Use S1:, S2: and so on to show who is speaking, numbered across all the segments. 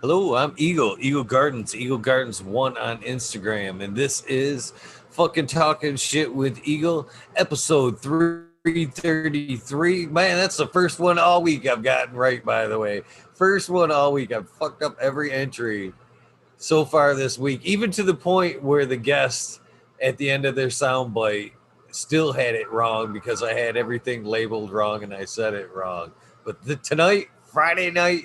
S1: Hello, I'm Eagle Gardens, Eagle Gardens 1 on Instagram, and this is fucking talking shit with Eagle, episode 333. Man, that's the first one all week I've gotten right, by the way. First one all week. I've fucked up every entry so far this week, even to the point where the guest at the end of their soundbite still had it wrong because I had everything labeled wrong and I said it wrong. But tonight, Friday night,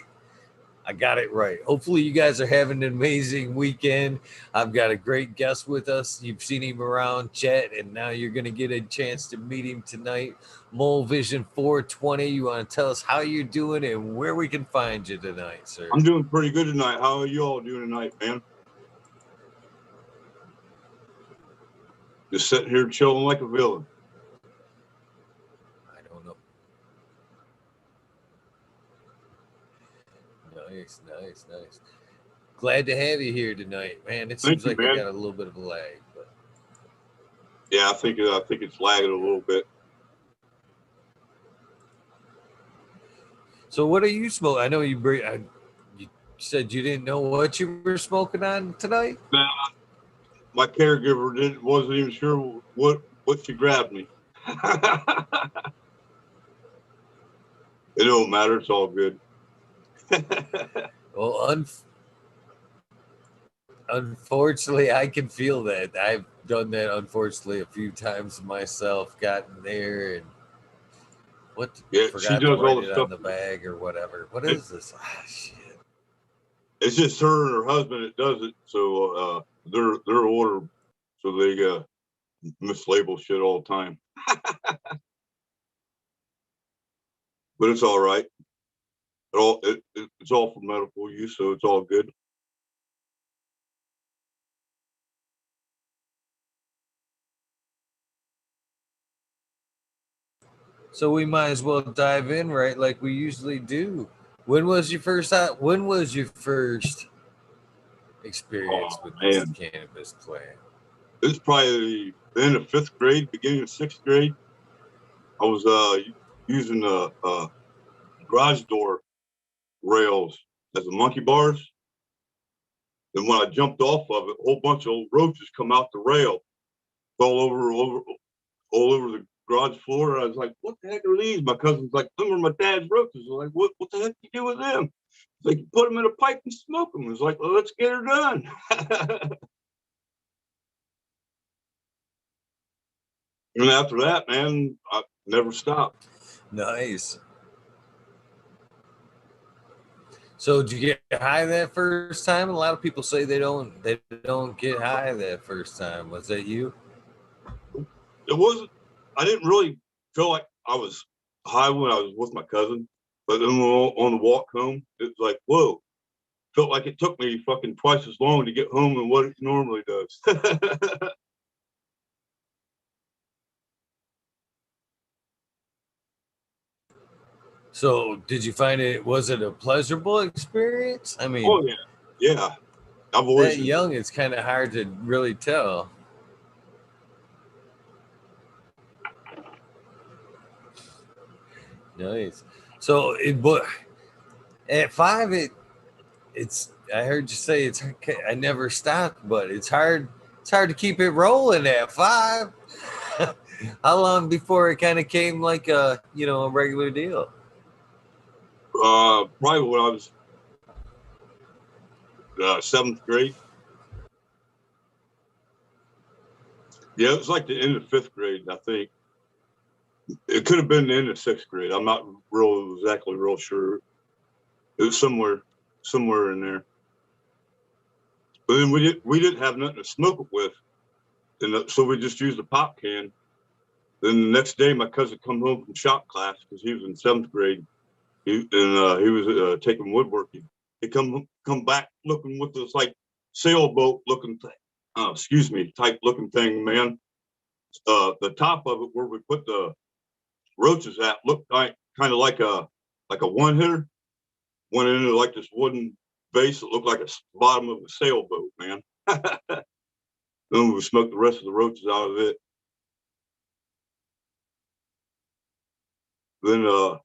S1: I got it right. Hopefully, you guys are having an amazing weekend. I've got a great guest with us. You've seen him around chat, and now you're going to get a chance to meet him tonight. Vision420. You want to tell us how you're doing and where we can find you tonight, sir?
S2: I'm doing pretty good tonight. How are you all doing tonight, man? Just sitting here chilling like a villain.
S1: I don't know. Nice. Glad to have you here tonight, man. It seems like I got a little bit of a lag, but
S2: yeah, I think it's lagging a little bit.
S1: So, what are you smoking? I know you said you didn't know what you were smoking on tonight.
S2: Nah, my caregiver wasn't even sure what she grabbed me. It don't matter. It's all good.
S1: Well, unfortunately, I can feel that. I've done that, unfortunately, a few times myself. Gotten there and forgot to write it on the bag or whatever. What is this? Ah, shit.
S2: It's just her and her husband that does it. So they're older, so they mislabel shit all the time. But it's all right. It's all for medical use, so it's all good.
S1: So we might as well dive in, right, like we usually do. When was your first experience with this cannabis plant?
S2: It was probably the end of 5th grade, beginning of 6th grade. I was using garage door rails as the monkey bars. And when I jumped off of it, a whole bunch of old roaches come out the rail, all over the garage floor. I was like, what the heck are these? My cousin's like, them are my dad's roaches. I was like, what the heck do you do with them? He's like, you put them in a pipe and smoke them. I was like, well, let's get her done. And after that, man, I never stopped.
S1: Nice. So did you get high that first time? A lot of people say they don't get high that first time. Was that you?
S2: It wasn't. I didn't really feel like I was high when I was with my cousin, but then on the walk home, it was like, whoa. Felt like it took me fucking twice as long to get home than what it normally does.
S1: So did you find was it a pleasurable experience? I mean,
S2: oh yeah. I've always
S1: that young, it's kind of hard to really tell. Nice. So at 5, it's. I heard you say it's. I never stopped, but it's hard. It's hard to keep it rolling at 5. How long before it kind of came like a regular deal?
S2: Probably when I was 7th grade. Yeah, it was like the end of 5th grade, I think. It could have been the end of 6th grade. I'm not exactly real sure. It was somewhere in there. But then we didn't have nothing to smoke it with, and so we just used a pop can. Then the next day, my cousin come home from shop class because he was in 7th grade. He was taking woodworking. He come back looking with this like sailboat looking thing. Type looking thing, man. The top of it where we put the roaches at looked kind of like a one hitter. Went into like this wooden base that looked like a bottom of a sailboat, man. Then we smoked the rest of the roaches out of it. Then I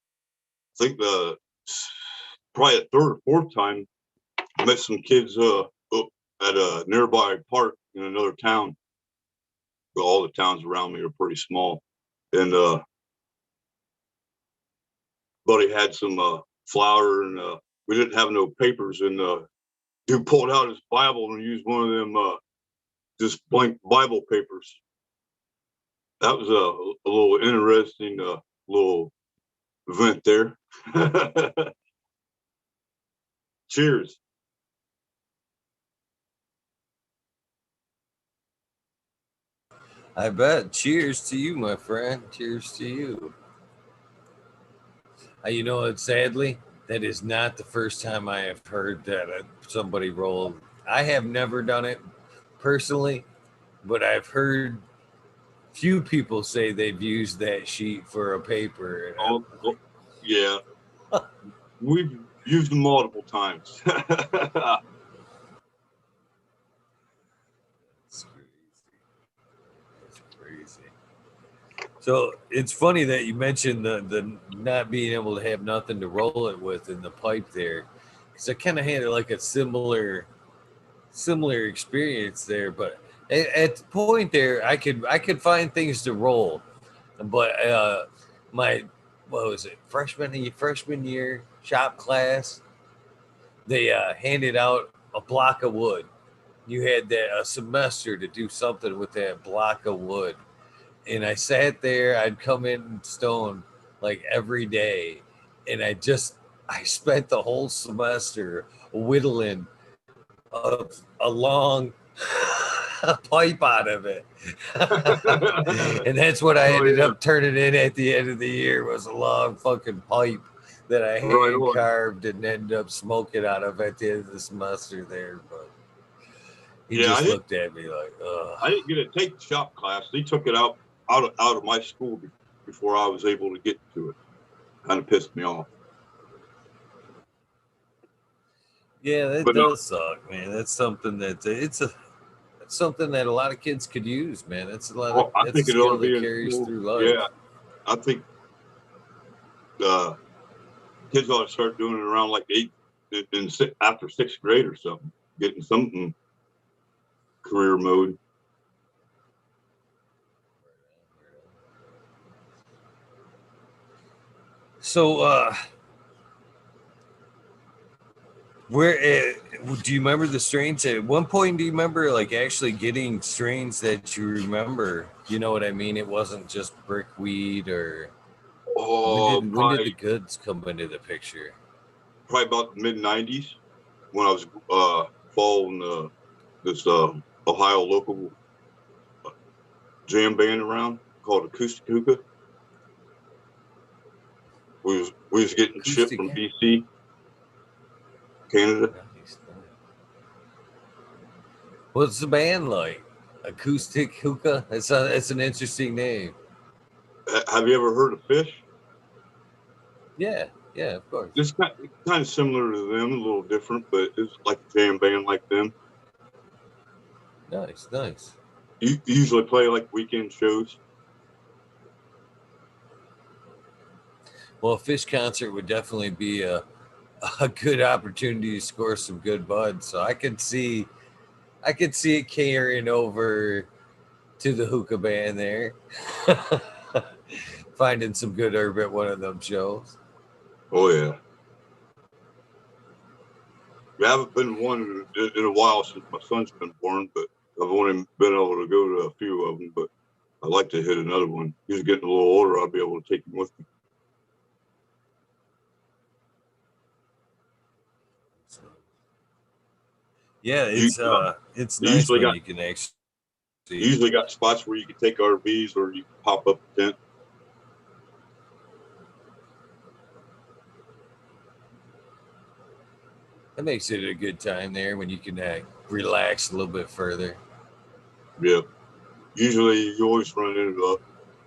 S2: think probably the 3rd or 4th time met some kids up at a nearby park in another town. Well, all the towns around me are pretty small. And buddy had some flour, and we didn't have no papers, and dude pulled out his Bible and used one of them just blank Bible papers. That was a little interesting little event there. Cheers.
S1: I bet. Cheers to you, my friend. Cheers to you. You know, sadly, that is not the first time I have heard that somebody rolled. I have never done it personally, but I've heard few people say they've used that sheet for a paper.
S2: Oh, yeah. We've used them multiple times.
S1: It's crazy. So it's funny that you mentioned the not being able to have nothing to roll it with in the pipe there, because I kind of had like a similar experience there. But at the point there, I could find things to roll, but my what was it freshman year shop class, they handed out a block of wood. You had that a semester to do something with that block of wood, and I sat there. I'd come in stone like every day, and I spent the whole semester whittling a long pipe out of it. And that's what I ended up turning in at the end of the year, was a long fucking pipe that I hand carved and ended up smoking out of at the end of the semester there. But he just looked at me like, ugh.
S2: I didn't get to take the shop class. They took it out of my school before I was able to get to it. Kind of pissed me off.
S1: Yeah, that does suck, man. That's something that it's something that a lot of kids could use, man. That's a lot of
S2: I think
S1: a skill that carries through life.
S2: Yeah, I think kids ought to start doing it around like after 6th grade or something, getting something career mode.
S1: So, where do you remember the strains? At one point, do you remember like actually getting strains that you remember? You know what I mean? It wasn't just brick weed or. When did the goods come into the picture?
S2: Probably about the mid-90s, when I was following this Ohio local jam band around called Acoustic Hookah. We was getting shipped from BC, Canada.
S1: What's the band like? Acoustic Hookah? It's an interesting name.
S2: Have you ever heard of Fish?
S1: Yeah, of course.
S2: It's kind of similar to them, a little different, but it's like a jam band like them.
S1: Nice.
S2: You usually play like weekend shows.
S1: Well, a Fish concert would definitely be a good opportunity to score some good buds. So I could see it carrying over to the hookah band there. Finding some good herb at one of them shows.
S2: Oh yeah. We haven't been one in a while since my son's been born, but I've only been able to go to a few of them. But I'd like to hit another one. He's getting a little older. I'll be able to take him with me.
S1: Yeah, it's nice when you can actually.
S2: You usually got spots where you can take RVs or you can pop up a tent.
S1: That makes it a good time there when you can relax a little bit further.
S2: Yeah. Usually you always run into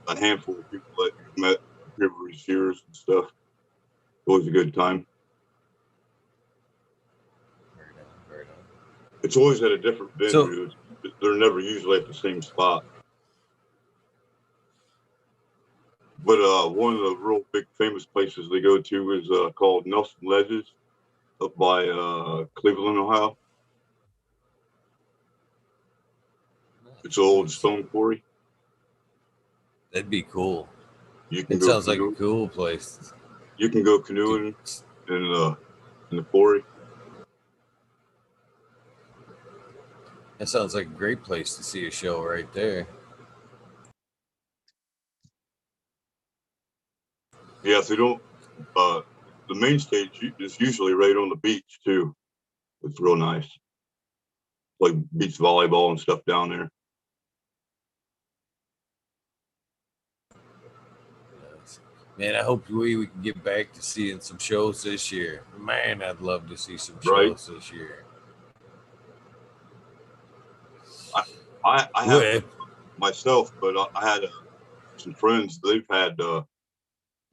S2: a handful of people that you've met previous years and stuff. Always a good time.
S1: Very nice.
S2: It's always at a different venue. So, they're never usually at the same spot. But one of the real big famous places they go to is called Nelson Ledges up by Cleveland, Ohio. It's an old stone quarry.
S1: That'd be cool.
S2: You can
S1: It
S2: go
S1: sounds like a
S2: canoeing.
S1: cool place.
S2: You can go canoeing in the quarry.
S1: That sounds like a great place to see a show right there.
S2: Yeah, if they don't, the main stage is usually right on the beach too. It's real nice, like beach volleyball and stuff down there.
S1: Man, I hope we can get back to seeing some shows this year. Man, I'd love to see some
S2: Right.
S1: shows this year.
S2: I have myself, but I had some friends. They've had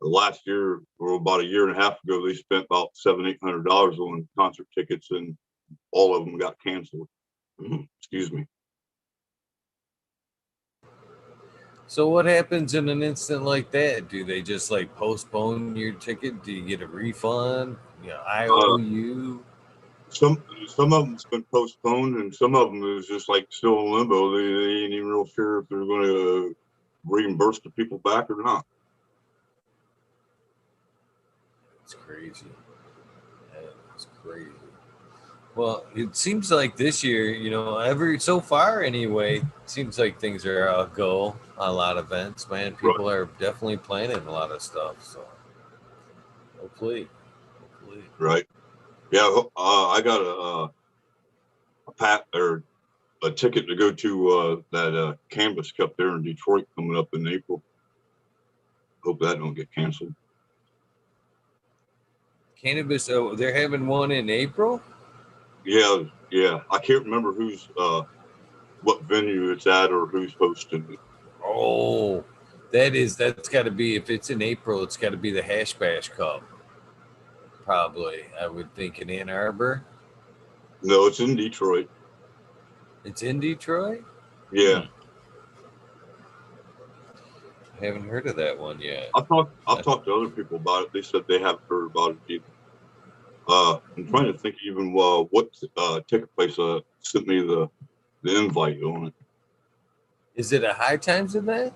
S2: last year or about a year and a half ago. They spent about $700-800 on concert tickets, and all of them got canceled. Excuse me.
S1: So what happens in an instant like that? Do they just like postpone your ticket? Do you get a refund? Yeah, IOU.
S2: Some of them's been postponed, and some of them is just like still in limbo. They ain't even real sure if they're going to reimburse the people back or not.
S1: It's crazy. That's crazy. Well, it seems like this year, so far anyway, seems like things are a go on a lot of events, man. People are definitely planning a lot of stuff. So hopefully.
S2: Right. Yeah. I got a ticket to go to that Canvas Cup there in Detroit coming up in April. Hope that don't get canceled.
S1: Cannabis, they're having one in April?
S2: Yeah. I can't remember who's what venue it's at or who's hosting it.
S1: Oh, that's got to be, if it's in April, it's got to be the Hash Bash Cup. Probably, I would think, in Ann Arbor.
S2: No, it's in Detroit.
S1: It's in Detroit?
S2: Yeah.
S1: I haven't heard of that one yet.
S2: I've talked to other people about it. They said they haven't heard about it either. I'm trying to think even what ticket place sent me the invite on it.
S1: Is it a High Times event?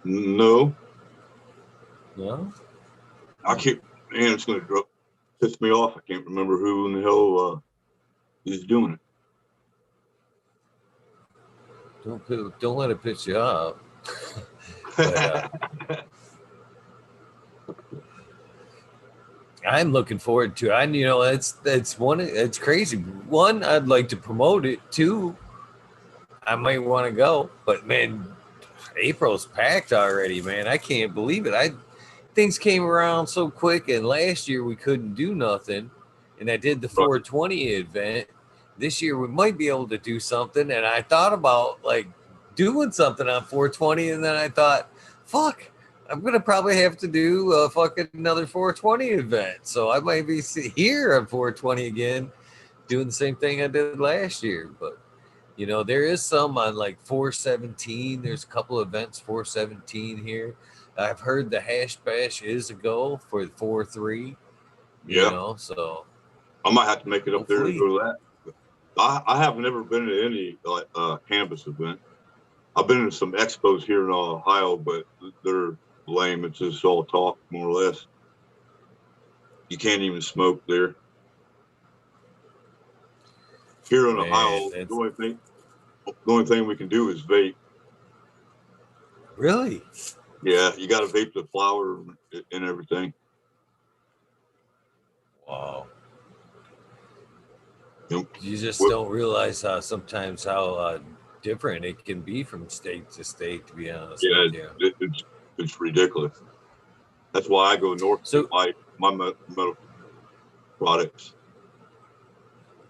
S2: No. I can't. Man, it's going to piss me off. I can't remember who in the hell is doing
S1: it. Don't let it piss you off. But, I'm looking forward to it. It's crazy. One, I'd like to promote it. Two, I might want to go, but man, April's packed already, man. I can't believe it. Things came around so quick, and last year we couldn't do nothing, and I did the 420 event. This year we might be able to do something, and I thought about like doing something on 420, and then I thought, fuck, I'm gonna probably have to do a fucking another 420 event, so I might be here on 420 again, doing the same thing I did last year. But there is some on like 417. There's a couple of events 417 here. I've heard the Hash Bash is a go for 4-3.
S2: Yeah.
S1: So
S2: I might have to make it up there to go to that. I have never been to any Canvas event. I've been to some expos here in Ohio, but they're lame. It's just all talk, more or less. You can't even smoke there. Here in Ohio, the only thing we can do is vape.
S1: Really?
S2: Yeah, you got to vape the flower and everything.
S1: Wow.
S2: Yep.
S1: You just don't realize sometimes how different it can be from state to state, to be honest with you.
S2: It's ridiculous. That's why I go north to buy my medical products.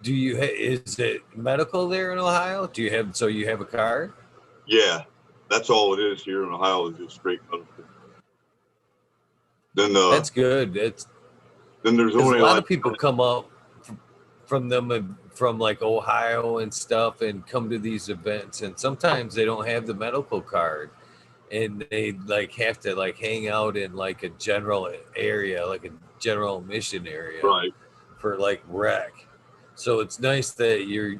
S1: Is it medical there in Ohio? You have a card?
S2: Yeah, that's all it is here in Ohio, is just straight medical. Then
S1: that's good.
S2: Then there's only
S1: a lot of people come up from like Ohio and stuff and come to these events, and sometimes they don't have the medical card, and they like have to like hang out in like a general area, like a general mission area
S2: Right.
S1: for like rec. So it's nice that you're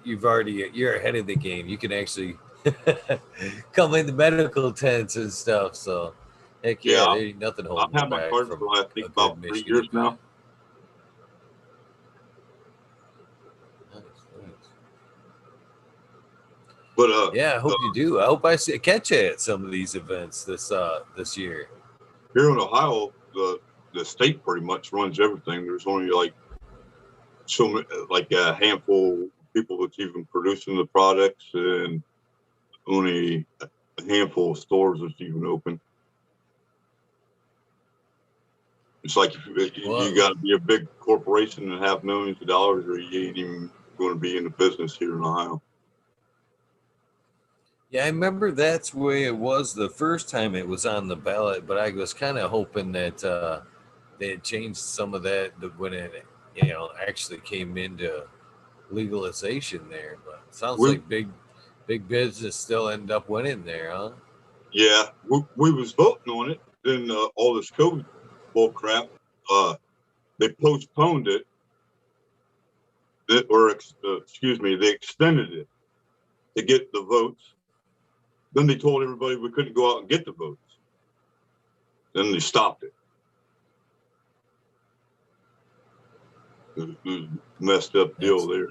S1: ahead of the game. You can actually come in the medical tents and stuff. So heck
S2: Yeah,
S1: yeah, there ain't nothing
S2: I've
S1: holding you
S2: had my
S1: back
S2: card
S1: from
S2: for I
S1: a
S2: think
S1: good
S2: about 3 years
S1: Michigan
S2: now.
S1: event. Nice, nice.
S2: But
S1: Yeah, I hope you do. I hope catch you at some of these events this year.
S2: here in Ohio, the state pretty much runs everything. There's only like like a handful of people that's even producing the products, and only a handful of stores that's even open. It's like you
S1: Well,
S2: got to be a big corporation and have millions of dollars, or you ain't even going to be in the business here in Ohio.
S1: yeah, I remember that's the way it was the first time it was on the ballot, but I was kind of hoping that they had changed some of that when it, actually came into legalization there. But it sounds
S2: We
S1: like big business still end up winning there, huh?
S2: Yeah, we was voting on it. Then all this COVID bull crap, uh, they postponed it, excuse me, they extended it to get the votes. Then they told everybody we couldn't go out and get the votes. Then they stopped it. It was a messed up deal
S1: That's
S2: there.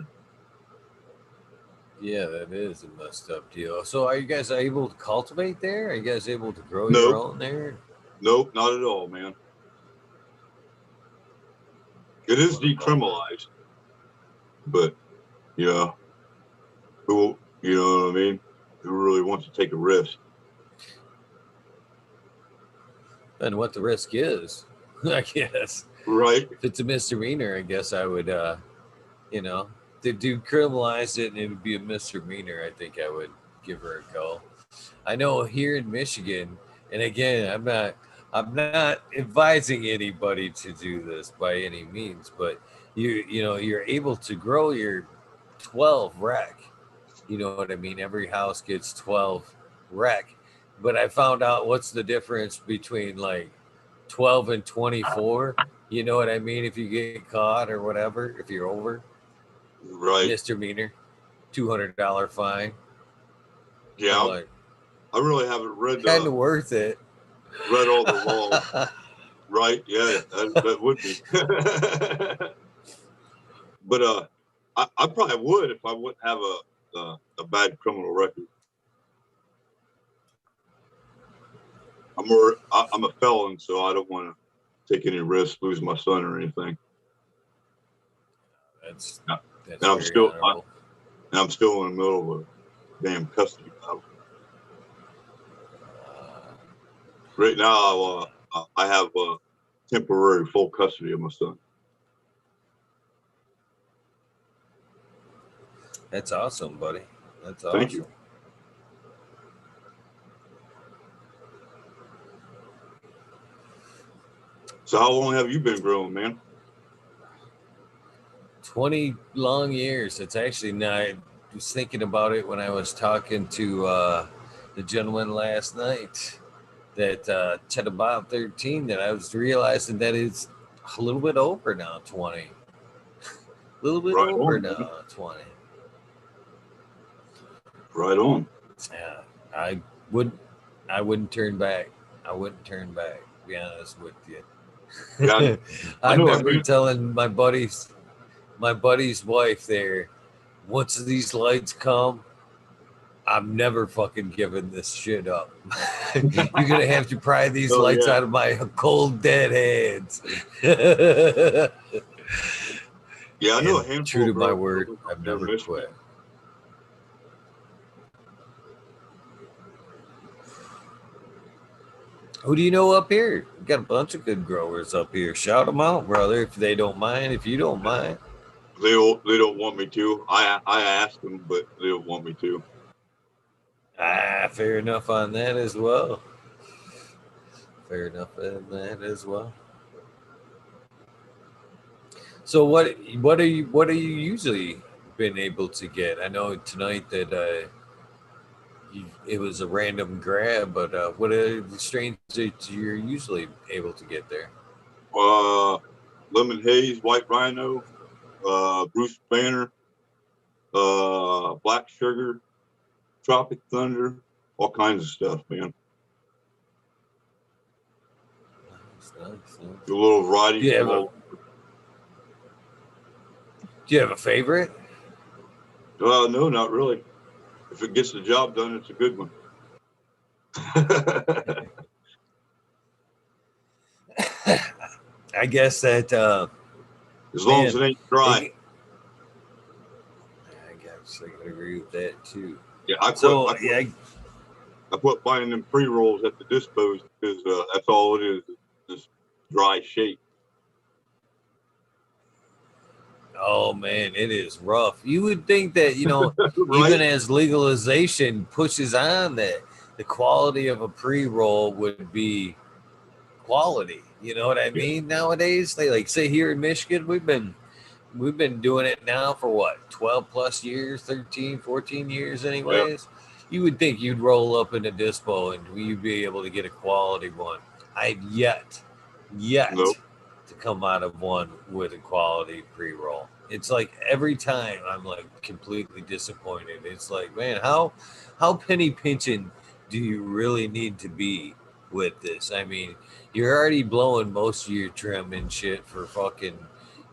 S1: Yeah, that is a messed up deal. So, are you guys able to cultivate there? Are you guys able to grow your
S2: Nope,
S1: own there?
S2: nope, not at all, man. It is
S1: What a bummer.
S2: decriminalized, but yeah, who, you know what I mean? Who really wants to take a risk?
S1: And what the risk is, I guess.
S2: Right,
S1: If it's a misdemeanor, I guess I would, you know, to do criminalize it and it would be a misdemeanor. I think I would give her a go. I know here in Michigan, and again, I'm not advising anybody to do this by any means, but you're able to grow your 12 rec. You know what I mean? Every house gets 12 rec. But I found out what's the difference between like 12 and 24. You know what I mean? If you get caught or whatever, if you're over,
S2: right.
S1: misdemeanor, $200 fine. I'm
S2: Yeah,
S1: like,
S2: I really haven't
S1: kind of worth it.
S2: read all the laws. Right? Yeah, that would be. But I probably would if I wouldn't have a bad criminal record. I'm a felon, so I don't want to take any risks, lose my son or anything.
S1: that's
S2: Yeah.
S1: that's
S2: And I'm
S1: very
S2: still
S1: honorable.
S2: and I'm still in the middle of a damn custody battle.
S1: Uh,
S2: Right now, I have temporary full custody of my son.
S1: that's awesome, buddy. That's
S2: Thank you.
S1: awesome.
S2: So how long have you been growing, man?
S1: 20 long years. It's actually not. I was thinking about it when I was talking to the gentleman last night that Cheddar Bob 13, that I was realizing that it's a little bit over now, 20. A little bit
S2: Right
S1: over
S2: on, man.
S1: now, 20.
S2: Right on.
S1: Yeah, I would I wouldn't turn back. I wouldn't turn back, to be honest with you.
S2: Yeah, I
S1: I
S2: know a
S1: remember
S2: hand.
S1: telling my buddy's wife there, once these lights come, I'm never fucking giving this shit up. You're gonna have to pry these
S2: Oh
S1: lights
S2: yeah,
S1: out of my cold dead hands.
S2: yeah. I know a
S1: And true
S2: handful
S1: to
S2: of
S1: my
S2: girls that
S1: word,
S2: live up
S1: I've
S2: there in
S1: never
S2: Michigan.
S1: quit. Who do you know up here? We got a bunch of good growers up here. Shout them out, brother, if they don't mind. If you don't mind.
S2: They don't want me to. I asked them, but they don't want me to.
S1: Fair enough on that as well. Fair enough on that as well. So what are you usually been able to get? I know tonight that it was a random grab, but what are the strains that you're usually able to get there?
S2: Lemon Haze, White Rhino, Bruce Banner, Black Sugar, Tropic Thunder, all kinds of stuff, man.
S1: Nice.
S2: A little variety.
S1: Do you have a favorite?
S2: No, not really. If it gets the job done, it's a good one.
S1: I guess that
S2: as long as it ain't dry.
S1: I guess I can agree with that too.
S2: Yeah, I quit buying them pre-rolls at the dispos because that's all it is, just dry shake.
S1: Oh man, it is rough. You would think that,
S2: Right?
S1: even as legalization pushes on, that the quality of a pre-roll would be quality. You know what I mean? Nowadays, they like say here in Michigan, we've been doing it now for what, 12 plus years, 13, 14 years anyways. You would think you'd roll up in a dispo and you'd be able to get a quality one. I've yet
S2: Nope.
S1: to come out of one with a quality pre-roll. It's like every time I'm like completely disappointed. It's like, man, how penny pinching do you really need to be with this? I mean, you're already blowing most of your trim and shit for fucking,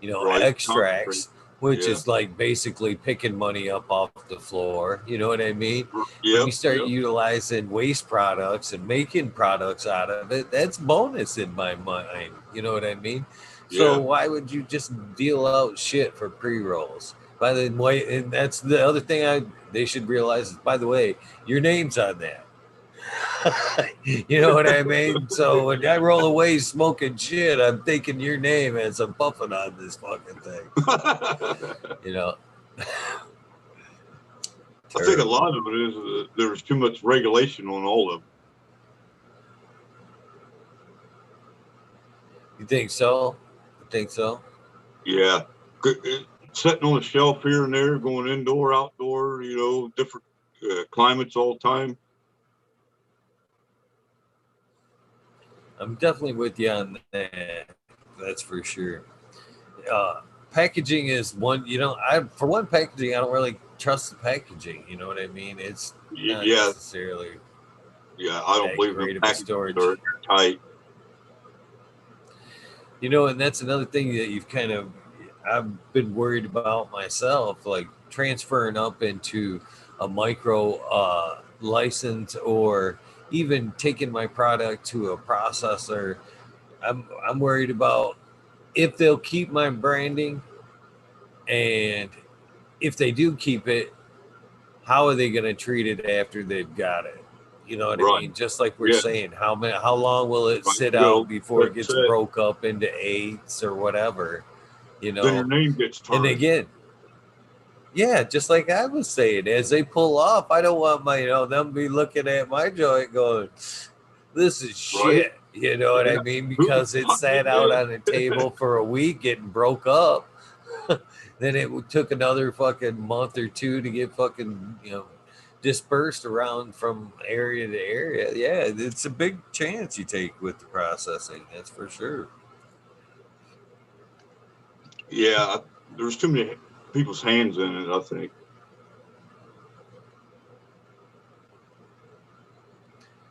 S2: Right.
S1: extracts, which is like basically picking money up off the floor. You know what I mean? When you start utilizing waste products and making products out of it, that's bonus in my mind. You know what I mean? So why would you just deal out shit for pre-rolls? By the way, and that's the other thing they should realize is, by the way, your name's on that. You know what I mean? So when I roll away smoking shit, I'm thinking your name as I'm puffing on this fucking thing.
S2: I think a lot of it is there was too much regulation on all of them.
S1: You think so? Yeah.
S2: Sitting on a shelf here and there, going indoor, outdoor, different climates all the time.
S1: I'm definitely with you on that. That's for sure. Packaging is one, for one, packaging, I don't really trust the packaging. You know what I mean? It's not necessarily.
S2: Yeah, I don't believe in packaging storage. Are tight.
S1: And that's another thing that I've been worried about myself, like transferring up into a micro license, or even taking my product to a processor. I'm worried about if they'll keep my branding, and if they do keep it, how are they going to treat it after they've got it? You know what I mean? Just like we're saying, how long will it sit out before it gets broke up into eighths or whatever?
S2: Then your name gets tarnished.
S1: And again, just like I was saying, as they pull off, I don't want them be looking at my joint going, "This is shit." You know what I mean? Because it sat out on a table for a week getting broke up. Then it took another fucking month or two to get fucking, dispersed around from area to area. Yeah, it's a big chance you take with the processing. That's for sure.
S2: Yeah, there's too many people's hands in it, I think.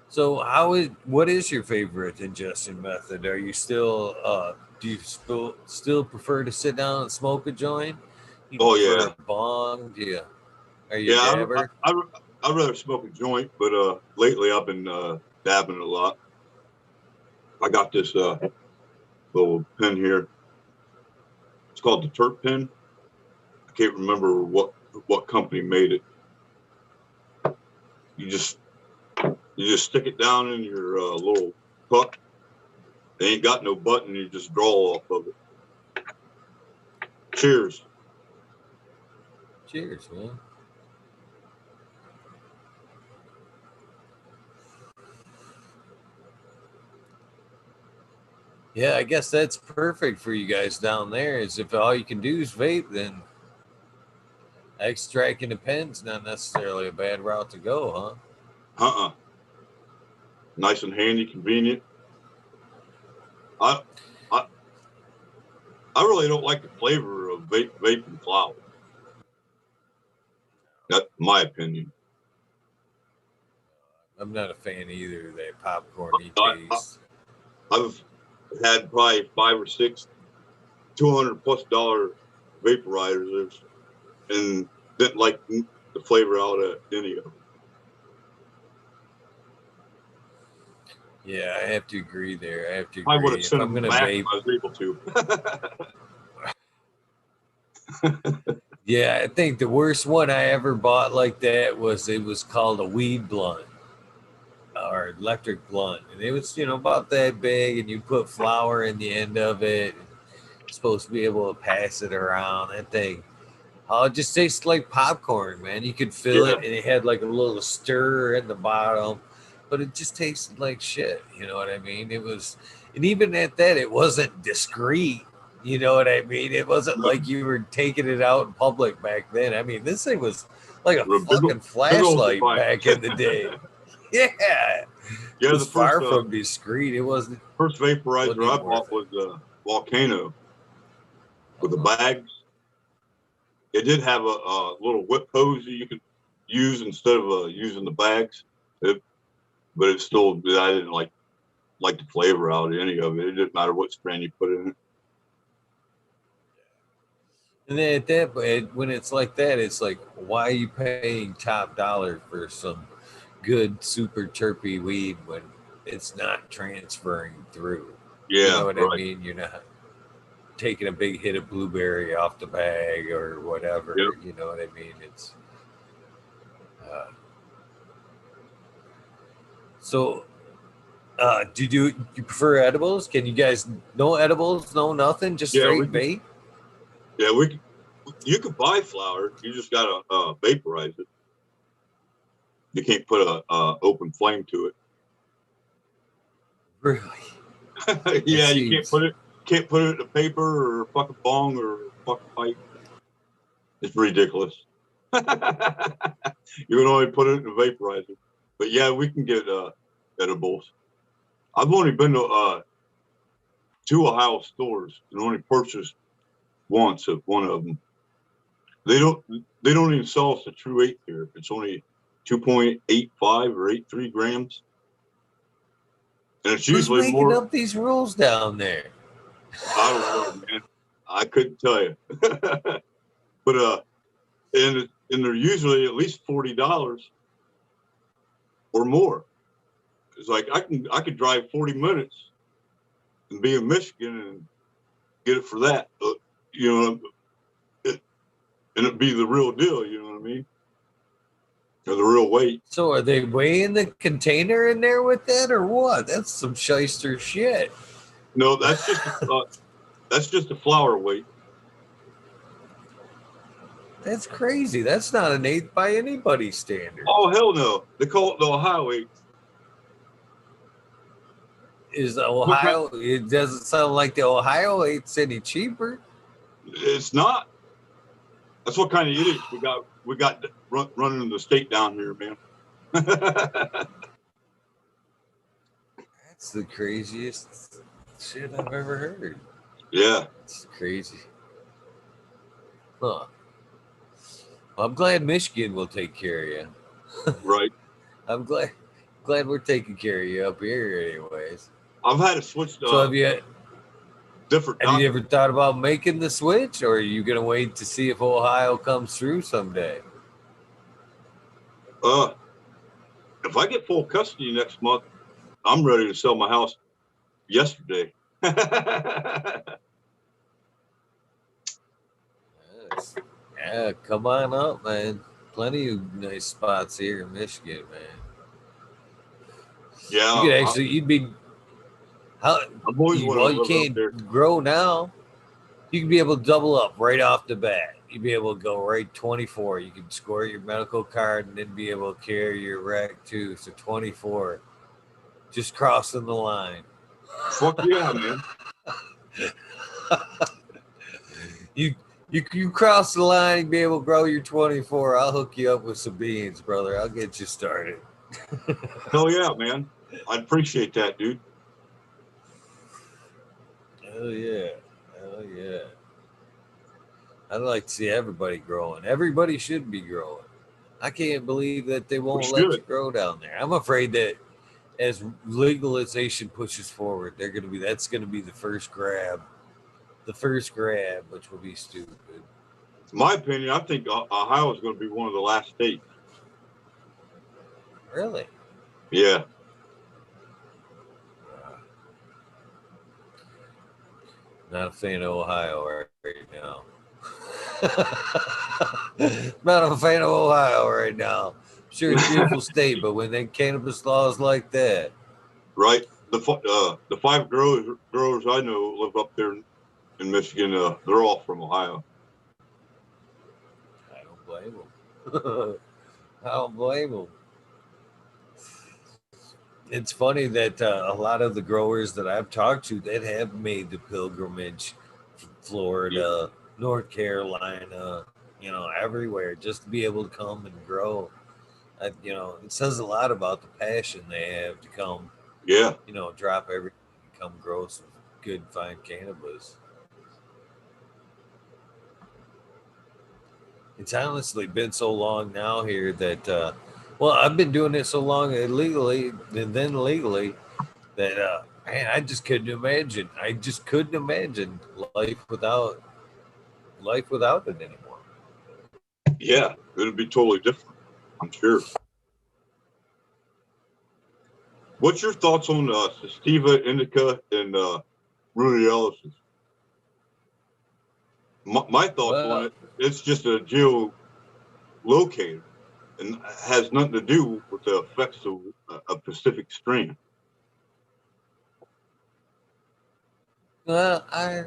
S1: So what is your favorite ingestion method? Are you still do you still prefer to sit down and smoke a joint? You prefer a bong? Are you a dabber?
S2: I'd rather smoke a joint, but lately I've been dabbing a lot. I got this little pen here. It's called the Terp pen. I can't remember what company made it. You just stick it down in your little puck. They ain't got no button. You just draw off of it. Cheers.
S1: Cheers, man. Yeah, I guess that's perfect for you guys down there. Is if all you can do is vape, then extracting the pen's not necessarily a bad route to go, huh?
S2: Nice and handy, convenient. I I I really don't like the flavor of vaping flower. That's my opinion.
S1: I'm not a fan either of that popcorny taste.
S2: I've had probably 5 or 6 $200+ vaporizers and didn't like the flavor out of any of them.
S1: Yeah, I have to agree there. I have to
S2: I would
S1: agree.
S2: have
S1: If
S2: sent
S1: I'm
S2: them
S1: gonna
S2: back
S1: vape,
S2: if I was able to.
S1: yeah, I think the worst one I ever bought like that was called a weed blunt or electric blunt, and it was about that big, and you put flour in the end of it. It's supposed to be able to pass it around. That thing, oh, it just tastes like popcorn, man. You could feel it, and it had like a little stir in the bottom, but it just tasted like shit. You know what I mean? It was, and even at that, it wasn't discreet. You know what I mean? It wasn't like you were taking it out in public back then. I mean, this thing was like a fucking flashlight back in the day. Yeah, it was far from discreet. It wasn't.
S2: First vaporizer I bought was a Volcano with the bags. It did have a little whip hose that you could use instead of using the bags. But it still, I didn't like the flavor out of any of it. It didn't matter what strand you put in it.
S1: And then at that point, when it's like that, it's like, why are you paying top dollar for some good super terpy weed when it's not transferring through?
S2: Yeah,
S1: you know what I mean? You're not taking a big hit of blueberry off the bag or whatever.
S2: Yep.
S1: You know what I mean? It's so. Do you prefer edibles? Can you guys no edibles, no nothing, just straight vape?
S2: Yeah, you can buy flour. You just gotta vaporize it. You can't put a open flame to it.
S1: Really?
S2: Yeah, you can't put it in a paper or fucking bong or fucking pipe. It's ridiculous. You can only put it in a vaporizer. But yeah, we can get edibles. I've only been to 2 Ohio stores and only purchased once of one of them. They don't even sell us the true 8 here. It's only 2.85 or 83 grams. And it's usually
S1: Who's making up these rules down there?
S2: I don't know, man. I couldn't tell you. But and they're usually at least $40 or more. It's like I could drive 40 minutes and be in Michigan and get it for that. And it'd be the real deal. You know what I mean? Or the real weight.
S1: So are they weighing the container in there with that, or what? That's some shyster shit.
S2: No, that's just a flour weight.
S1: That's crazy. That's not an 8 by anybody's standard.
S2: Oh hell no! They call it the Ohio 8.
S1: Is Ohio? It doesn't sound like the Ohio 8's any cheaper.
S2: It's not. That's what kind of idiots we got running the state down here, man.
S1: That's the craziest shit I've ever heard.
S2: Yeah,
S1: it's crazy. Huh. Well, I'm glad Michigan will take care of you.
S2: Right.
S1: I'm glad we're taking care of you up here, anyways.
S2: I've had to switch to.
S1: So have you?
S2: Different.
S1: Have you ever thought about making the switch, or are you going to wait to see if Ohio comes through someday?
S2: If I get full custody next month, I'm ready to sell my house yesterday.
S1: Yes. Yeah, come on up, man. Plenty of nice spots here in Michigan, man.
S2: Yeah,
S1: you could actually, you'd be. You can't grow now. You can be able to double up right off the bat. You'd be able to go right 24. You can score your medical card and then be able to carry your rec too. So 24, just crossing the line.
S2: Fuck yeah, man.
S1: You cross the line and be able to grow your 24. I'll hook you up with some beans, brother. I'll get you started.
S2: Hell yeah, man. I'd appreciate that, dude.
S1: Hell yeah. Hell yeah. I'd like to see everybody growing. Everybody should be growing. I can't believe that they
S2: We
S1: won't let you
S2: should.
S1: grow down there. I'm afraid that as legalization pushes forward, that's gonna be the first grab, which will be stupid.
S2: My opinion, I think Ohio is going to be one of the last states.
S1: Really?
S2: Yeah.
S1: Not a fan of Ohio right now. Not a fan of Ohio right now. Sure, it's a beautiful state, but when they cannabis laws like that,
S2: Right. The five growers I know live up there in Michigan. They're all from Ohio.
S1: I don't blame them. I don't blame them. It's funny that a lot of the growers that I've talked to that have made the pilgrimage,
S2: Yeah.
S1: Florida, North Carolina, everywhere, just to be able to come and grow. It says a lot about the passion they have to come,
S2: Yeah.
S1: drop everything and come grow some good, fine cannabis. It's honestly been so long now here that, well, I've been doing it so long illegally and then legally that, man, I just couldn't imagine. I just couldn't imagine life without it anymore.
S2: Yeah. It'll be totally different, I'm sure. What's your thoughts on Sativa, Indica, and Rudy Ellis's? My thoughts on
S1: Well,
S2: it, it's just a geolocator and has nothing to do with the effects of a Pacific strain.
S1: I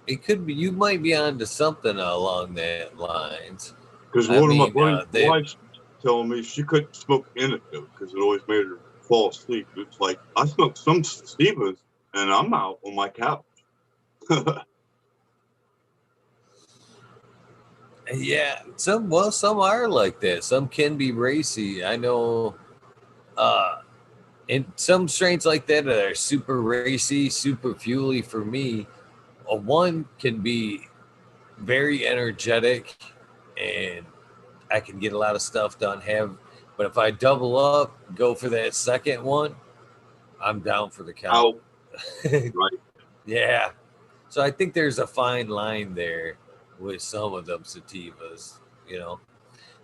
S1: it could be you might be onto something along that lines.
S2: Because
S1: I
S2: one of my
S1: mean,
S2: buddy's
S1: they
S2: wives telling me she couldn't smoke indica because it always made her fall asleep. It's like I smoke some sativas and I'm out on my couch.
S1: yeah, some are like that. Some can be racy. I know and some strains like that are super racy, super fuely for me. One can be very energetic and I can get a lot of stuff done. But if I double up, go for that second one, I'm down for the count.
S2: Out, right?
S1: Yeah. So I think there's a fine line there with some of them sativas. You know,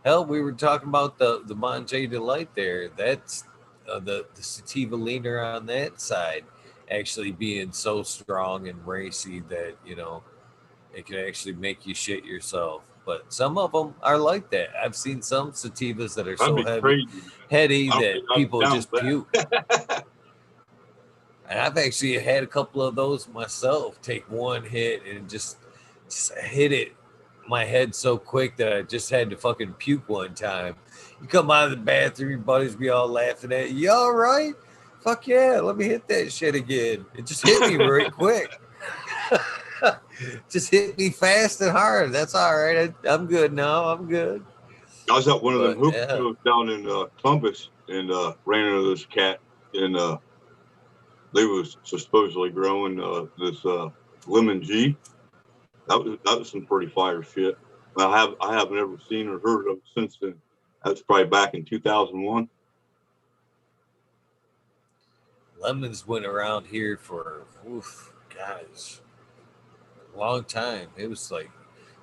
S1: hell, we were talking about the Monte Delight there. That's the sativa leaner on that side actually being so strong and racy that it can actually make you shit yourself. But some of them are like that. I've seen some sativas that are
S2: That'd
S1: so
S2: be crazy, man.
S1: heady
S2: I don't think
S1: that
S2: I'd be
S1: people
S2: down
S1: just
S2: with
S1: puke.
S2: that.
S1: And I've actually had a couple of those myself. Take one hit and just hit it my head so quick that I just had to fucking puke one time. You come out of the bathroom, your buddies be all laughing at you. You all right? Fuck yeah, let me hit that shit again. It just hit me right quick. Just hit me fast and hard. That's all right. I'm good now. I'm good.
S2: I was at one of them
S1: But
S2: hookah
S1: yeah,
S2: shows down in Columbus and ran into this cat and they was supposedly growing this lemon G. That was some pretty fire shit. I have never seen or heard of it since then. That's probably back in 2001.
S1: lemons went around here for, guys, a long time. It was like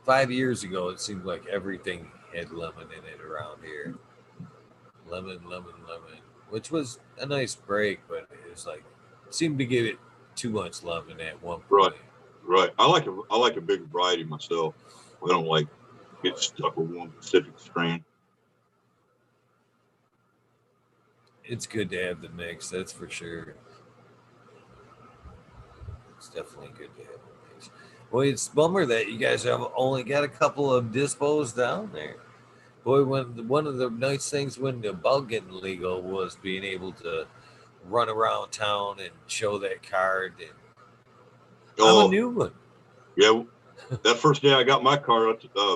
S1: 5 years ago. It seemed like everything had lemon in it around here. Lemon, lemon, lemon, which was a nice break, but it was like seemed to give it too much lemon at one
S2: Right,
S1: point.
S2: right. I like a big variety myself. I don't like get stuck with one specific strain.
S1: It's good to have the mix, that's for sure. It's definitely good to have the mix. Boy, it's a bummer that you guys have only got a couple of dispos down there. Boy, when one of the nice things when the bug getting legal was being able to run around town and show that card and I'm a
S2: Oh
S1: new one.
S2: yeah, That first day I got my car,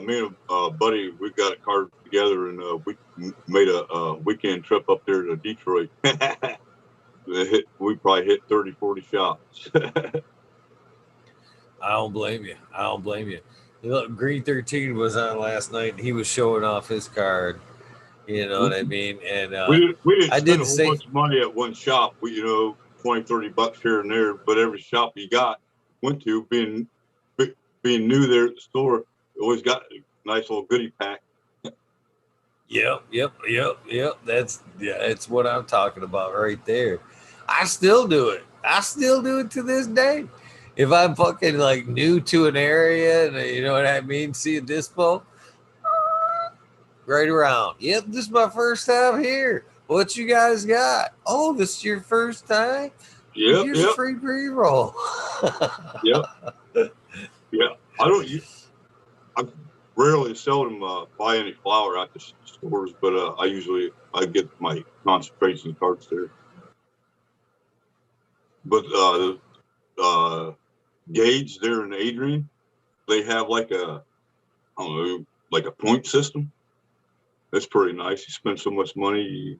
S2: me and a buddy, we got a car together, and we made a weekend trip up there to Detroit. We probably hit 30, 40 shops.
S1: I don't blame you. I don't blame you. Look, Green 13 was on last night, and he was showing off his card. You know what I mean? And
S2: we didn't
S1: I
S2: spend
S1: did
S2: a
S1: the
S2: whole
S1: same.
S2: bunch of money at one shop. We, 20, 30 bucks here and there, but every shop you went to, being new there at the store, always got a nice little goodie pack.
S1: Yep. That's what I'm talking about right there. I still do it. I still do it to this day. If I'm fucking like new to an area, and you know what I mean, see a dispo, right around. Yep, this is my first time here. What you guys got? Oh, this is your first time?
S2: Yep,
S1: Here's a
S2: yep,
S1: free pre-roll.
S2: yep, yeah. I rarely seldom buy any flour at the stores, but I get my concentration carts there. But Gage there in Adrian, they have like I don't know, like a point system. That's pretty nice. You spend so much money,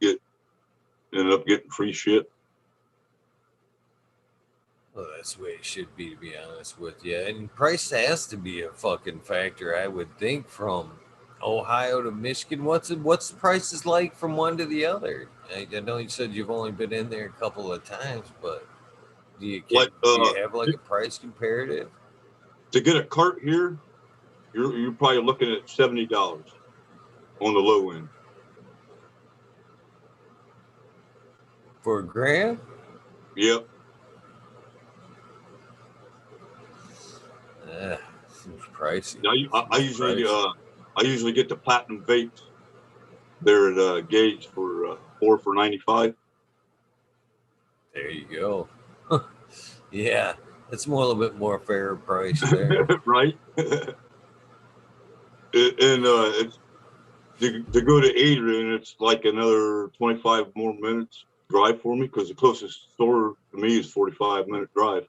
S2: end up getting free shit.
S1: Well, that's the way it should be, to be honest with you. And price has to be a fucking factor, I would think, from Ohio to Michigan. What's the prices like from one to the other? I know you said you've only been in there a couple of times, but
S2: Like
S1: do you have like a price comparative
S2: to get a cart here, you're probably looking at $70 on the low end.
S1: for a gram?
S2: Yep.
S1: Seems pricey.
S2: Now
S1: Seems pricey.
S2: I usually get the platinum vapes there at Gage for 4 for $95.
S1: There you go. Yeah, it's more a little bit more fair price there.
S2: Right? And it's to go to Adrian, it's like another 25 more minutes drive for me because the closest store to me is 45-minute drive.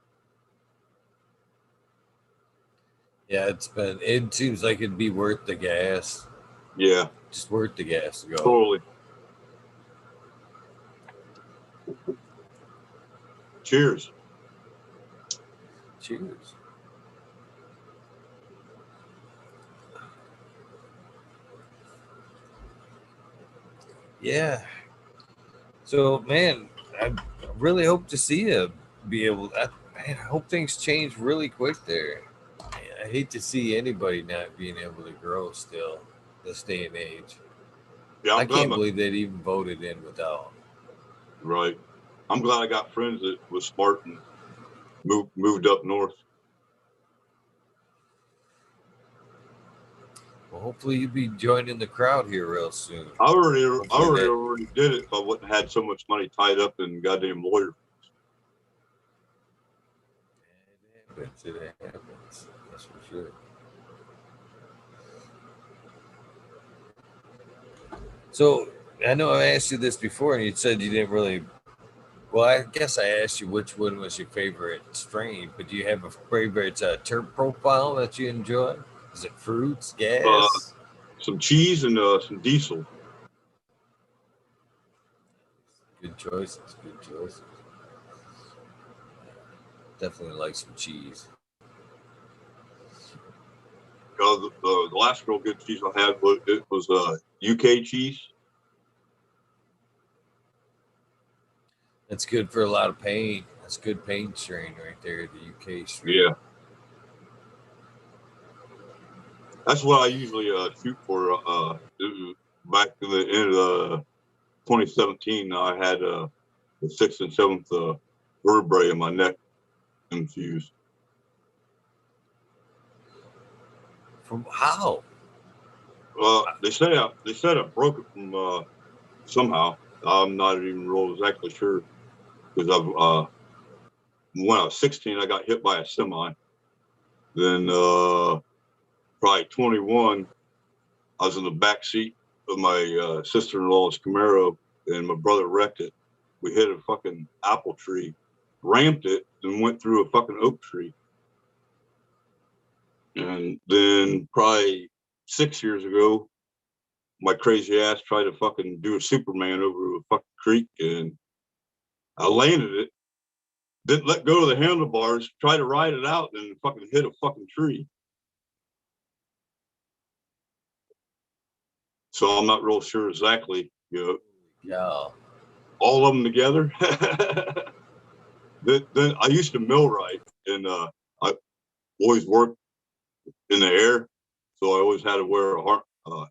S1: Yeah, it seems like it'd be worth the gas.
S2: Yeah,
S1: Just worth the gas to go.
S2: totally. Cheers.
S1: Cheers. Yeah. So, man, I really hope to see you be able. Man, I hope things change really quick there. Man, I hate to see anybody not being able to grow still this day and age.
S2: Yeah,
S1: I can't believe they'd even voted in without.
S2: right. I'm glad I got friends that was smart and moved up north.
S1: Well, hopefully you'll be joining the crowd here real soon.
S2: I already did it if I wouldn't have had so much money tied up in goddamn lawyer.
S1: It happens. That's for sure. So I know I asked you this before, and you said you didn't really. Well, I guess I asked you which one was your favorite strain, but do you have a favorite terp profile that you enjoy? Is it fruits, gas?
S2: Some cheese and some diesel.
S1: Good choices. Good choices. Definitely like some cheese.
S2: The last real good cheese I had was UK cheese.
S1: That's good for a lot of pain. That's good pain strain right there, the UK strain.
S2: Yeah. That's what I usually shoot for. Back to the end of 2017, I had the 6th and 7th vertebrae in my neck infused.
S1: From how?
S2: They said I broke it from somehow. I'm not even real exactly sure because when I was 16, I got hit by a semi. Then probably 21, I was in the back seat of my sister-in-law's Camaro, and my brother wrecked it. We hit a fucking apple tree, rammed it, and went through a fucking oak tree. And then probably 6 years ago, my crazy ass tried to fucking do a Superman over a fucking creek, and I landed it. Didn't let go of the handlebars, tried to ride it out, and fucking hit a fucking tree. So I'm not real sure exactly,
S1: Yeah.
S2: all of them together. Then I used to millwright, and I always worked in the air, so I always had to wear a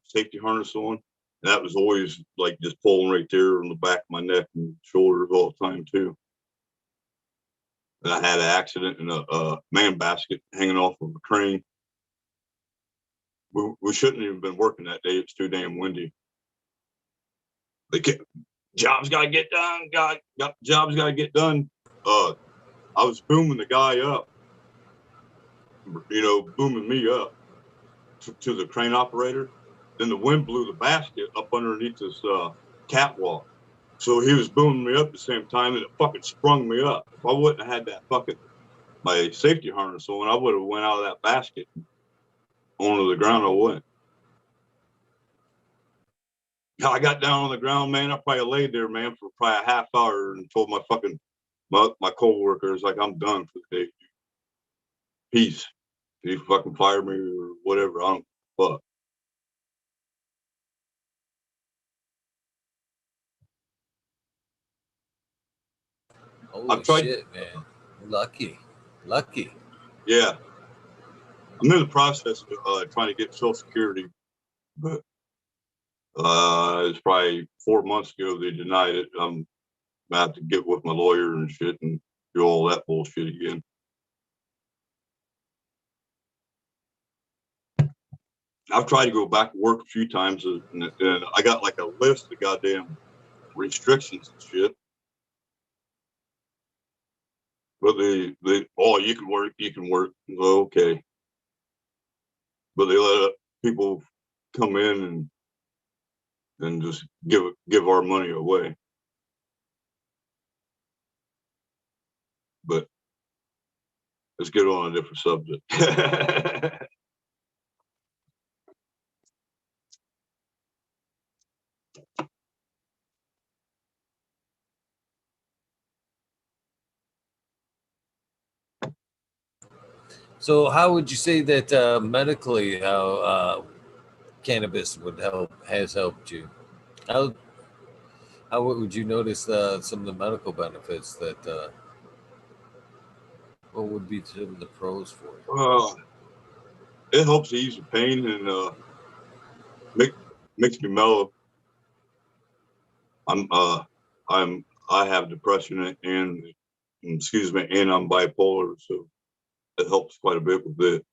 S2: safety harness on. And that was always like just pulling right there on the back of my neck and shoulders all the time too. And I had an accident in a man basket hanging off of a crane. We shouldn't have even been working that day. It's too damn windy. Jobs got to get done. Jobs got to get done. I was booming the guy up, booming me up to the crane operator. Then the wind blew the basket up underneath this catwalk. So he was booming me up at the same time, and it fucking sprung me up. If I wouldn't have had that fucking my safety harness on, I would have went out of that basket onto the ground. I went. I got down on the ground, man. I probably laid there, man, for probably a half hour and told my co-workers, like, I'm done for the day. Peace. You fucking fire me or whatever. I don't fuck.
S1: Holy shit, man. Lucky.
S2: Yeah. I'm in the process of trying to get Social Security, but it's probably 4 months ago they denied it. I'm gonna have to get with my lawyer and shit and do all that bullshit again. I've tried to go back to work a few times, and I got like a list of goddamn restrictions and shit. But you can work. Well, okay. But they let people come in and just give our money away. But let's get on a different subject.
S1: So, how would you say that medically, how cannabis has helped you? How how would you notice some of the medical benefits that? What would be some of the pros for you?
S2: It helps ease the pain and makes me mellow. I have depression and and I'm bipolar, so it helps quite a bit with it.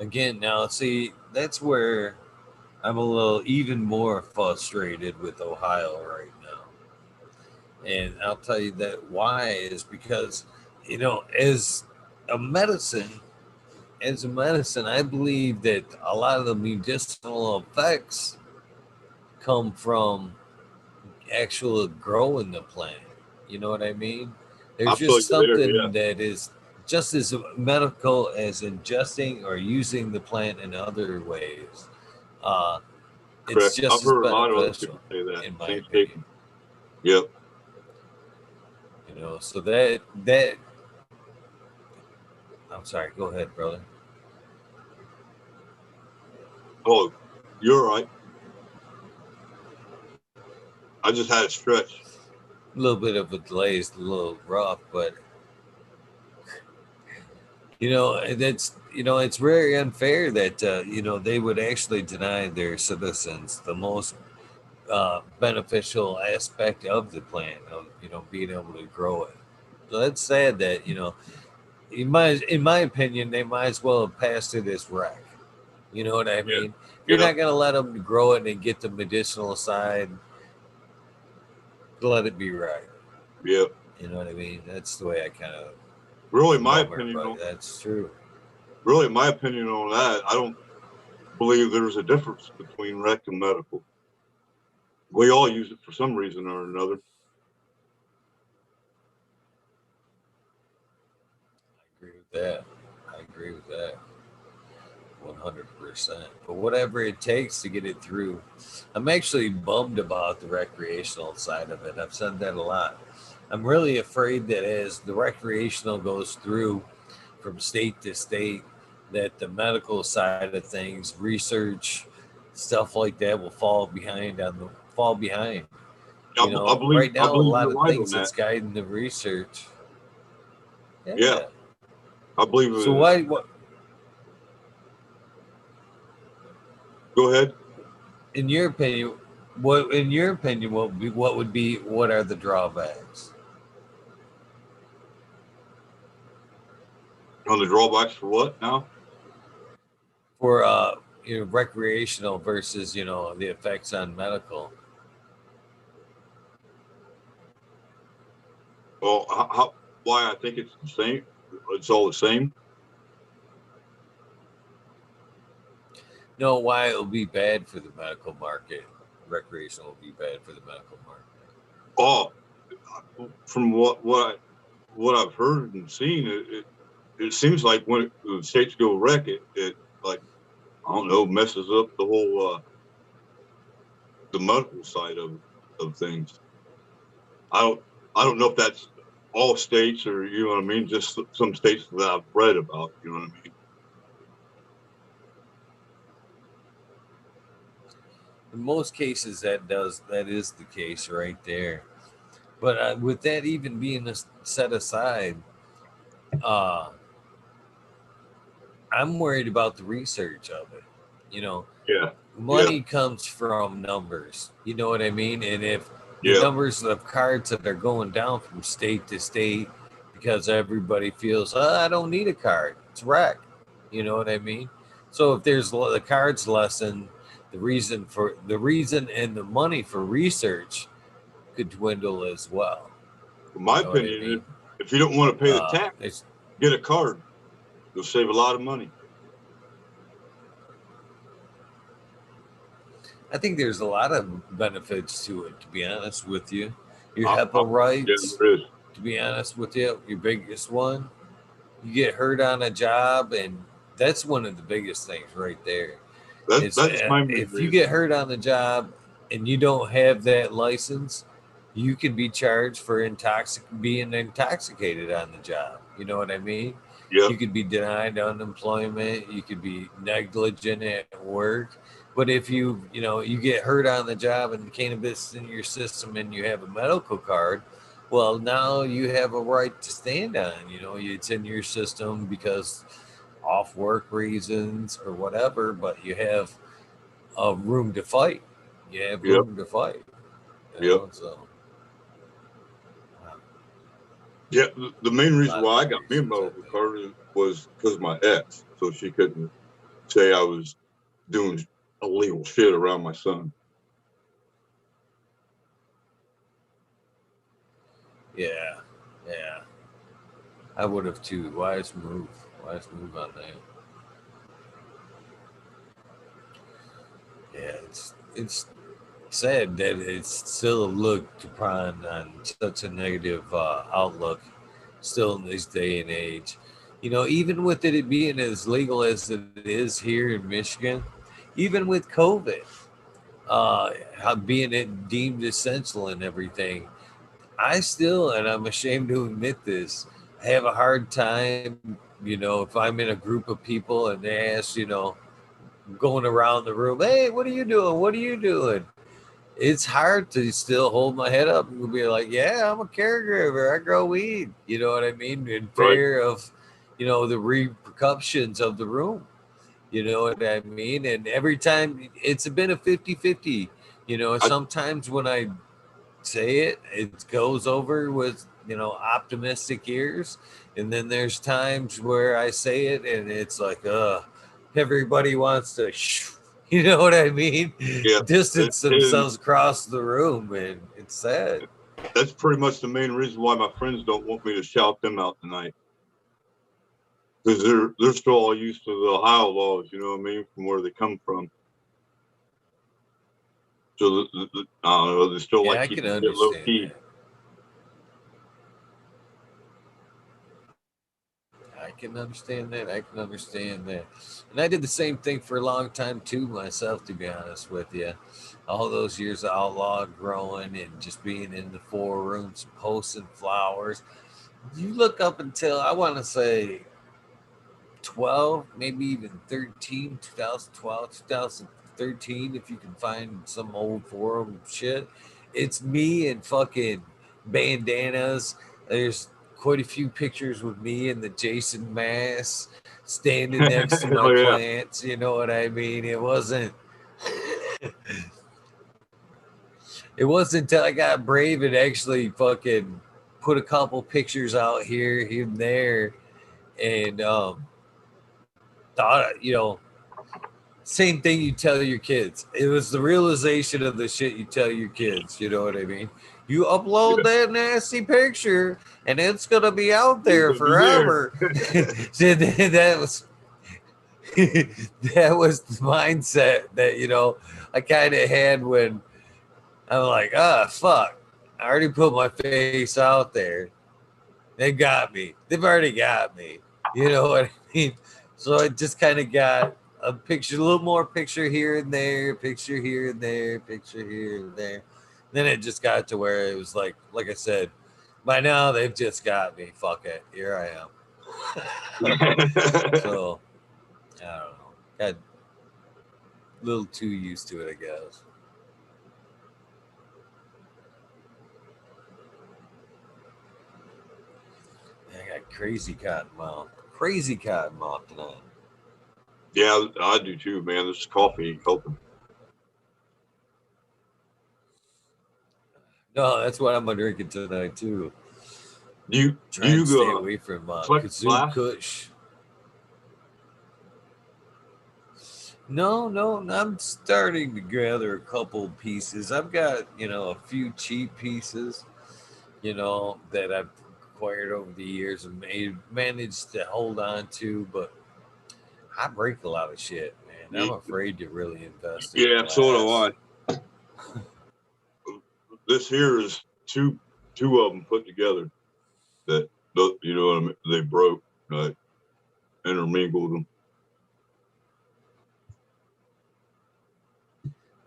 S1: Again, now see, that's where I'm a little even more frustrated with Ohio right now. And I'll tell you that why is because, as a medicine, I believe that a lot of the medicinal effects come from actual growing the plant. You know what I mean? There's
S2: I feel
S1: just
S2: you there, yeah.
S1: something that is just as medical as ingesting or using the plant in other ways. It's
S2: Correct. I've
S1: just as
S2: heard a lot of other
S1: beneficial,
S2: people say that.
S1: in my
S2: Same
S1: opinion.
S2: statement. Yep.
S1: So that I'm sorry. Go ahead, brother.
S2: Oh, you're right. I just had a stretch.
S1: A little bit of a delay is a little rough, but it's very unfair that they would actually deny their citizens the most beneficial aspect of the plant of being able to grow it. So that's sad that in my opinion, they might as well have passed it as rec. You know what I mean? If you're not gonna let them grow it and get the medicinal side, let it be rec.
S2: Yep.
S1: You know what I mean? That's the way I kind of
S2: Really,
S1: that's true.
S2: Really, my opinion on that, I don't believe there's a difference between rec and medical. We all use it for some reason or another.
S1: that. I agree with that. 100%. But whatever it takes to get it through. I'm actually bummed about the recreational side of it. I've said that a lot. I'm really afraid that as the recreational goes through from state to state, that the medical side of things, research, stuff like that will fall behind. You
S2: I
S1: know,
S2: believe
S1: right
S2: I
S1: now a
S2: believe
S1: lot
S2: you're
S1: of
S2: right on
S1: things
S2: that.
S1: that's guiding the research.
S2: Yeah,
S1: Yeah.
S2: I believe
S1: So
S2: it.
S1: why what
S2: Go ahead.
S1: in your opinion what are the drawbacks
S2: On the drawbacks for what now?
S1: for recreational versus the effects on medical?
S2: Well, why I think it's the same. It's all the same.
S1: No, why it will be bad for the medical market. Recreational will be bad for the medical market.
S2: Oh, from what I've heard and seen, it seems like when the states go wreck, it like I don't know messes up the whole the medical side of things. I don't I don't know if that's all states or you know what I mean. Just some states that I've read about. You know what I mean.
S1: In most cases that is the case right there. But with that even being set aside, uh I'm worried about the research of it. You know,
S2: Yeah. Yeah.
S1: money comes from numbers. You know what I mean? And if the
S2: Yeah.
S1: numbers of cards that are going down from state to state because everybody feels, I don't need a card, it's wreck. You know what I mean? So if there's the cards lessen, the reason and the money for research could dwindle as well.
S2: In
S1: You
S2: my
S1: know what I
S2: opinion,
S1: mean?
S2: if you don't want to pay the tax,
S1: It's
S2: get a card. You'll save a lot of money.
S1: I think there's a lot of benefits to it. To be honest with you, your
S2: I, I,
S1: HEPA
S2: yeah,
S1: rights.
S2: there is.
S1: To be honest with you, your biggest one, you get hurt on a job, and that's one of the biggest things right there. Is
S2: That's my main
S1: if you
S2: reason.
S1: get hurt on the job and you don't have that license, you can be charged for being intoxicated on the job. You know what I mean?
S2: Yep.
S1: You could be denied unemployment. You could be negligent at work. But if you get hurt on the job and cannabis in your system and you have a medical card, well, now you have a right to stand on. It's in your system because off work reasons or whatever, but you have a room to fight. You have
S2: Yep.
S1: room to fight.
S2: Yep.
S1: So
S2: Yeah. The main
S1: a
S2: reason
S1: lot of
S2: why I
S1: good
S2: got me a
S1: reasons, I
S2: medical
S1: think.
S2: card was because of my ex, so she couldn't say I was doing illegal shit around my son.
S1: Yeah, yeah. I would have too. Wise move. Wise move on that. Yeah, it's sad that it's still looked upon on such a negative outlook still in this day and age. Even with it being as legal as it is here in Michigan, even with COVID, how being it deemed essential and everything, I still, and I'm ashamed to admit this, I have a hard time, if I'm in a group of people and they ask, going around the room, hey, what are you doing? What are you doing? It's hard to still hold my head up and be like, yeah, I'm a caregiver. I grow weed. You know what I mean? In
S2: Right.
S1: fear of, the repercussions of the room. You know what I mean? And every time it's been a 50-50.
S2: I
S1: Sometimes when I say it, it goes over with, optimistic ears. And then there's times where I say it and it's like, everybody wants to, you know what I mean?
S2: yeah.
S1: Distance
S2: And
S1: themselves across the room. And it's sad.
S2: that's pretty much the main reason why my friends don't want me to shout them out tonight because they're still all used to the Ohio laws. You know what I mean? From where they come from. So I don't know. They still
S1: Yeah,
S2: like
S1: I can
S2: keeping it low
S1: understand
S2: key.
S1: that. I I can understand that. I can understand that. And I did the same thing for a long time too myself, to be honest with you. All those years of outlaw growing and just being in the 4 rooms, posting flowers. You look up until I want to say 12, maybe even 13, 2012, 2013, if you can find some old forum shit. It's me and fucking bandanas. There's quite a few pictures with me and the Jason mask standing next to my
S2: Hell yeah.
S1: plants. You know what I mean? It wasn't. It wasn't until I got brave and actually fucking put a couple pictures out here and there, and thought, same thing you tell your kids. It was the realization of the shit you tell your kids. You know what I mean? You upload that nasty picture, and it's gonna be out there forever. So that was that was the mindset that I kind of had when I'm like, fuck, I already put my face out there. They got me. They've already got me. You know what I mean? So I just kind of got a picture, a little more picture here and there, picture here and there, picture here and there. Then it just got to where it was like I said, by now they've just got me. Fuck it. Here I am. So, I don't know. Got a little too used to it, I guess. I got crazy cotton mouth. Crazy cotton mouth tonight.
S2: Yeah, I do too, man. This coffee ain't helping.
S1: No, that's what I'm drinking tonight too.
S2: Do you
S1: stay away from Kazoo Kush. No, I'm starting to gather a couple pieces. I've got a few cheap pieces, that I've acquired over the years and managed to hold on to, but I break a lot of shit, man. I'm afraid to really invest in glass.
S2: So do I. This here is two of them put together that they broke. I intermingled them.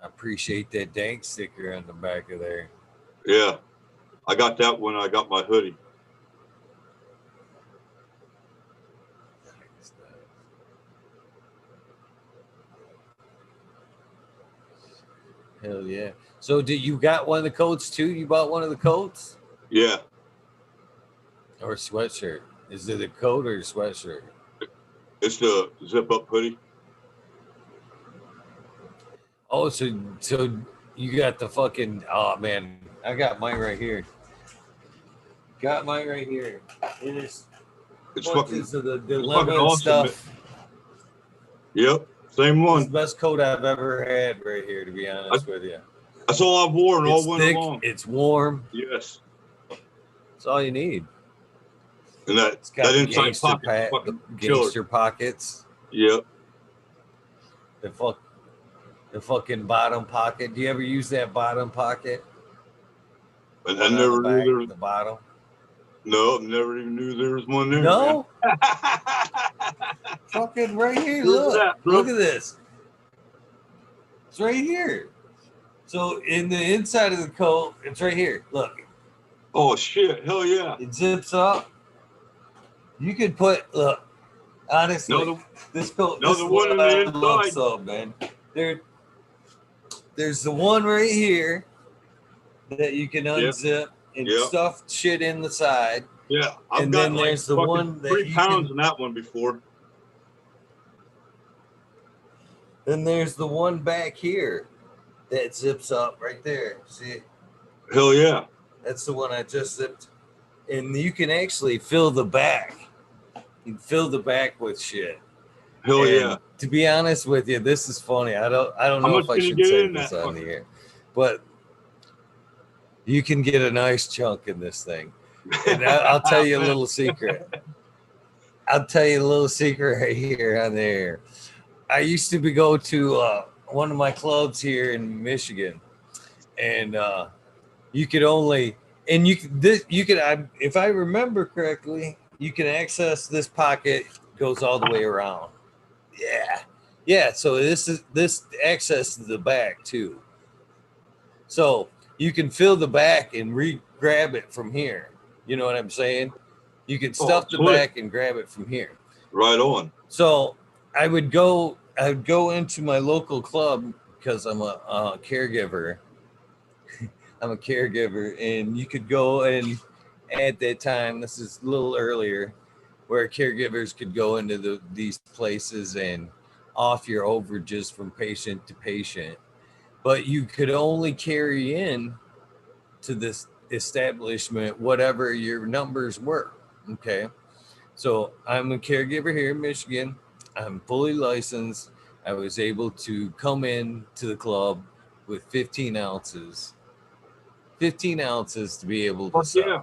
S1: I appreciate that dank sticker on the back of there.
S2: Yeah, I got that when I got my hoodie.
S1: Hell yeah. So did you got one of the coats too? You bought one of the coats?
S2: Yeah.
S1: Or a sweatshirt? Is it a coat or a sweatshirt?
S2: It's the zip-up hoodie.
S1: Oh, so you got the fucking, oh man, I got mine right here. Got mine right here. It's
S2: fucking
S1: the lemon awesome, stuff.
S2: Man. Yep, same one.
S1: It's the best coat I've ever had right here, to be honest with you.
S2: That's all I've worn all winter long.
S1: It's warm.
S2: Yes.
S1: That's all you need.
S2: And
S1: it's got
S2: that
S1: the
S2: inside pocket,
S1: the gangster pockets.
S2: Yep.
S1: The fucking bottom pocket. Do you ever use that bottom pocket?
S2: And I never knew there was
S1: the bottom.
S2: No, I never even knew there was one there.
S1: No. Fucking right here. Look at this. It's right here. So in the inside of the coat, it's right here. Look.
S2: Oh shit! Hell yeah!
S1: It zips up. You could look. Honestly, this coat. This is what I love so, man. There's the one right here that you can unzip and stuff shit in the side.
S2: Yeah, I've got then there's the one that 3 pounds in that one before.
S1: Then there's the one back here that zips up right there. See it?
S2: Hell yeah!
S1: That's the one I just zipped, and you can actually fill the back. You can fill the back with shit.
S2: Hell yeah!
S1: To be honest with you, this is funny. I don't know if I should say this on the air, but you can get a nice chunk in this thing. And I'll tell you a little secret. I'll tell you a little secret right here on the air. I used to go to one of my clubs here in Michigan, and you could only, and you could, if I remember correctly, you can access this pocket, goes all the way around. Yeah. So this access to the back too. So you can fill the back and grab it from here. You know what I'm saying? You can stuff the back and grab it from here.
S2: Right on.
S1: So I would go into my local club because I'm a caregiver. I'm a caregiver, and you could go and at that time, this is a little earlier, where caregivers could go into these places and off your overages from patient to patient, but you could only carry in to this establishment whatever your numbers were. Okay, so I'm a caregiver here in Michigan. I'm fully licensed. I was able to come in to the club with 15 ounces. 15 ounces to be able to sell.
S2: Yeah.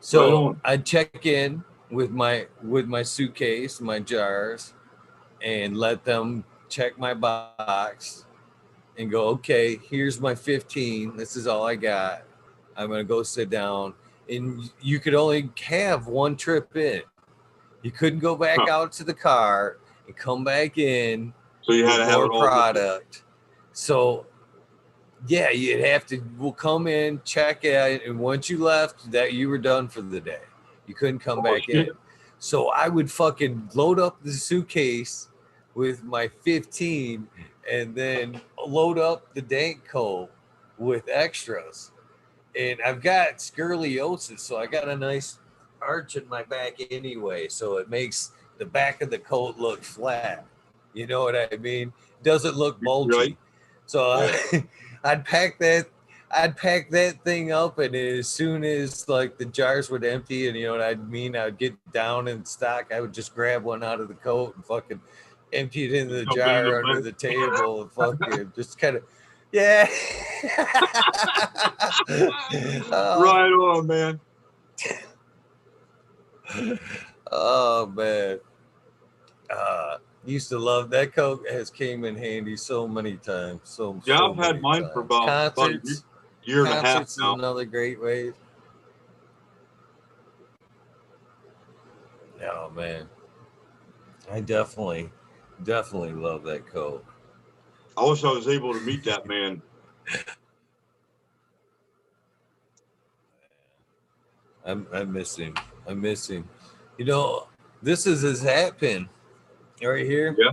S1: So right I'd check in with my suitcase, my jars, and let them check my box and go, okay, here's my 15. This is all I got. I'm going to go sit down. And you could only have one trip in. You couldn't go back out to the car and come back in.
S2: So you had to have
S1: more product. So yeah, you'd have to. We'll come in, check it, and once you left, that you were done for the day. You couldn't come back in. So I would fucking load up the suitcase with my 15, and then load up the dank coat with extras. And I've got scoliosis, so I got a nice arch in my back anyway, so it makes the back of the coat look flat. You know what I mean? Doesn't look bulgy. Right. So I'd pack that thing up, and as soon as like the jars would empty, and you know what I mean, I'd get down in stock. I would just grab one out of the coat and fucking empty it into the jar under the table, and fucking just kind of. Yeah.
S2: Right on, man.
S1: Oh man. Used to love that Coke. Has came in handy so many times.
S2: I've had mine times. For about a year and a half now.
S1: Is another great way. Oh man. I definitely love that Coke.
S2: I wish I was able to meet that man.
S1: I miss him. You know, this is his hat pin right here.
S2: Yeah.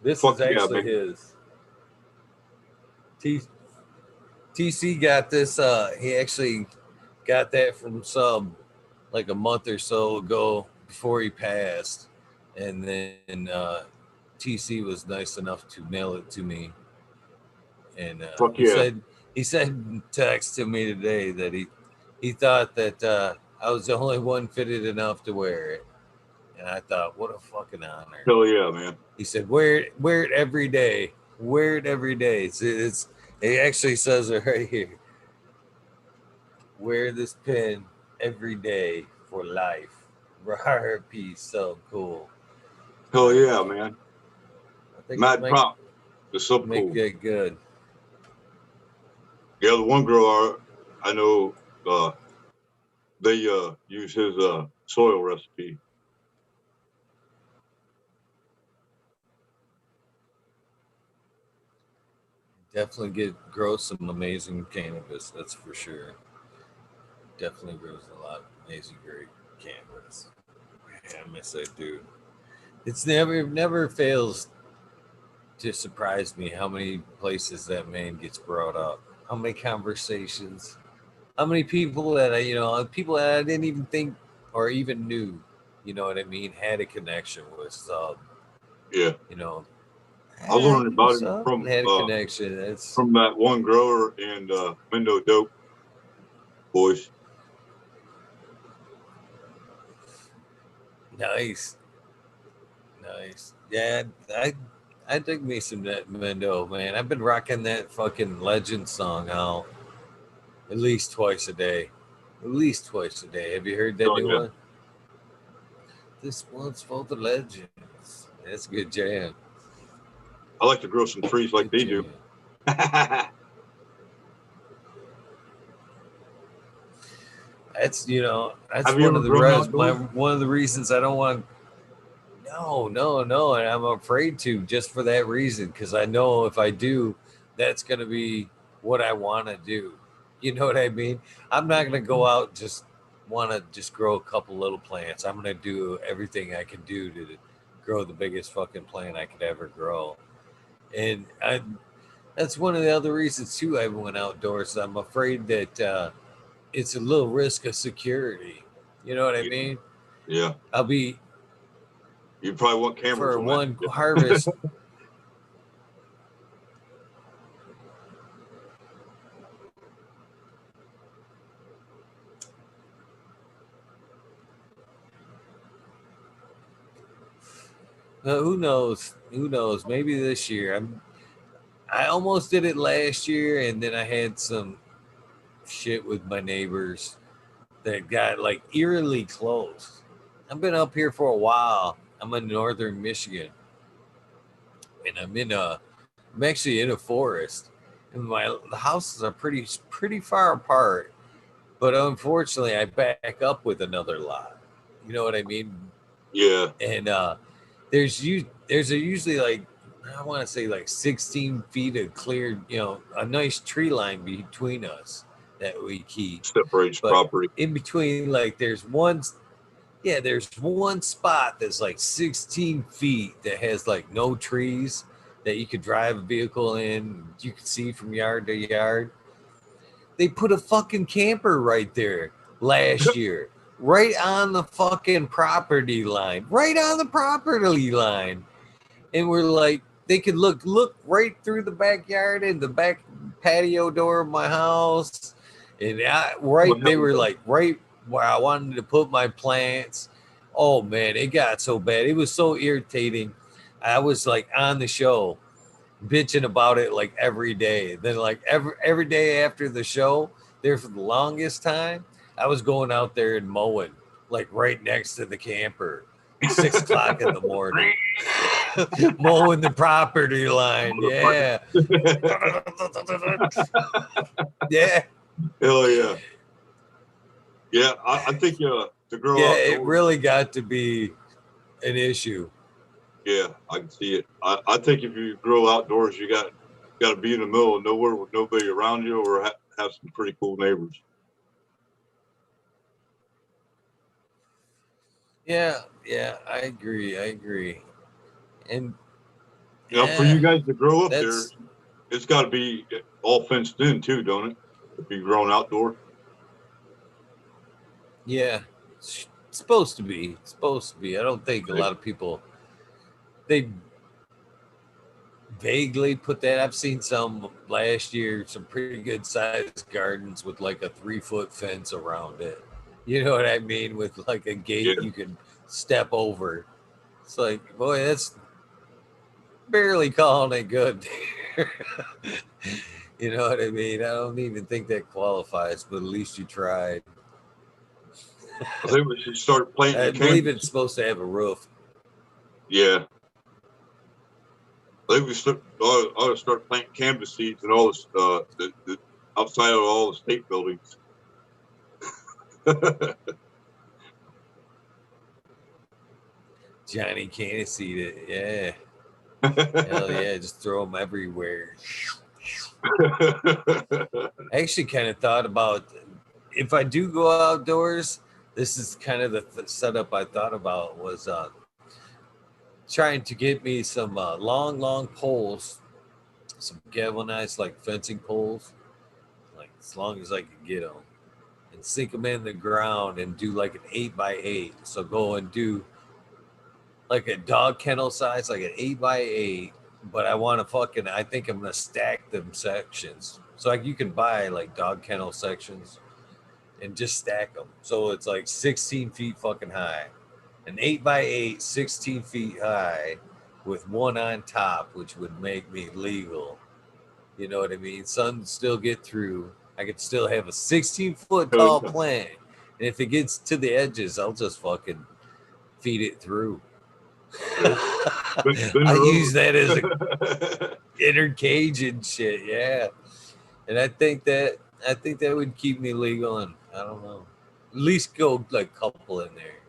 S1: This is actually his. TC got this. He actually got that from Sub like a month or so ago before he passed. And then TC was nice enough to mail it to me. And he said text to me today that he thought that I was the only one fitted enough to wear it. And I thought, what a fucking honor.
S2: Hell yeah, man.
S1: He said, wear it every day. Wear it every day. It actually says it right here. Wear this pin every day for life. RP, so cool.
S2: Hell yeah, man. Mad prop. It's so cool.
S1: Make it good.
S2: Yeah, the one girl I know, they use his soil recipe.
S1: Definitely grows some amazing cannabis, that's for sure. Definitely grows a lot of amazing great cannabis. Man, I miss that dude. It's never fails to surprise me how many places that man gets brought up. How many conversations, how many people that people that I didn't even think or even knew, you know what I mean, had a connection with Sub.
S2: Yeah.
S1: You know,
S2: I learned about him from
S1: had a connection.
S2: From that one grower and Window Dope boys.
S1: Nice. Yeah, I dig me some that Mendo, man. I've been rocking that fucking Legend song out at least twice a day. Have you heard that new one? This one's for the legends. That's a good jam.
S2: I like to grow some trees like they do.
S1: That's that's
S2: Have you ever grown outdoors?
S1: one of the reasons I don't want. No, and I'm afraid to just for that reason because I know if I do, that's gonna be what I want to do. You know what I mean? I'm not gonna go out and just want to just grow a couple little plants. I'm gonna do everything I can do to grow the biggest fucking plant I could ever grow, and that's one of the other reasons too. I went outdoors. I'm afraid that it's a little risk of security. You know what I
S2: Yeah.
S1: mean?
S2: Yeah.
S1: I'll be
S2: You probably want cameras
S1: for
S2: on
S1: one
S2: that.
S1: harvest. Who knows? Who knows? Maybe this year. I almost did it last year, and then I had some shit with my neighbors that got like eerily close. I've been up here for a while. I'm in northern Michigan, and I'm actually in a forest, and the houses are pretty far apart. But unfortunately, I back up with another lot. You know what I mean?
S2: Yeah.
S1: And there's usually like I want to say like 16 feet of clear, a nice tree line between us that we keep.
S2: Separates
S1: But
S2: property.
S1: in between, like there's one spot that's like 16 feet that has like no trees that you could drive a vehicle in. You can see from yard to yard. They put a fucking camper right there last year, right on the fucking property line, right on the property line. And we're like, they could look right through the backyard and the back patio door of my house. And they were like right where I wanted to put my plants. Oh man, it got so bad. It was so irritating. I was like on the show bitching about it like every day. Then like every day after the show, there for the longest time, I was going out there and mowing like right next to the camper, 6 o'clock in the morning, mowing the property line. Yeah, yeah,
S2: Hell yeah. Yeah, I think to grow
S1: yeah.
S2: outdoors.
S1: It really got to be an issue.
S2: Yeah, I can see it. I think if you grow outdoors, you got to be in the middle of nowhere with nobody around you, or have some pretty cool neighbors.
S1: Yeah, I agree. And
S2: For you guys to grow up there,
S1: that's
S2: it's got to be all fenced in too, don't it? To be grown outdoor.
S1: yeah. It's supposed to be. It's supposed to be. I don't think a lot of people they vaguely put that. I've seen some last year, some pretty good sized gardens with like a 3 foot fence around it. You know what I mean? With like a
S2: Yeah.
S1: gate you can step over. It's like, boy, that's barely calling it good. You know what I mean? I don't even think that qualifies, but at least you tried.
S2: I think we should start planting
S1: I
S2: the
S1: believe
S2: canvas.
S1: it's supposed to have a roof.
S2: Yeah. I think we ought to start planting canvas seeds and all this, the outside of all the state buildings.
S1: Johnny can't see it. Yeah. Hell yeah. Just throw them everywhere. I actually kind of thought about if I do go outdoors, this is kind of the setup I thought about was trying to get me some long poles, some galvanized like fencing poles, like as long as I can get them, and sink them in the ground and do like an 8x8. So go and do like a dog kennel size, like an 8x8. But I think I'm gonna stack them sections. So like you can buy like dog kennel sections and just stack them. So it's like 16 feet fucking high. An 8x8, 16 feet high with one on top, which would make me legal. You know what I mean? Sun still get through. I could still have a 16-foot tall plant. And if it gets to the edges, I'll just fucking feed it through. I use that as a inner cage and shit, yeah. And I think that would keep me legal, and I don't know. At least go like couple in there.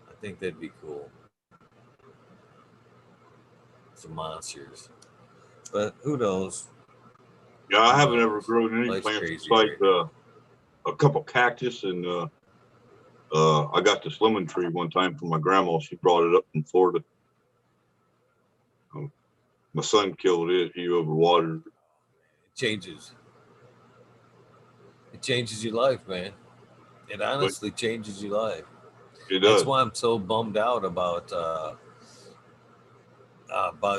S1: I think that'd be cool. Some monsters, but who knows?
S2: Yeah, I haven't ever grown any
S1: Life's
S2: plants
S1: crazy
S2: besides
S1: right
S2: a couple cactus, and I got this lemon tree one time from my grandma. She brought it up from Florida. My son killed it. He overwatered it.
S1: It changes. It changes your life, man. It
S2: But
S1: honestly changes your life.
S2: it
S1: That's
S2: does.
S1: why I'm so bummed out about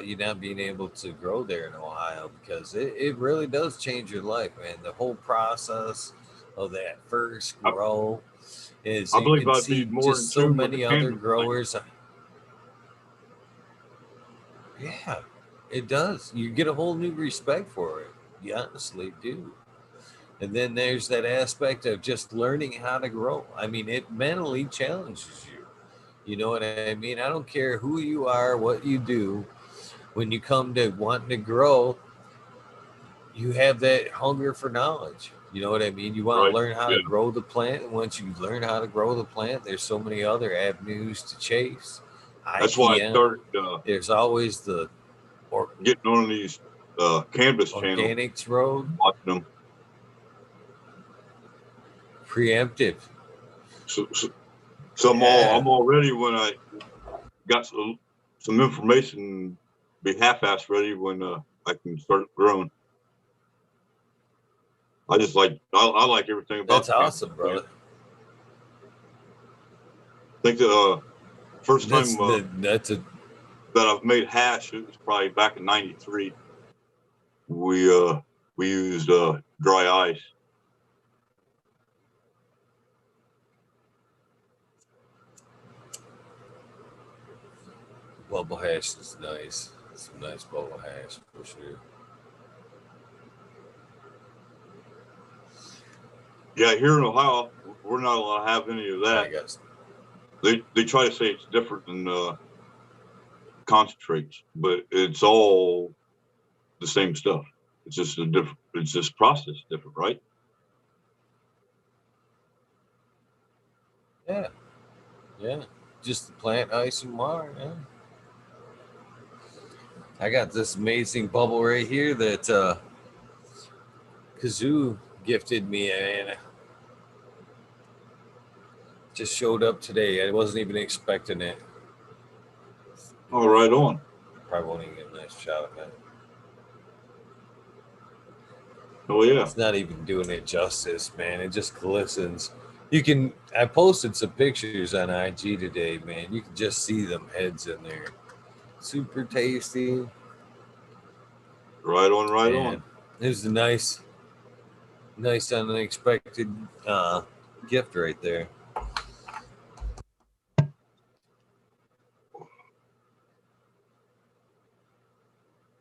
S1: you not being able to grow there in Ohio, because it really does change your life, man. The whole process of that first
S2: I,
S1: grow is
S2: I
S1: you
S2: believe
S1: can
S2: I'd be
S1: see
S2: more in
S1: just so
S2: tune with the
S1: many other
S2: cannabis thing.
S1: growers. Yeah, it does. You get a whole new respect for it. You honestly do. And then there's that aspect of just learning how to grow. I mean, it mentally challenges you. You know what I mean? I don't care who you are, what you do. When you come to wanting to grow, you have that hunger for knowledge. You know what I mean? You want to
S2: Right.
S1: learn how
S2: Yeah.
S1: to grow the plant. And once you learn how to grow the plant, there's so many other avenues to chase.
S2: That's why I
S1: IPM.
S2: started
S1: There's always the or,
S2: getting on these cannabis channels,
S1: organics road,
S2: watching them.
S1: preemptive.
S2: So
S1: Yeah,
S2: I'm all ready when I got some information. Be half-assed ready when I can start growing. I like everything about
S1: that's
S2: the cannabis
S1: awesome,
S2: plant.
S1: brother.
S2: I think the first time
S1: That's a
S2: that I've made hash, it was probably back in '93. We used dry ice.
S1: bubble hash is nice. Some nice bubble hash for sure.
S2: Yeah, here in Ohio, we're not allowed to have any of
S1: I
S2: that.
S1: guess.
S2: They try to say it's different than concentrates, but it's all the same stuff. It's just a different. It's just processed different, right?
S1: Yeah, yeah. Just the plant ice and water. Yeah. I got this amazing bubble right here that Kazoo gifted me, and just showed up today. I wasn't even expecting it.
S2: Oh, right on.
S1: Probably won't even get a nice shot of it.
S2: Oh yeah.
S1: It's not even doing it justice, man. It just glistens. You can. I posted some pictures on IG today, man. You can just see them heads in there. Super tasty,
S2: Right on. Right
S1: and
S2: on.
S1: it was a nice unexpected gift right there.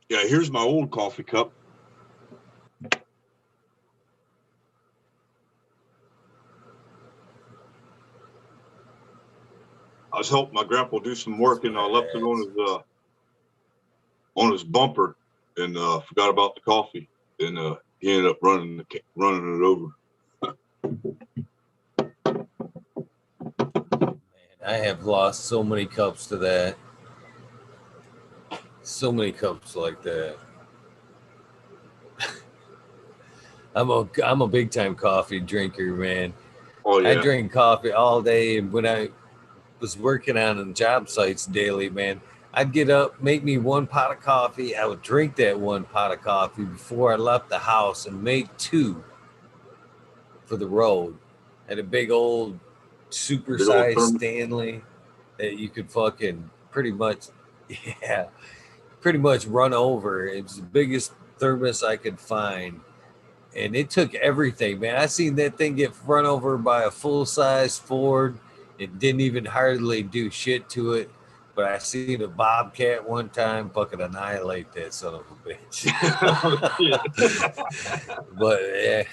S2: Yeah. Here's my old coffee cup. I was helping my grandpa do some
S1: That's
S2: work, and I left it
S1: badass.
S2: on his bumper, and forgot about the coffee, and he ended up running it over.
S1: Man, I have lost so many cups to that. So many cups like that. I'm a big time coffee drinker, man.
S2: Oh
S1: I
S2: yeah.
S1: drink coffee all day, and when I was working on job sites daily, man, I'd get up, make me one pot of coffee. I would drink that one pot of coffee before I left the house and make two for the road. Had a big old
S2: Big old
S1: supersized
S2: thermos.
S1: Stanley that you could fucking pretty much, yeah, pretty much run over. It was the biggest thermos I could find. And it took everything, man. I seen that thing get run over by a full size Ford. It didn't even hardly do shit to it. But I seen a Bobcat one time fucking annihilate that son of a bitch. But yeah,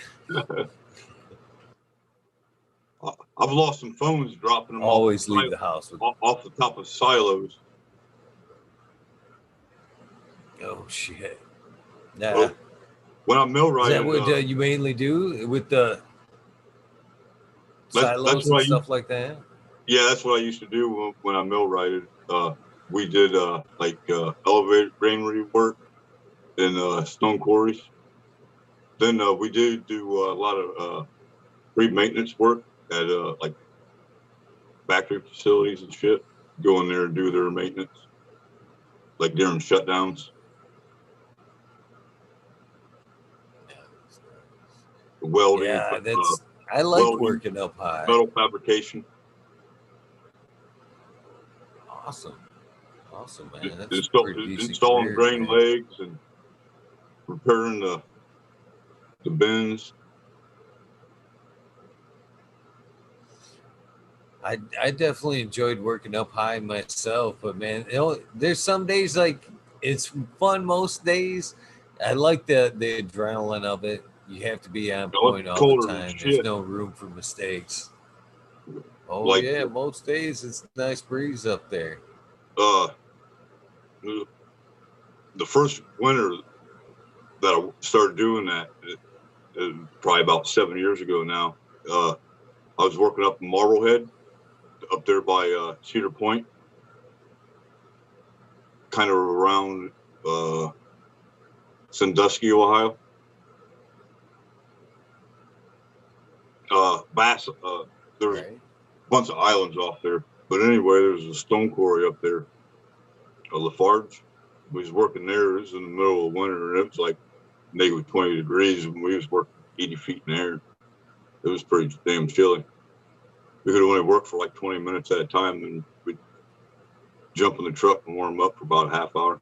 S2: I've lost some phones dropping them
S1: always leave the house with,
S2: off the top of silos.
S1: oh shit. Nah.
S2: Oh, when I'm
S1: Is that
S2: millwrighting,
S1: what you mainly do with the silos and stuff like that.
S2: Yeah, that's what I used to do when I millwrighted. We did elevator granary work in stone quarries. Then we did do a lot of free maintenance work at like factory facilities and shit. Go in there and do their maintenance, like during shutdowns. Welding,
S1: Yeah, I liked working up high.
S2: Metal fabrication.
S1: Awesome, man. That's pretty decent
S2: installing
S1: career,
S2: drain
S1: man.
S2: legs and repairing the bins.
S1: I definitely enjoyed working up high myself, but man, there's some days like it's fun. Most days, I like the adrenaline of it. You have to be on point all the time. There's no room for mistakes. Oh yeah, most days it's nice breeze up there.
S2: The first winter that I started doing that, probably about 7 years ago now. I was working up in Marblehead, up there by Cedar Point, kind of around Sandusky, Ohio. There's a bunch of islands off there, but anyway, there's a stone quarry up there, Lafarge. We was working there. It was in the middle of winter, and it was like negative 20 degrees when we was working 80 feet in the air. It was pretty damn chilly. We could only work for like 20 minutes at a time, and we'd jump in the truck and warm up for about a half hour.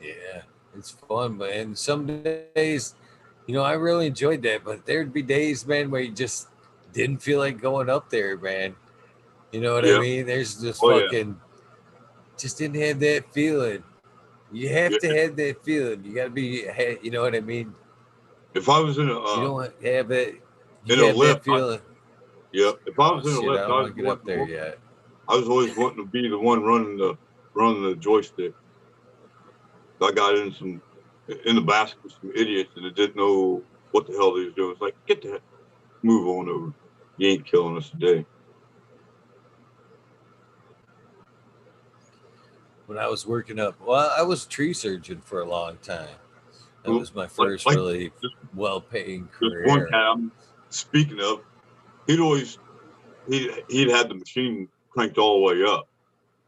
S1: Yeah, it's fun, man. Some days, I really enjoyed that, but there'd be days, man, where you just didn't feel like going up there, man. You know what I mean? There's just just didn't have that feeling. You have to have that feeling. You got to be, you know what I mean?
S2: If I was in a,
S1: you don't have it.
S2: You have
S1: that feeling.
S2: If I was in a lift,
S1: I don't want to get up there yet.
S2: I was always wanting to be the one running the joystick. I got in the basket with some idiots and they didn't know what the hell they was doing. It's like, get that, move on over. You ain't killing us today.
S1: When I was working up, I was a tree surgeon for a long time. That was my first really well-paying career.
S2: This one guy I'm speaking of, he'd had the machine cranked all the way up.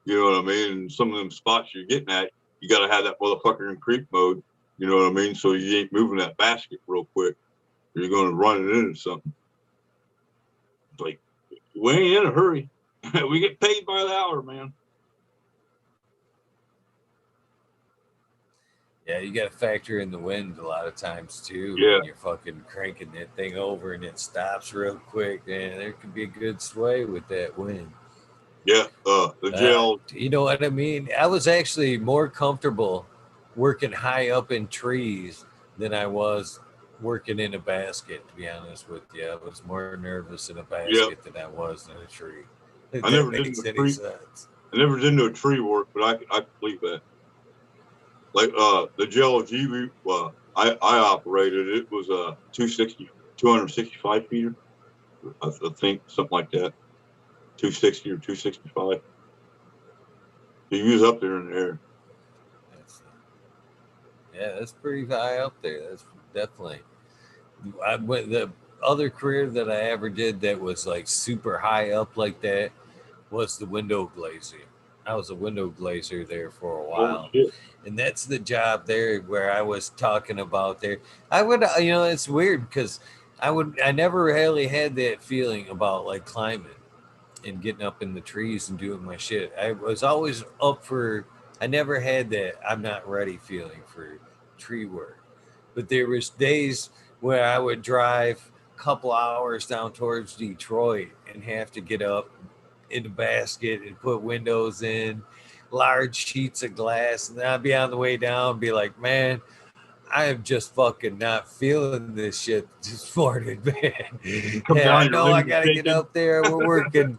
S2: You know what I mean? And some of them spots you're getting at, you got to have that motherfucker in creep mode. You know what I mean? So you ain't moving that basket real quick. You're going to run it into something. It's like, we ain't in a hurry. We get paid by the hour, man.
S1: Yeah, you got to factor in the wind a lot of times too.
S2: Yeah.
S1: When you're fucking cranking that thing over and it stops real quick, man, there could be a good sway with that wind.
S2: Yeah, the jail.
S1: You know what I mean? I was actually more comfortable working high up in trees than I was working in a basket, to be honest with you. I was more nervous in a basket than I was in a tree.
S2: I never did no tree work, but I could believe that. Like the JLG I operated, it was a 265 feet. I think something like that. 260 or 265. You was up there in the air.
S1: That's pretty high up there. That's definitely. The other career that I ever did that was like super high up like that was the window glazer. I was a window glazer there for a while. And that's the job there where I was talking about there. I would, it's weird because I never really had that feeling about like climbing and getting up in the trees and doing my shit. I was always up for, I never had that I'm not ready feeling for tree work. But there was days where I would drive a couple hours down towards Detroit and have to get up in the basket and put windows in, large sheets of glass, and then I'd be on the way down and be like, man, I am just fucking not feeling this shit this morning, man. Yeah, I know I gotta get up there. We're working.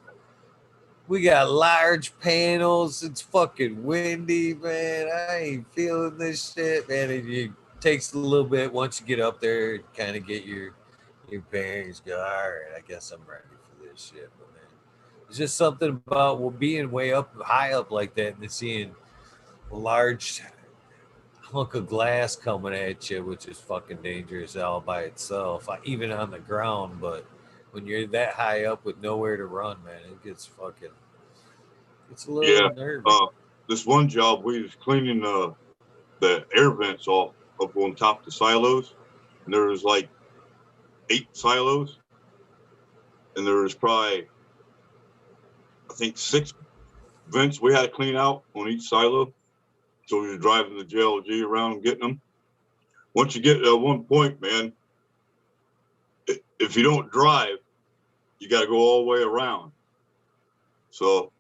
S1: We got large panels. It's fucking windy, man. I ain't feeling this shit, man. And takes a little bit once you get up there, kind of get your bearings. Go, all right, I guess I'm ready for this shit. But man, it's just something about being way up, high up like that, and then seeing a large hunk of glass coming at you, which is fucking dangerous all by itself, even on the ground. But when you're that high up with nowhere to run, man, it gets fucking. It's a little
S2: Yeah.
S1: unnerving.
S2: This one job, we was cleaning the air vents off up on top of the silos, and there was like 8 silos, and there was probably, I think, 6 vents we had to clean out on each silo. So we were driving the JLG around and getting them. Once you get at one point, man, if you don't drive, you got to go all the way around. So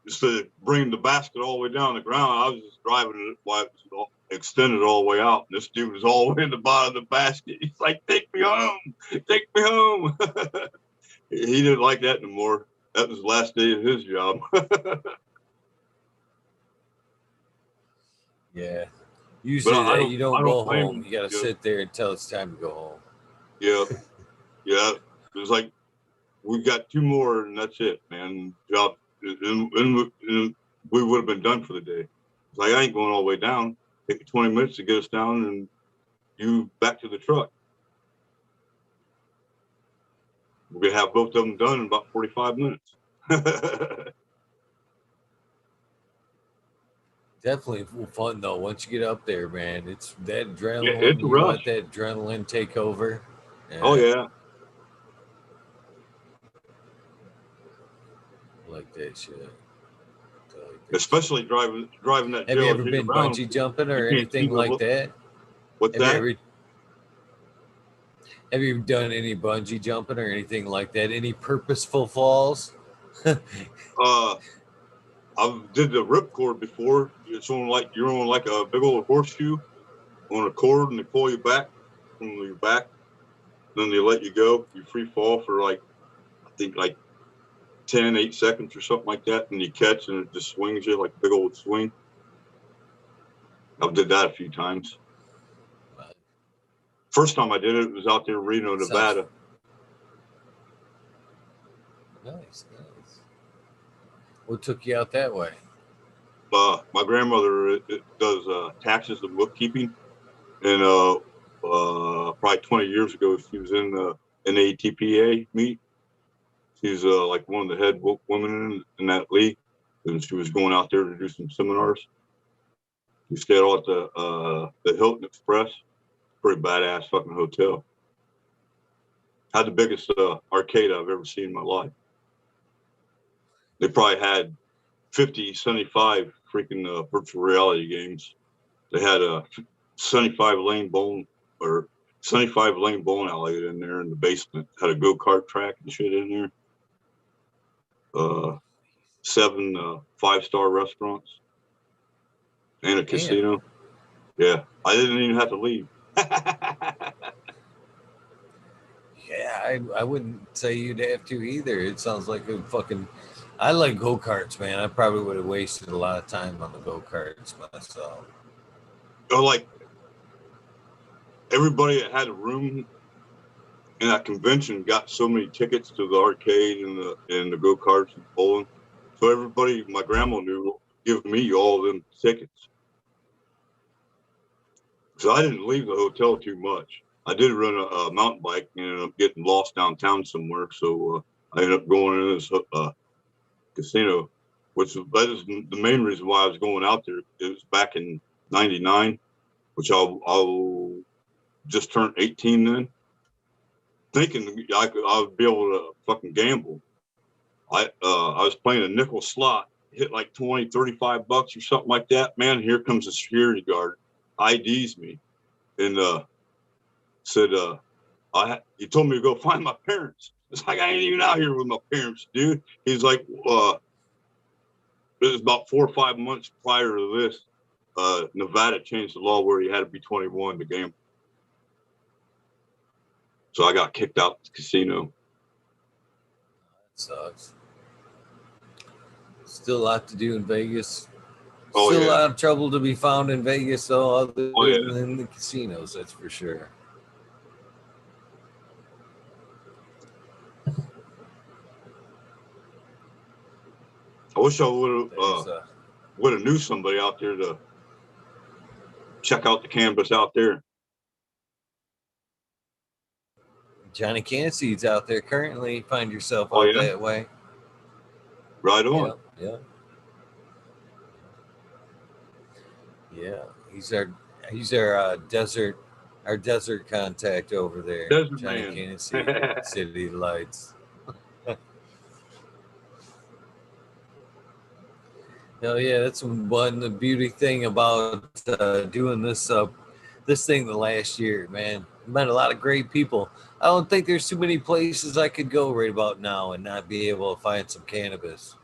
S2: instead of bringing the basket all the way down the ground, I was just driving it while it was extended all the way out. And this dude was all the way in the bottom of the basket. He's like, take me home. Take me home. He didn't like that anymore. That was the last day of his job.
S1: Yeah. Usually you don't
S2: I
S1: go
S2: blame
S1: home.
S2: him.
S1: You got to sit there until it's time to go home.
S2: Yeah. Yeah. It was like, we got 2 more and that's it, man. Job. And we would have been done for the day. It's like, I ain't going all the way down. Take 20 minutes to get us down and you back to the truck. We're going to have both of them done in about 45 minutes.
S1: Definitely fun though. Once you get up there, man, it's that adrenaline.
S2: It's a
S1: You
S2: rush.
S1: let that adrenaline take over.
S2: Oh yeah.
S1: Like that shit.
S2: Especially driving that.
S1: Have you ever
S2: JLG
S1: been
S2: around,
S1: bungee jumping or
S2: you can't see
S1: anything like that?
S2: What's that?
S1: Have you done any bungee jumping or anything like that? Any purposeful falls?
S2: I did the ripcord before. It's on like you're on like a big old horseshoe on a cord, and they pull you back from your back. Then they let you go. You free fall for like, I think like 8 seconds or something like that, and you catch and it just swings you like a big old swing. I've did that a few times. First time I did it was out there in Reno, Nevada.
S1: Nice. What took you out that way?
S2: My grandmother does taxes and bookkeeping, and probably 20 years ago she was in the NATPA meet. She's like one of the head women in that league, and she was going out there to do some seminars. We stayed all at the Hilton Express, pretty badass fucking hotel. Had the biggest arcade I've ever seen in my life. They probably had 50, 75 freaking virtual reality games. They had a 75 lane bowling alley in there in the basement. Had a go-kart track and shit in there. 7 5-star restaurants and a casino. Yeah, I didn't even have to leave.
S1: Yeah, I wouldn't say you'd have to either. It sounds like a fucking. I like go karts, man. I probably would have wasted a lot of time on the go karts myself.
S2: Like everybody that had a room in that convention got so many tickets to the arcade and the go karts and bowling. So everybody, my grandma knew, give me all of them tickets. So I didn't leave the hotel too much. I did run a mountain bike and ended up getting lost downtown somewhere. So I ended up going in this casino, that is the main reason why I was going out there. It was back in '99, which I'll just turned 18 then, thinking I would be able to fucking gamble. I was playing a nickel slot, hit like 20, 35 bucks or something like that. Man, here comes a security guard, IDs me, and said, he told me to go find my parents. It's like, I ain't even out here with my parents, dude. He's like, it was about 4 or 5 months prior to this. Nevada changed the law where you had to be 21 to gamble. So I got kicked out of the casino.
S1: That sucks. Still a lot to do in Vegas.
S2: Oh,
S1: Still a
S2: yeah.
S1: lot of trouble to be found in Vegas, though, other
S2: Oh, yeah.
S1: than in the casinos, that's for sure.
S2: I wish I would
S1: There's
S2: have knew somebody out there to check out the cannabis out there.
S1: Johnny Canseed's out there currently. Find yourself
S2: Oh,
S1: out
S2: yeah?
S1: that way.
S2: Right on.
S1: Yeah, yeah, yeah. He's our desert contact over there.
S2: Desert
S1: Johnny
S2: man.
S1: Canseed, City Lights. Oh yeah, that's one the beauty thing about doing this thing the last year, man. Met a lot of great people. I don't think there's too many places I could go right about now and not be able to find some cannabis.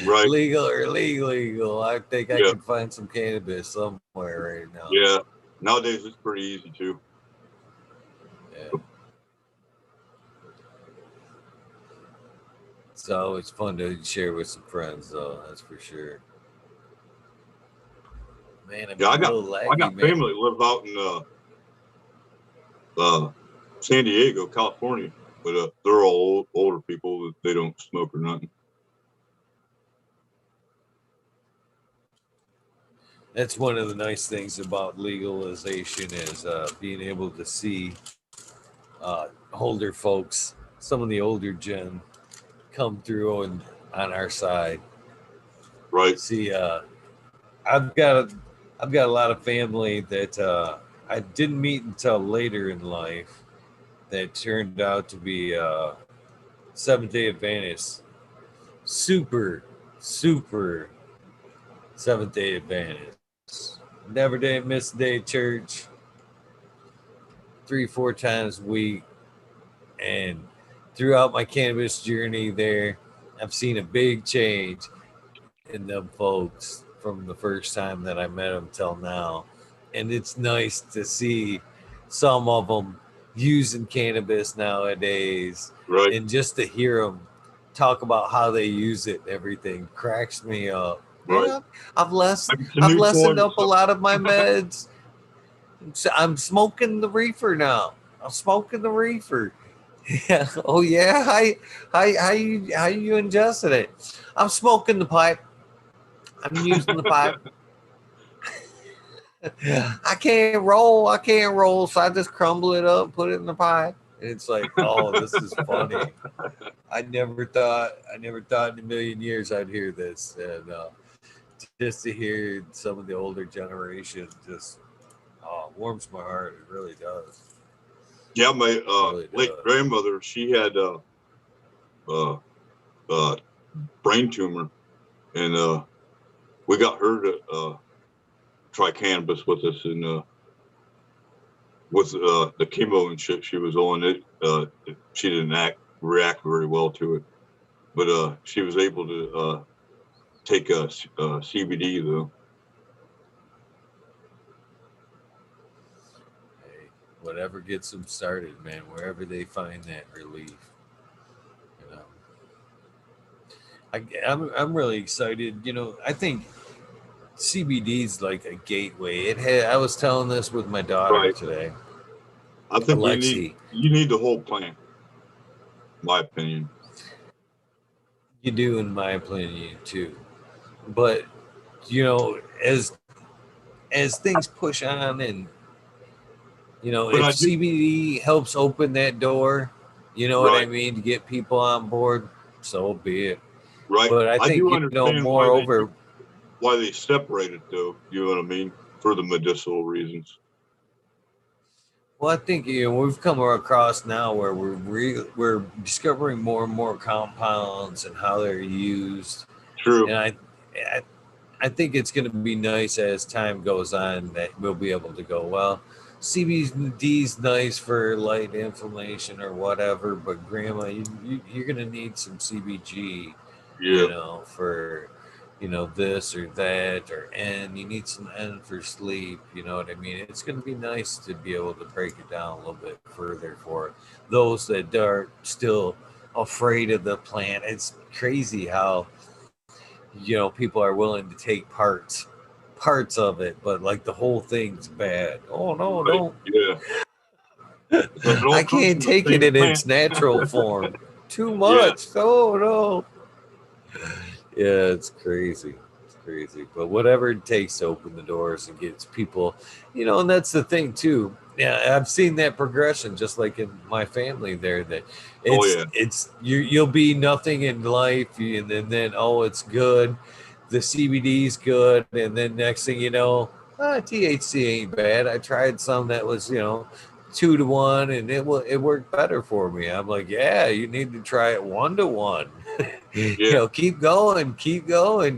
S2: Right.
S1: Legal or illegal, I think I
S2: Yeah.
S1: could find some cannabis somewhere right now.
S2: Yeah. Nowadays, it's pretty easy, too.
S1: Yeah. It's always fun to share with some friends, though. That's for sure. Man, I'm
S2: Yeah,
S1: a
S2: I
S1: little laggy,
S2: got
S1: man.
S2: family that live out in San Diego, California, but they're all older people. They don't smoke or nothing.
S1: That's one of the nice things about legalization is being able to see older folks, some of the older gen, come through and on our side.
S2: Right.
S1: See, I've got I've got a lot of family that I didn't meet until later in life that turned out to be Seventh-day Adventists, super Seventh-day Adventists. Never day miss a day of church, 3-4 times a week. And throughout my cannabis journey there, I've seen a big change in them folks from the first time that I met them till now. And it's nice to see some of them using cannabis nowadays,
S2: Right.
S1: and just to hear them talk about how they use it and everything cracks me up.
S2: Right.
S1: Yeah, I've
S2: It's a
S1: I've
S2: new
S1: lessened
S2: toy.
S1: up a lot of my meds. I'm smoking the reefer now. I'm smoking the reefer. Yeah. Oh yeah. How you ingested it? I'm smoking the pipe. I'm using the pipe. I can't roll. I can't roll. So I just crumble it up, put it in the pipe. And it's like, oh, this is funny. I never thought in a million years I'd hear this. And just to hear some of the older generation just warms my heart. It really does.
S2: Yeah, my
S1: It really
S2: late
S1: does.
S2: grandmother, she had uh, brain tumor, and we got her to try cannabis with us, and with the chemo and shit she was on it, she didn't react very well to it, but she was able to take CBD though.
S1: Hey, whatever gets them started, man, wherever they find that relief. You know, I'm really excited. You know, I think CBD is like a gateway. I was telling this with my daughter
S2: Right.
S1: today,
S2: I think
S1: Alexi.
S2: you need the whole plant, my opinion.
S1: You do, in my opinion, too. But you know, as things push on, and you know,
S2: But
S1: if
S2: I do,
S1: CBD helps open that door, you know what I
S2: right,
S1: mean, to get people on board, so be it.
S2: right.
S1: But I
S2: I
S1: think,
S2: do
S1: you know,
S2: understand
S1: moreover,
S2: why they separate it though. You know what I mean? For the medicinal reasons.
S1: well, I think, you know, we've come across now where we're discovering more and more compounds and how they're used,
S2: True.
S1: and I I think it's going to be nice as time goes on that we'll be able to go, well, CBD's nice for light inflammation or whatever, but grandma, you're going to need some CBG, you
S2: Yeah.
S1: know, for, you know, this or that, or N. You need some N for sleep. You know what I mean? It's going to be nice to be able to break it down a little bit further for those that are still afraid of the plant. It's crazy how you know, people are willing to take parts of it, but like the whole thing's bad. Oh no,
S2: Right.
S1: don't.
S2: Yeah. It's like it all
S1: I
S2: comes
S1: can't
S2: from the
S1: take it
S2: same
S1: in
S2: plant.
S1: its natural form. Too
S2: Yeah.
S1: much. Oh no. Yeah, it's crazy. It's crazy. But whatever it takes to open the doors and gets people, you know, and that's the thing too. Yeah, I've seen that progression just like in my family there that
S2: Oh yeah.
S1: it's you'll be nothing in life and then oh it's good. The CBD's good and then next thing you know, THC ain't bad. I tried some that was, you know, 2 to 1 and it worked better for me. I'm like, yeah, you need to try it 1 to 1. You
S2: Yeah.
S1: know, keep going.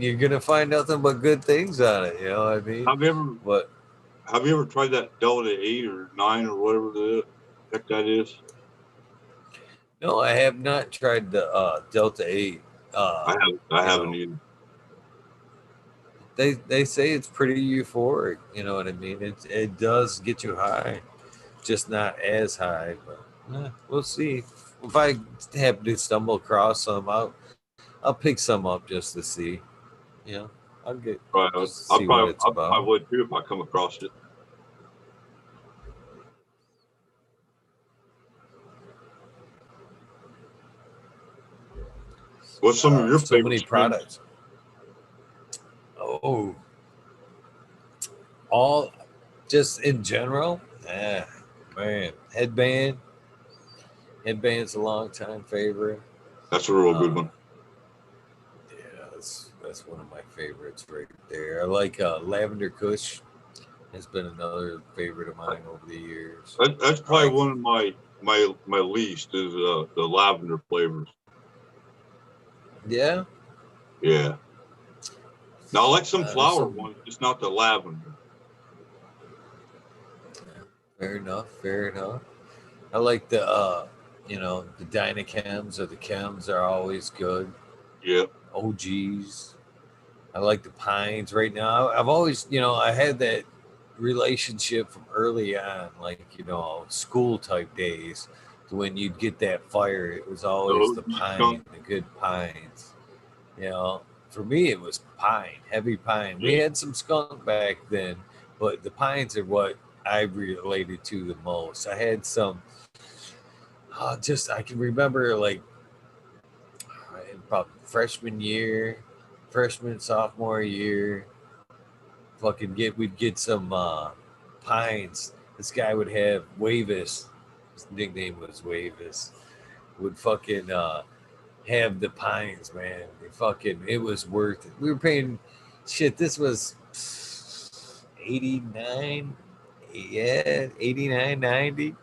S1: You're gonna find nothing but good things on it. You know what I mean?
S2: Have you ever
S1: But
S2: have you ever tried that Delta 8 or 9 or whatever the heck that is?
S1: no, I have not tried the Delta 8.
S2: I
S1: You
S2: haven't
S1: know,
S2: either.
S1: they say it's pretty euphoric. You know what I mean? It does get you high, just not as high. But we'll see. If I happen to stumble across some, I'll pick some up just to see. You know, I'll get
S2: Right.
S1: just see what it's
S2: I
S1: about.
S2: probably would too if I come across it. What's some of your
S1: So
S2: favorite
S1: many
S2: strains?
S1: products. Oh, all just in general. Man, headband's a long time favorite.
S2: That's a real good
S1: Uh,
S2: one.
S1: yeah, that's one of my favorites right there. I like Lavender Kush. Has been another favorite of mine over the years.
S2: That's
S1: I
S2: probably
S1: like,
S2: one of my least is the lavender flavors.
S1: yeah,
S2: Yeah. Now I like some
S1: there's
S2: flower
S1: some
S2: ones, just not the lavender.
S1: fair enough, fair enough. I like the you know, the Dynachems or the chems are always good.
S2: Yeah.
S1: OGs. I like the pines right now. I've always, you know, I had that relationship from early on, like, you know, school type days, to when you'd get that fire. It was
S2: The
S1: always the
S2: OG
S1: pine,
S2: skunk.
S1: the good pines. You know, for me, it was pine, heavy pine. We
S2: Yeah.
S1: had some skunk back then, but the pines are what I related to the most. I had some, just, I can remember like probably freshman, sophomore year, we'd get some pines. This guy would have Wavis. His nickname was Wavis. Would fucking have the pines, man. It was worth it. We were paying shit. This was 89, yeah, 89, 90.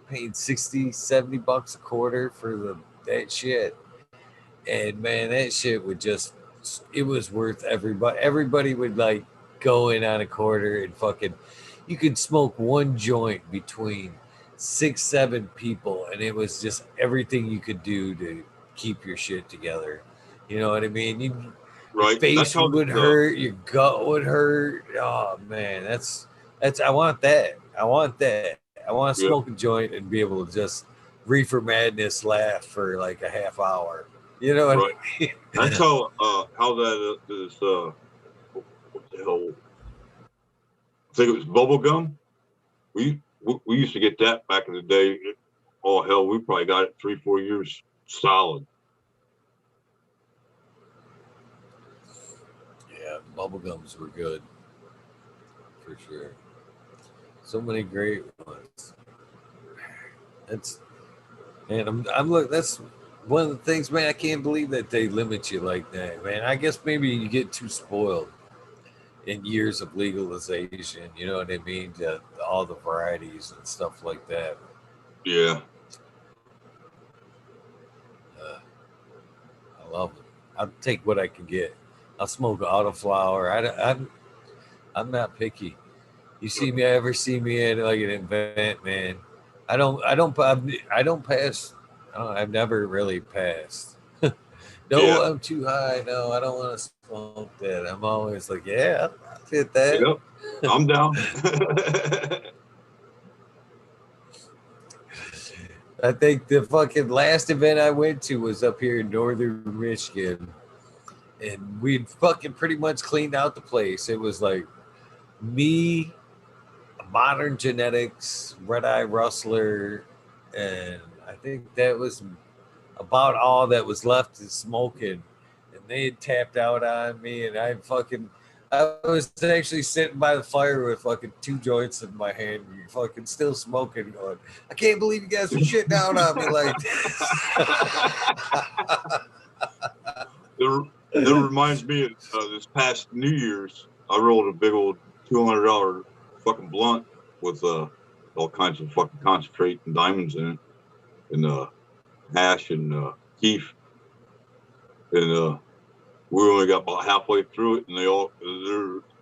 S1: Paying 60, $70 a quarter for that shit. And man, that shit would just, it was worth everybody would like go in on a quarter and fucking, you could smoke one joint between 6, 7 people and it was just everything you could do to keep your shit together. You know what I mean? Your
S2: Right. That's
S1: face
S2: how
S1: would hurt, your gut would hurt. Oh man, that's I want to smoke a
S2: yeah.
S1: joint and be able to just reefer madness laugh for like a half hour. You know what
S2: Right.
S1: I mean?
S2: That's how that is what the hell? I think it was bubble gum. We used to get that back in the day. Oh hell, we probably got it 3 4 years solid.
S1: Yeah, bubblegums were good for sure. So many great ones. That's and I'm look. That's one of the things, man. I can't believe that they limit you like that, man. I guess maybe you get too spoiled in years of legalization. You know what I mean? All the varieties and stuff like that.
S2: Yeah.
S1: Uh, I love it. I'll take what I can get. I'll smoke autoflower. I'm not picky. You see me ever see me at like an event, man? I don't pass. I've never really passed. No,
S2: Yeah.
S1: I'm too high. No, I don't want to smoke that. I'm always like, yeah, I'll fit that.
S2: Yep. I'm down.
S1: I think the fucking last event I went to was up here in northern Michigan, and we'd fucking pretty much cleaned out the place. It was like me, Modern Genetics, Red Eye Rustler, and I think that was about all that was left is smoking. And they had tapped out on me, and I was actually sitting by the fire with fucking 2 joints in my hand, and fucking still smoking, going, I can't believe you guys are shitting out on me like this.
S2: That reminds me of this past New Year's. I rolled a big old $200 fucking blunt with all kinds of fucking concentrate and diamonds in it, and hash and keef, and we only got about halfway through it, and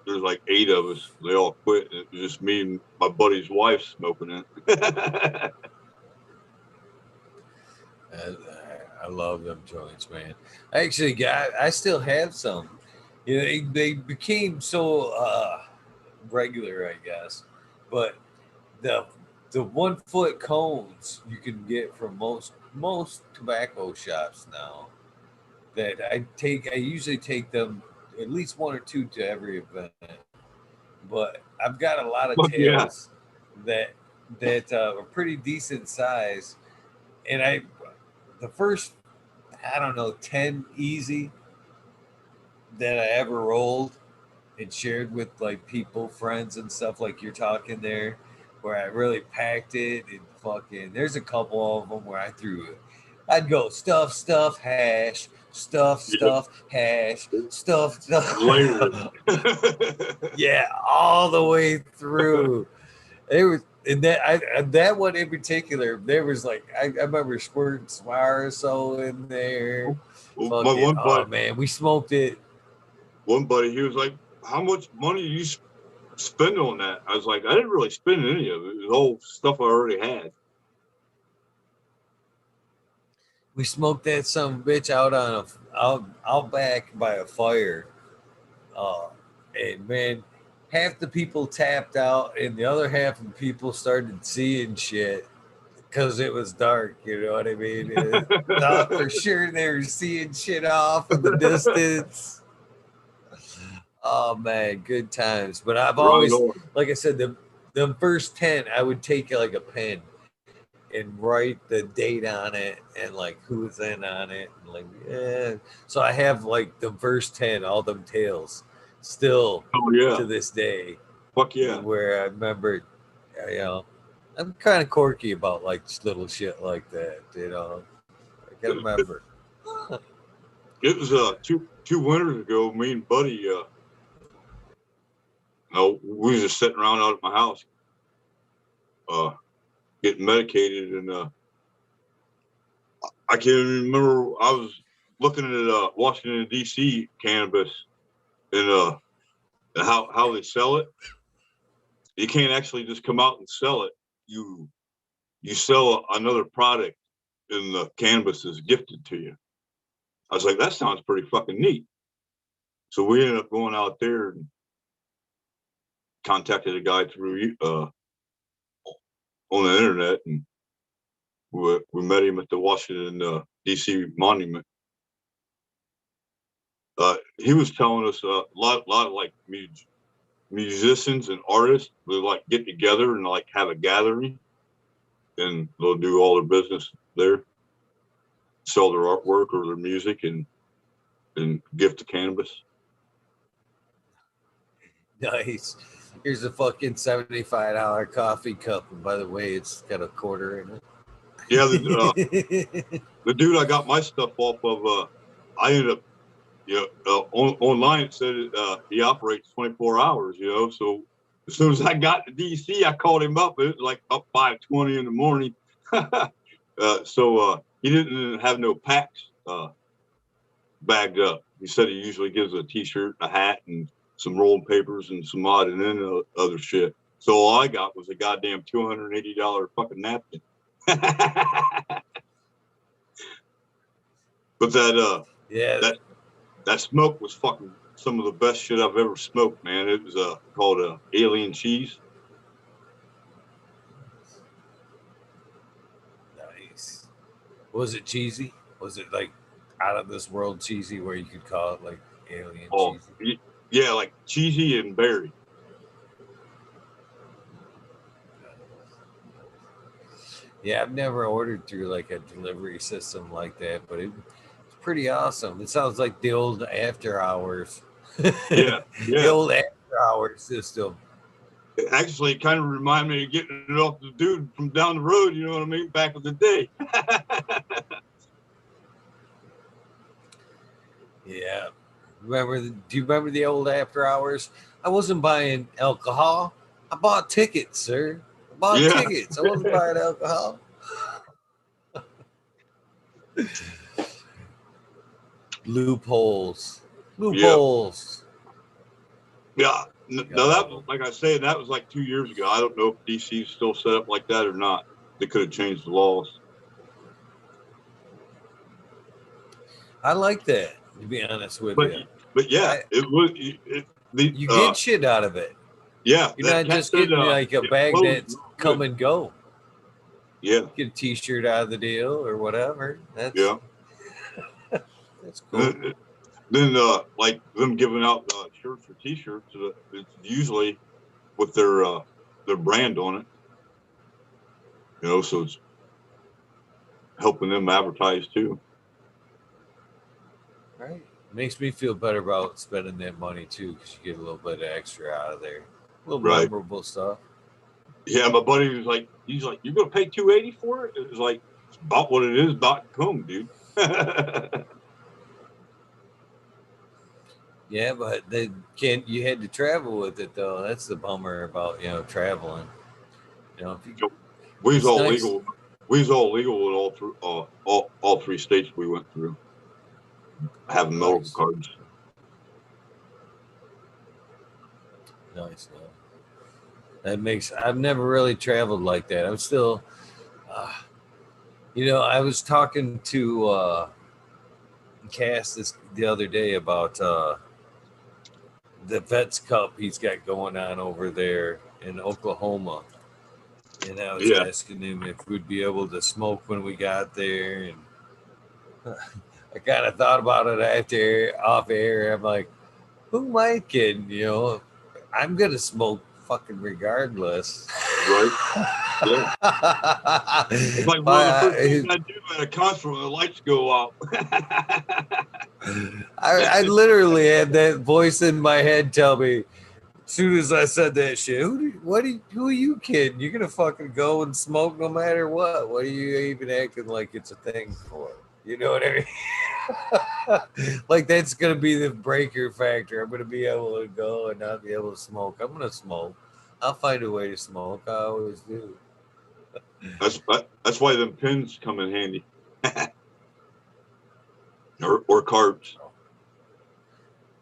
S2: there's like 8 of us. They all quit, and it was just me and my buddy's wife smoking it.
S1: I love them joints, man. I still have some. You know, they became so regular, I guess. But the 1 foot cones you can get from most tobacco shops now. That I usually take them at least 1 or 2 to every event. But I've got a lot of
S2: Fuck yeah.
S1: tails that are pretty decent size, and the first, I don't know, 10 easy that I ever rolled and shared with like people, friends and stuff like you're talking there, where I really packed it and fucking, there's a couple of them where I'd go stuff, hash, stuff, hash, stuff. Yeah, all the way through. It was, and that one in particular, there was like I remember squirting some RSO in there.
S2: My one buddy,
S1: oh man, we smoked it.
S2: One buddy, he was like, "How much money do you spend on that?" I was like, "I didn't really spend any of it. It was all stuff I already had."
S1: We smoked that some bitch out back by a fire. Uh, and man, half the people tapped out, and the other half of people started seeing shit because it was dark. You know what I mean? Thought for sure they were seeing shit off in the distance. Oh man, good times. But I've always, like I said, the first 10, I would take like a pen and write the date on it and like who's in on it and like So I have like the first 10, all them tails, still to this day.
S2: Fuck yeah.
S1: Where I remember, you know, I'm kind of quirky about like little shit like that. You know, I can remember.
S2: It was two winters ago. Me and Buddy, we was just sitting around out at my house, getting medicated, and I can't even remember. I was looking at Washington D.C. cannabis and how they sell it. You can't actually just come out and sell it. You sell another product, and the cannabis is gifted to you. I was like, that sounds pretty fucking neat. So we ended up going out there and contacted a guy through on the internet, and we met him at the Washington D.C. monument. He was telling us a lot of like musicians and artists will like get together and like have a gathering, and they'll do all their business there, sell their artwork or their music, and gift the cannabis.
S1: Nice. Here's a fucking $75 coffee cup, and by the way, it's got a quarter in it.
S2: Yeah, the dude I got my stuff off of, I ended up, online it said he operates 24 hours, so as soon as I got to DC, I called him up. It was like up 5:20 in the morning. So he didn't have no packs bagged up. He said he usually gives a t-shirt, a hat, and some rolled papers and some odd and then other shit. So all I got was a goddamn $280 fucking napkin. But that smoke was fucking some of the best shit I've ever smoked, man. It was called Alien Cheese.
S1: Nice. Was it cheesy? Was it like out of this world cheesy, where you could call it like alien
S2: Oh,
S1: cheesy.
S2: yeah, like cheesy and berry.
S1: Yeah, I've never ordered through like a delivery system like that, but it's pretty awesome. It sounds like the old after hours,
S2: Yeah,
S1: the
S2: yeah.
S1: old after hours system.
S2: Actually, it kind of reminded me of getting it off the dude from down the road. You know what I mean? Back in the day.
S1: Yeah. Do you remember the old after hours? I wasn't buying alcohol. I bought tickets, sir. I bought
S2: Yeah,
S1: tickets. I wasn't buying alcohol. Loopholes.
S2: yeah,
S1: Loopholes.
S2: yeah. Now that,
S1: Yo.
S2: like I said, that was like 2 years ago. I don't know if DC is still set up like that or not. They could have changed the laws.
S1: I like that, to be honest with
S2: But
S1: you.
S2: but yeah,
S1: I
S2: it was the
S1: You get shit out of it.
S2: yeah,
S1: You're
S2: that
S1: not
S2: cat
S1: just
S2: said
S1: getting like a
S2: it
S1: bag
S2: closed
S1: that's
S2: real
S1: come
S2: good.
S1: and go.
S2: Yeah,
S1: Get a t-shirt out of the deal or whatever. That's
S2: yeah.
S1: that's cool.
S2: Then like them giving out shirts or T-shirts, it's usually with their brand on it. You know, so it's helping them advertise too.
S1: Right. Makes me feel better about spending that money too, because you get a little bit of extra out of there. A little
S2: Right.
S1: memorable stuff.
S2: Yeah, my buddy was like, he's like, you're gonna pay $280 for it? It was like, it's about what it is, .com, dude.
S1: Yeah, but they can't. You had to travel with it though. That's the bummer about traveling. If you,
S2: we was
S1: it's
S2: all
S1: nice.
S2: legal. We was all legal in all through all three states we went through, having medical
S1: Nice,
S2: cards.
S1: nice. That makes. I've never really traveled like that. I'm still. Uh, I was talking to Cass the other day about the Vets Cup he's got going on over there in Oklahoma. And I was
S2: Yeah,
S1: asking him if we'd be able to smoke when we got there. And I kind of thought about it after off air. I'm like, who am I kidding? I'm going to smoke fucking regardless.
S2: right. Yeah. It's like one of the first things I do at a concert when the lights go out.
S1: I literally had that voice in my head tell me, as soon as I said that shit, who are you kidding? You're gonna fucking go and smoke no matter what. What are you even acting like it's a thing for? You know what I mean? Like that's gonna be the breaker factor. I'm gonna be able to go and not be able to smoke. I'm gonna smoke. I'll find a way to smoke. I always do.
S2: That's why them pins come in handy, or carbs.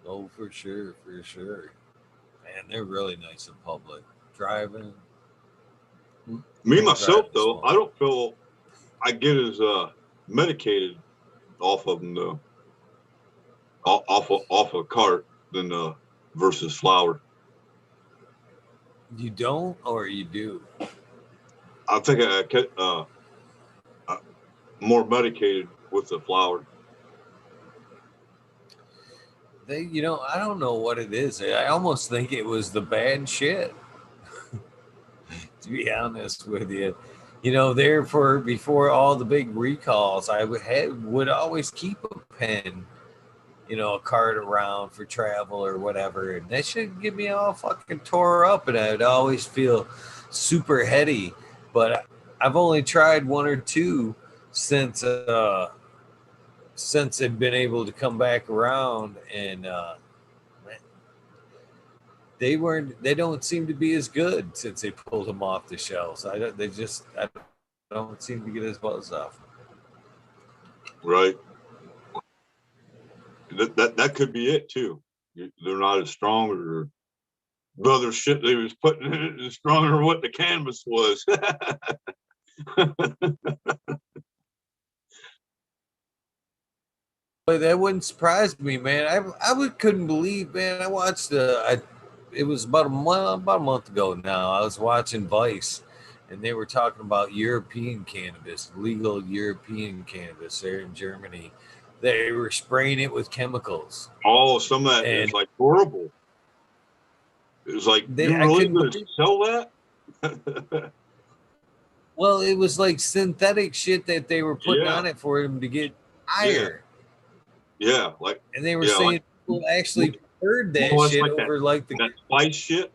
S1: Oh, for sure, for sure. Man, they're really nice in public. Driving.
S2: Me
S1: Don't drive
S2: myself
S1: and
S2: though,
S1: smoke.
S2: I don't feel I get as medicated off of them though, off a cart than versus flour.
S1: You don't, or you do?
S2: I think I get more medicated with the flour.
S1: I don't know what it is. I almost think it was the bad shit, to be honest with you. Therefore, before all the big recalls, would always keep a pen, a card around for travel or whatever. And that should get me all fucking tore up, and I'd always feel super heady. But I've only tried one or two since I've been able to come back around, and they don't seem to be as good since they pulled them off the shelves. I don't seem to get as buzz off.
S2: Right. That could be it too. They're not as strong, or the other shit they was putting in it is stronger than what the canvas was.
S1: But that wouldn't surprise me, man. Couldn't believe, man. I watched it was about a month ago now. I was watching Vice, and they were talking about European cannabis, legal European cannabis there in Germany, they were spraying it with chemicals.
S2: Oh, some of that is like horrible. It was like, you're really going to sell that?
S1: Well, it was like synthetic shit that they were putting on it for them to get higher.
S2: Yeah, like,
S1: and they were saying people actually preferred that shit like over like
S2: that spice shit.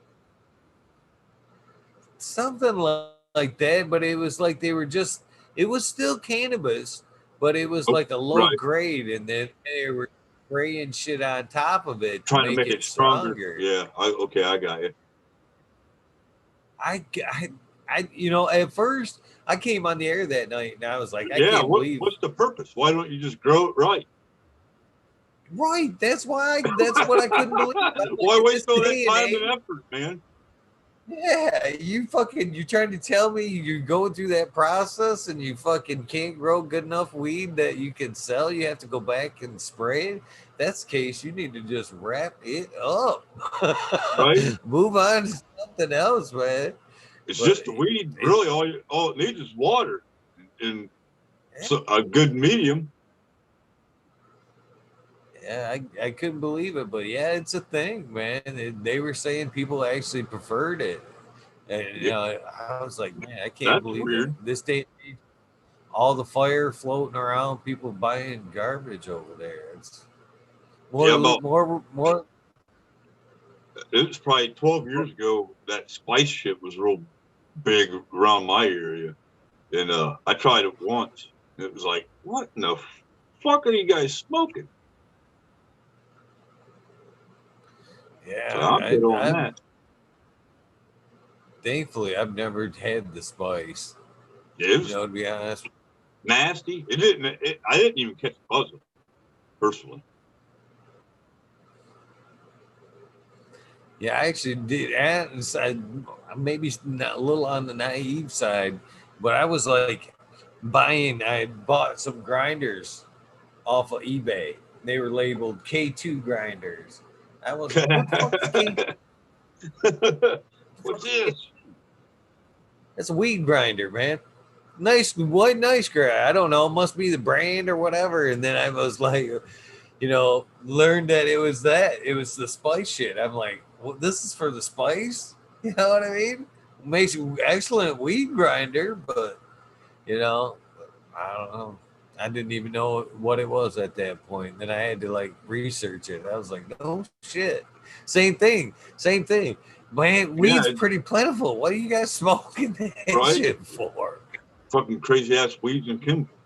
S1: Something like that, but it was like they were just, it was still cannabis, but it was like a low grade, and then they were spraying shit on top of it
S2: trying to make it stronger. Yeah, I got you.
S1: I you know, at first I came on the air that night and I was like, I can't believe.
S2: What's the purpose? Why don't you just grow it right?
S1: Right. That's why. That's what I couldn't believe.
S2: Why waste all that time and effort, man?
S1: Yeah, you're trying to tell me you're going through that process and you fucking can't grow good enough weed that you can sell. You have to go back and spray it. That's the case. You need to just wrap it up.
S2: Right.
S1: Move on to something else, man.
S2: It's just the weed. Really, all it needs is water and a good medium.
S1: Yeah, I couldn't believe it, but yeah, it's a thing, man. They were saying people actually preferred it, and you know, I was like, man, I can't believe it. This day, all the fire floating around, people buying garbage over there. It's more.
S2: It was probably 12 years ago that spice shit was real big around my area, and I tried it once. It was like, what in the fuck are you guys smoking?
S1: Yeah,
S2: so
S1: thankfully, I've never had the spice.
S2: It was,
S1: to be honest,
S2: nasty. I didn't even catch a buzz personally.
S1: Yeah, I actually did. And maybe a little on the naive side, but I was like I bought some grinders off of eBay. They were labeled K2 grinders. I was like, what the fuck is K2?
S2: What's this?
S1: It's a weed grinder, man. Nice grind. I don't know. It must be the brand or whatever. And then I was like, learned that it was the spice shit. I'm like, well, this is for the spice? You know what I mean? Makes you excellent weed grinder, but I don't know. I didn't even know what it was at that point. Then I had to like research it. I was like, no shit. Same thing. Man, weed's pretty plentiful. What are you guys smoking that shit for?
S2: Fucking crazy ass weeds and chemicals.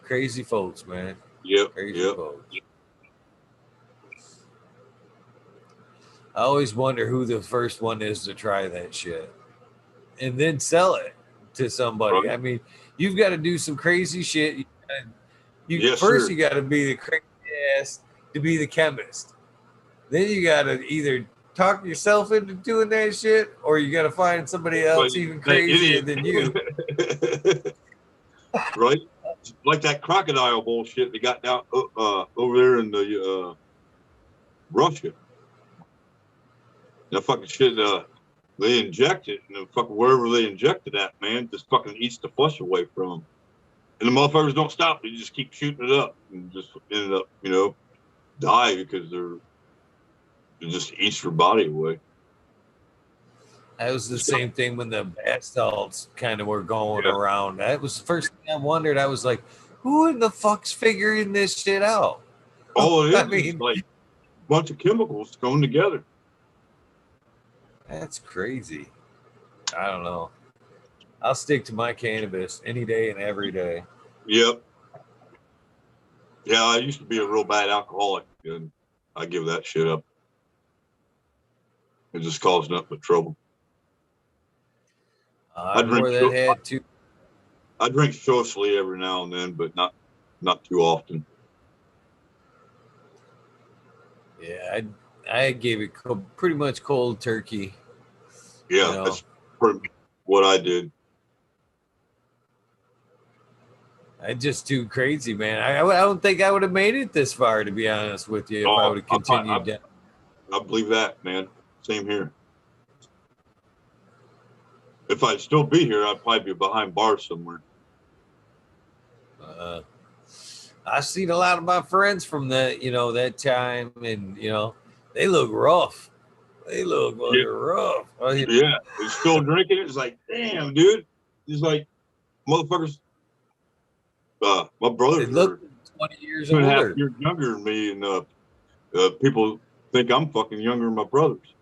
S1: Crazy folks, man.
S2: Yep.
S1: Crazy folks. I always wonder who the first one is to try that shit and then sell it to somebody. Right. I mean, you've got to do some crazy shit. You got to be the crazy ass to be the chemist. Then you got to either talk yourself into doing that shit, or you got to find somebody else even crazier than you.
S2: Right? Like that crocodile bullshit they got down over there in the Russia. That fucking shit, they inject it, and fucking wherever they injected that, man, just fucking eats the flesh away from them. And the motherfuckers don't stop. They just keep shooting it up and just ended up, die because it just eats your body away.
S1: That was the same thing when the bath salts kind of were going around. That was the first thing I wondered. I was like, who in the fuck's figuring this shit out?
S2: All it is like a bunch of chemicals going together.
S1: That's crazy. I don't know. I'll stick to my cannabis any day and every day.
S2: Yep. Yeah, I used to be a real bad alcoholic, and I give that shit up. It just caused nothing but trouble. I drink socially every now and then, but not too often.
S1: Yeah, I gave it pretty much cold turkey.
S2: Yeah, that's pretty much what I did.
S1: I just too crazy, man. I don't think I would have made it this far, to be honest with you, if I would have continued down.
S2: I believe that, man. Same here. if I'd still be here, I'd probably be behind bars somewhere.
S1: I've seen a lot of my friends from that, that time, and they look rough. They look fucking rough.
S2: Yeah, he's still drinking it. It's like, damn, dude. He's like, motherfuckers. My brothers
S1: They look
S2: are
S1: 20 years
S2: 2.5
S1: older.
S2: years younger than me, and people think I'm fucking younger than my brothers.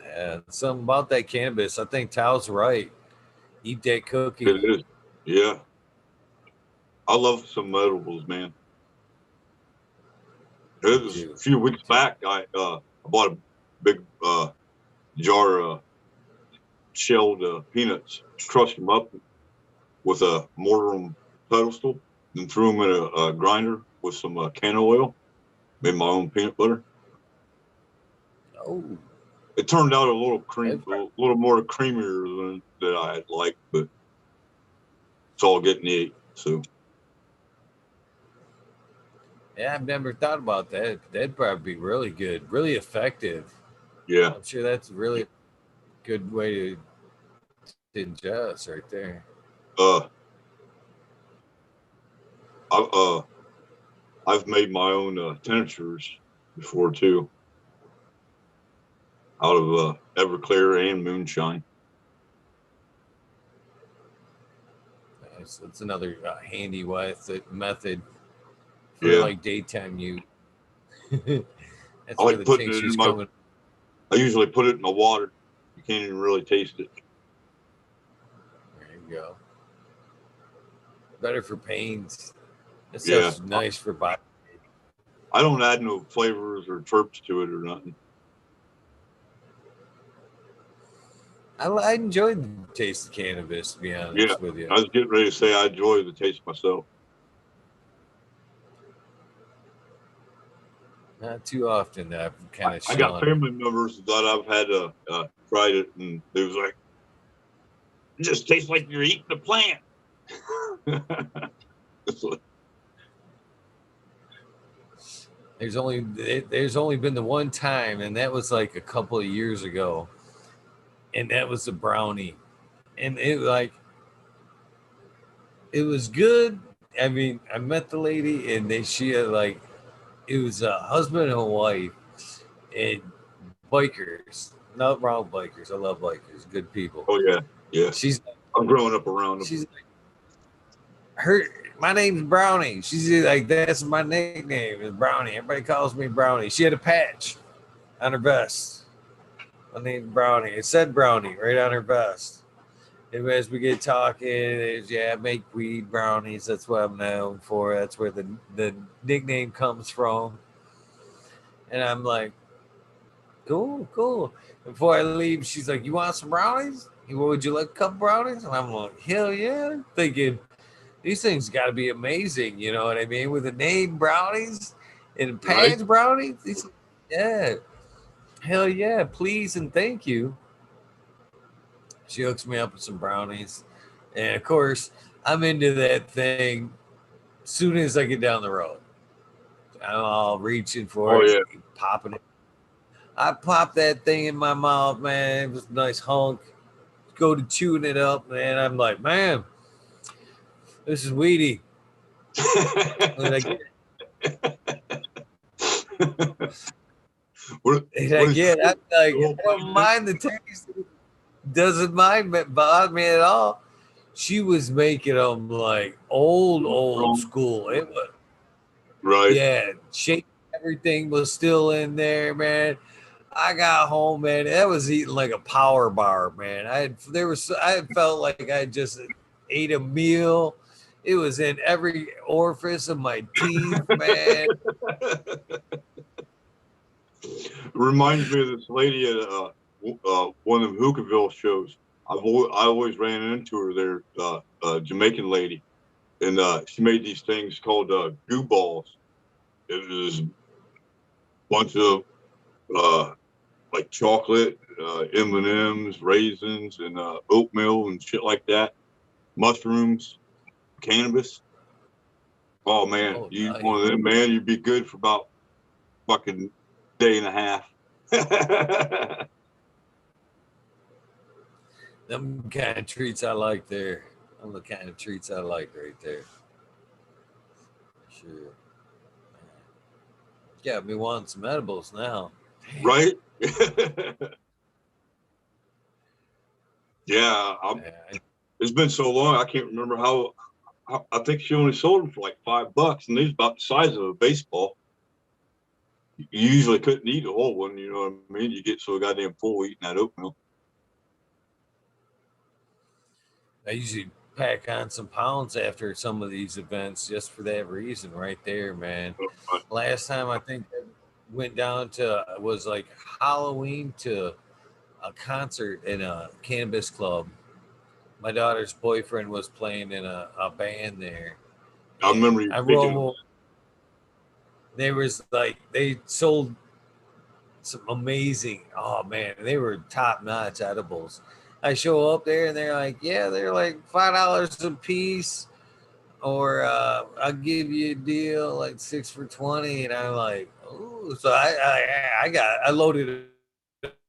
S1: Yeah, something about that cannabis. I think Tao's right. Eat that cookie.
S2: It is. Yeah. I love some edibles, man. It was a few weeks back. I bought a big jar of shelled peanuts, crushed them up with a mortar and pestle, and threw them in a grinder with some can oil. Made my own peanut butter.
S1: Oh.
S2: It turned out a little more creamier than I had liked, but it's all getting ate. So.
S1: Yeah, I've never thought about that. That'd probably be really good, really effective.
S2: Yeah.
S1: I'm sure that's a really good way to ingest right there.
S2: I've made my own tinctures before too, out of Everclear and moonshine.
S1: Nice. That's another handy method for like daytime use. That's
S2: I like putting it in
S1: coming.
S2: I usually put it in the water. You can't even really taste it.
S1: There you go. Better for pains. That stuff's nice for body.
S2: I don't add no flavors or terps to it or nothing.
S1: I enjoyed the taste of cannabis, to be honest with you.
S2: I was getting ready to say I enjoy the taste myself.
S1: Not too often that I've kind of
S2: I got family members that I've had tried it, and they was like, it just tastes like you're eating a plant.
S1: There's only been the one time, and that was like a couple of years ago, and that was a brownie, and it was good. I mean, I met the lady, and she had it was a husband and a wife, and bikers. Not wrong bikers. I love bikers. Good people.
S2: Oh yeah. I'm growing up around them.
S1: She's like, my name's Brownie. She's like, that's my nickname is Brownie. Everybody calls me Brownie. She had a patch on her vest. My name's Brownie. It said Brownie right on her vest. And as we get talking, I make weed brownies. That's what I'm known for. That's where the nickname comes from. And I'm like, cool. Before I leave, she's like, you want some brownies? Would you like a couple brownies? And I'm like, hell yeah. Thinking, these things got to be amazing. You know what I mean? With the name brownies and patch brownies. Yeah. Hell yeah. Please and thank you. She hooks me up with some brownies. And of course, I'm into that thing as soon as I get down the road. I'm all reaching for it, popping it. I pop that thing in my mouth, man. It was a nice hunk. Go to chewing it up, man. I'm like, man, this is weedy. And I get I'm like, I don't mind the taste. Doesn't bother me at all. She was making them like old school. It was shape, everything was still in there, man. I got home, man. I was eating like a power bar, man. I felt like I just ate a meal. It was in every orifice of my teeth, man.
S2: Reminds me of this lady at one of the Hookahville shows. I always ran into her there, Jamaican lady, and she made these things called goo balls. It was a bunch of like chocolate, M&Ms, raisins, and oatmeal and shit like that. Mushrooms, cannabis. Oh man, you one of them, man. You'd be good for about fucking day and a half.
S1: Them kind of treats I like there. Them the kind of treats I like right there. Sure. Got me wanting some edibles now. Damn.
S2: Right? Yeah,
S1: Yeah,
S2: it's been so long. I can't remember how. I think she only sold them for like $5, and these about the size of a baseball. You usually couldn't eat a whole one. You know what I mean? You get so goddamn full eating that oatmeal.
S1: I usually pack on some pounds after some of these events just for that reason right there, man. Last time I think I went down to was like Halloween to a concert in a cannabis club. My daughter's boyfriend was playing in a band there.
S2: I
S1: And
S2: remember you
S1: I
S2: speaking.
S1: roll. There was like they sold some amazing. Oh man, they were top notch edibles. I show up there and they're like, yeah, they're like $5 a piece, or I'll give you a deal like 6 for 20, and I'm like, ooh. So I loaded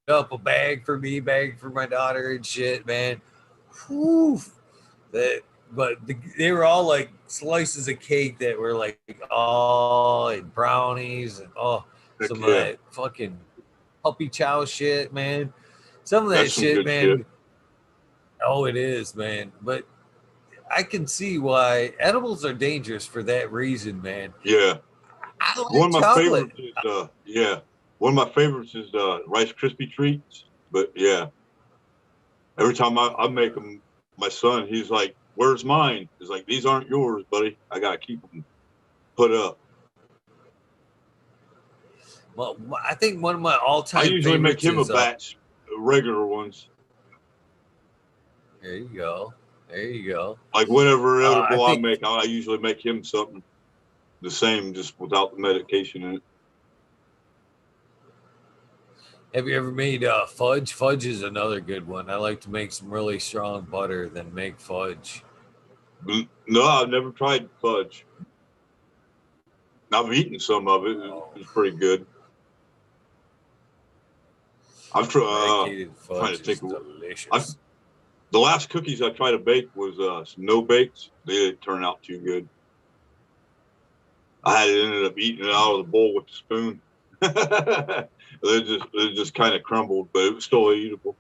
S1: up a bag for me, bag for my daughter and shit, man. Whew. That, but they were all like slices of cake that were like all like brownies and
S2: Heck
S1: some of
S2: yeah,
S1: that fucking puppy chow shit, man. Some of that
S2: that's some
S1: shit,
S2: good shit.
S1: man. Oh, it is, man. But I can see why edibles are dangerous for that reason, man.
S2: Yeah,
S1: I
S2: one
S1: like
S2: of my
S1: chocolate.
S2: favorites is yeah, one of my favorites is Rice Krispie treats. But yeah, every time I make them, my son, he's like, "Where's mine?" He's like, "These aren't yours, buddy. I gotta keep them put up."
S1: Well, I think one of my
S2: I
S1: all-time
S2: usually make
S1: favorites
S2: him a
S1: is
S2: batch, regular ones.
S1: there you go. There you go.
S2: Like whatever
S1: I
S2: edible I
S1: think
S2: make, I usually make him something the same, just without the medication in it.
S1: have you ever made fudge? Fudge is another good one. I like to make some really strong butter, then make fudge.
S2: No, I've never tried fudge. I've eaten some of it.
S1: Oh,
S2: It's pretty good. I've
S1: medicated
S2: trying
S1: fudge
S2: to
S1: is
S2: think. I
S1: delicious.
S2: The last cookies I tried to bake was some no bakes. They didn't turn out too good. I had ended up eating it out of the bowl with the spoon. They just kind of crumbled, but it was still eatable.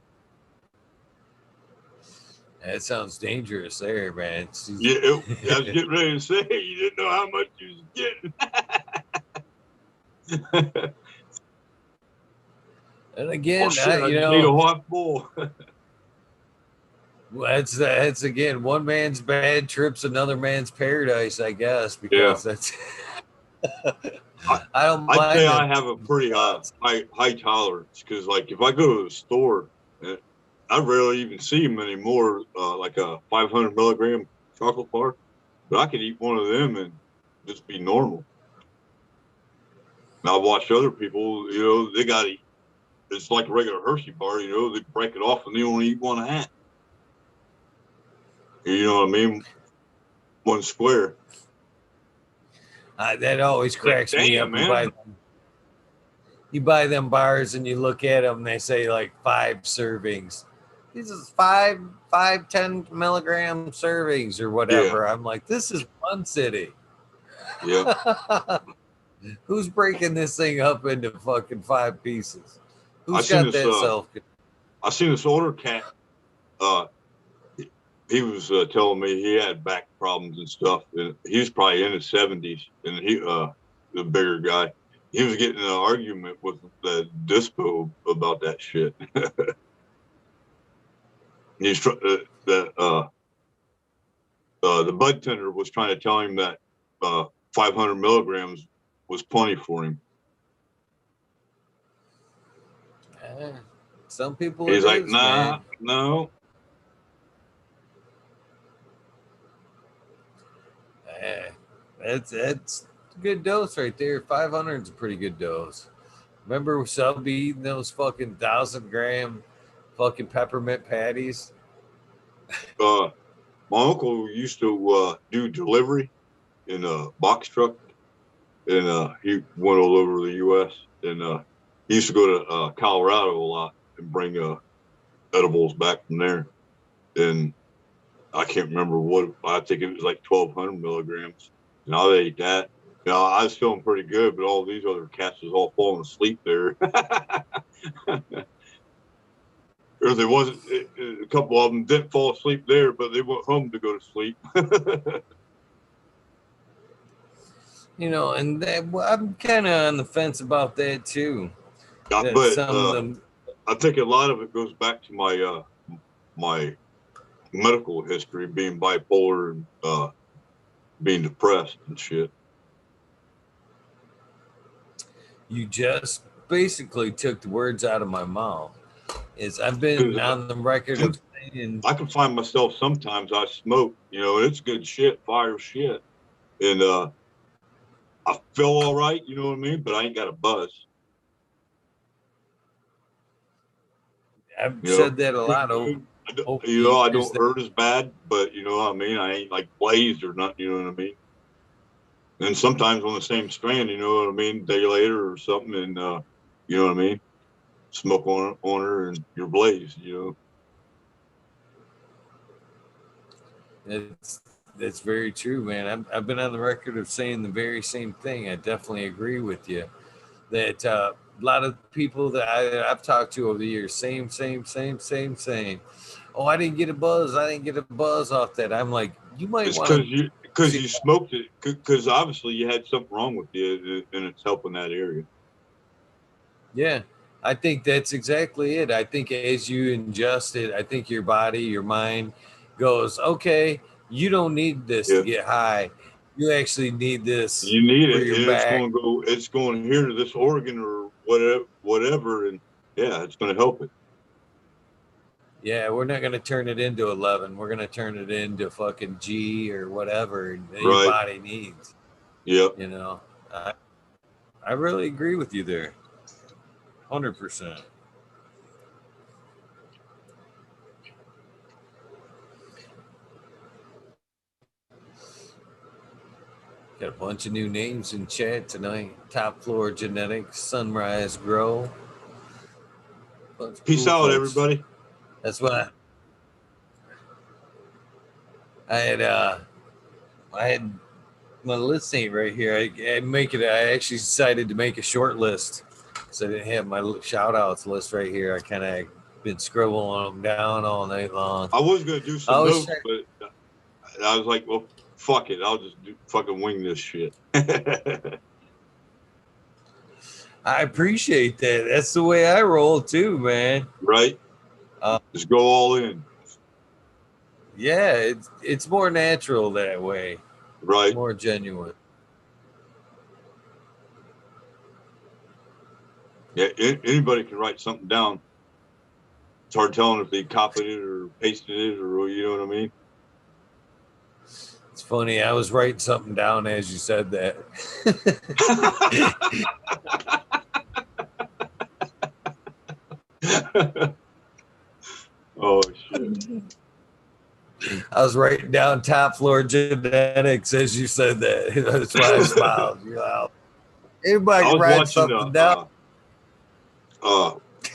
S1: That sounds dangerous there, man.
S2: Yeah, I was getting ready to say you didn't know how much you was getting.
S1: And
S2: Oh
S1: again,
S2: shit! I just need a hot bowl.
S1: that's again one man's bad trip's another man's paradise, I guess,
S2: Yeah,
S1: because that's
S2: I,
S1: I don't
S2: I'd say
S1: mind
S2: I
S1: them.
S2: have a pretty high tolerance because like if I go to the store, eh, I rarely even see them anymore. Like a 500 milligram chocolate bar, but I could eat one of them and just be normal. Now I watch other people, you know, they got to. It's like a regular Hershey bar, you know. They break it off and they only eat one half. You know what I mean? One square.
S1: That always
S2: Like,
S1: cracks me
S2: damn,
S1: up.
S2: man.
S1: You buy them bars and you look at them, they say like 5 servings. This is 10 milligram servings or
S2: Yeah,
S1: whatever. I'm like, this is Fun City.
S2: yeah.
S1: Who's breaking this thing up into fucking 5 pieces?
S2: I
S1: Who's
S2: seen
S1: got
S2: this.
S1: that self?
S2: I seen this older cat. Uh, he was telling me he had back problems and stuff. And he was probably in his 70s, and the bigger guy, he was getting in an argument with the dispo about that shit. He's the bud tender was trying to tell him that 500 milligrams was plenty for him.
S1: Eh, some people
S2: He's
S1: it
S2: like,
S1: is,
S2: nah,
S1: man.
S2: no.
S1: Eh, that's a good dose right there. 500 is a pretty good dose. Remember Subby eating those fucking 1,000 gram fucking peppermint patties?
S2: Uh, my uncle used to do delivery in a box truck, and he went all over the U.S. and he used to go to Colorado a lot and bring edibles back from there. and I can't remember what, I think it was like 1,200 milligrams. And I ate that. You know, I was feeling pretty good, but all these other cats was all falling asleep there. Or there wasn't, a couple of them didn't fall asleep there, but they went home to go to sleep.
S1: You know, and that, well, I'm kind of on the fence about that too. That
S2: But
S1: some of them,
S2: I think a lot of it goes back to my my medical history, being bipolar and being depressed and shit.
S1: you just basically took the words out of my mouth. Is I've been on the record of saying
S2: I can find myself sometimes I smoke, you know, and it's good shit, fire shit. And I feel all right, you know what I mean? But I ain't got a buzz.
S1: I've
S2: You
S1: said
S2: know?
S1: that a lot.
S2: You know, I don't hurt as bad, but you know what I mean? I ain't like blazed or nothing, you know what I mean? And sometimes on the same strand, you know what I mean, a day later or something, and you know what I mean? Smoke on her and you're blazed, you
S1: know. That's very true, man. I've been on the record of saying the very same thing. I definitely agree with you that a lot of people that I've talked to over the years, same. Oh, I didn't get a buzz. I didn't get a buzz off that. I'm like, you might
S2: it's
S1: want to.
S2: because you smoked it, because obviously you had something wrong with you, and it's helping that area.
S1: Yeah, I think that's exactly it. I think as you ingest it, I think your body, your mind goes, okay, you don't need this to get high. You actually need this
S2: You need
S1: for
S2: it,
S1: your
S2: and
S1: back.
S2: it's going here to this organ or whatever, and yeah, it's going to help it.
S1: Yeah, we're not going to turn it into 11. We're going to turn it into fucking G or whatever your body needs.
S2: Yep.
S1: You know, I really agree with you there. 100%. Got a bunch of new names in chat tonight. Top Floor Genetics, Sunrise Grow.
S2: Peace out, everybody.
S1: That's what I had my list ain't right here. I actually decided to make a short list because I didn't have my shout outs list right here. I kind of been scribbling them down all night long.
S2: I was going to do some notes, but I was like, well, fuck it. I'll just fucking wing this shit.
S1: I appreciate that. That's the way I roll too, man.
S2: Right? Just go all in.
S1: Yeah, it's more natural that way.
S2: Right.
S1: More genuine.
S2: Yeah, anybody can write something down. It's hard telling if they copied it or pasted it or, you know what I mean?
S1: It's funny. I was writing something down as you said that.
S2: Oh, shit.
S1: I was writing down Top Floor Genetics as you said that. That's why I smiled. You know, anybody can write something down.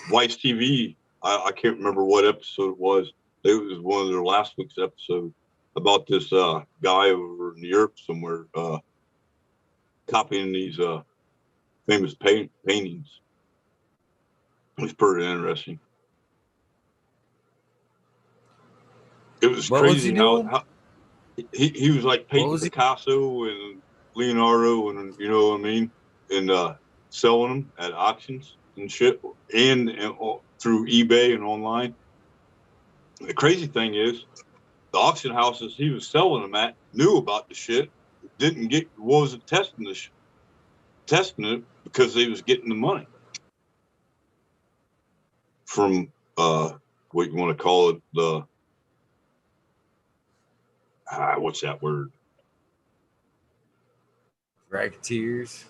S2: Weiss TV. I can't remember what episode it was. It was one of their last week's episode about this guy over in Europe somewhere copying these famous paintings. It was pretty interesting. It was crazy how he was like painting Picasso and Leonardo and, you know what I mean, and selling them at auctions and shit, and through eBay and online. The crazy thing is, the auction houses he was selling them at knew about the shit, wasn't testing it because they was getting the money from what you want to call it, the what's that word?
S1: Racketeers.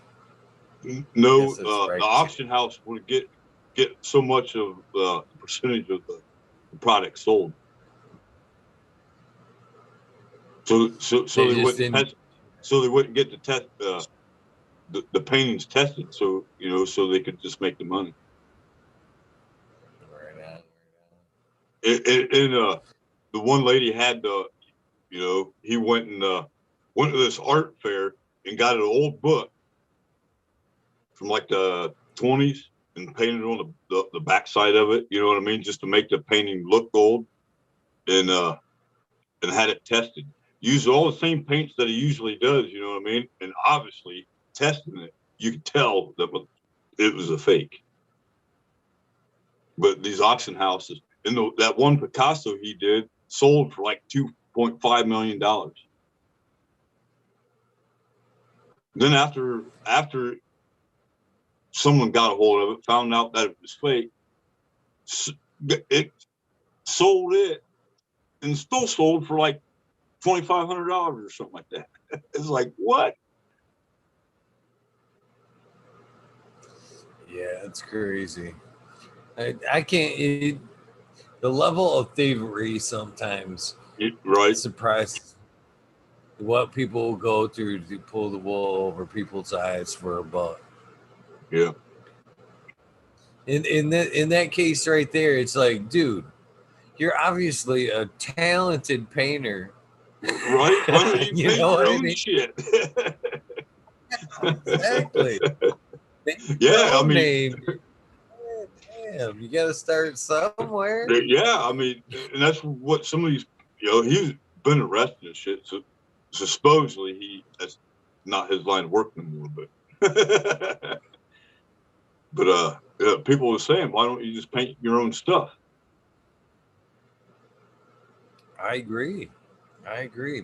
S2: No, the auction house would get so much of the percentage of the product sold. So they wouldn't test, so they wouldn't get to test the paintings tested. So, you know, so they could just make the money. the one lady had the, you know, he went to this art fair and got an old book from like the 20s and painted on the backside of it. You know what I mean? Just to make the painting look gold, and had it tested. Used all the same paints that he usually does. You know what I mean? And obviously, testing it, you could tell that it was a fake. But these auction houses, and that one Picasso he did sold for like $2.5 million. Then after someone got a hold of it, found out that it was fake, it sold it and still sold for like $2,500 or something like that. It's like, what?
S1: Yeah, it's crazy. I can't. The level of thievery sometimes
S2: Right.
S1: surprises what people will go through to pull the wool over people's eyes for a buck.
S2: Yeah.
S1: In that case right there, it's like, dude, you're obviously a talented painter.
S2: Right? Why don't you paint your own shit?
S1: Exactly.
S2: Yeah, I mean,
S1: name. Damn, you got to start somewhere.
S2: Yeah, I mean, and that's what some of these, you know, he's been arrested and shit. So supposedly that's not his line of work anymore. But people were saying, why don't you just paint your own stuff?
S1: I agree.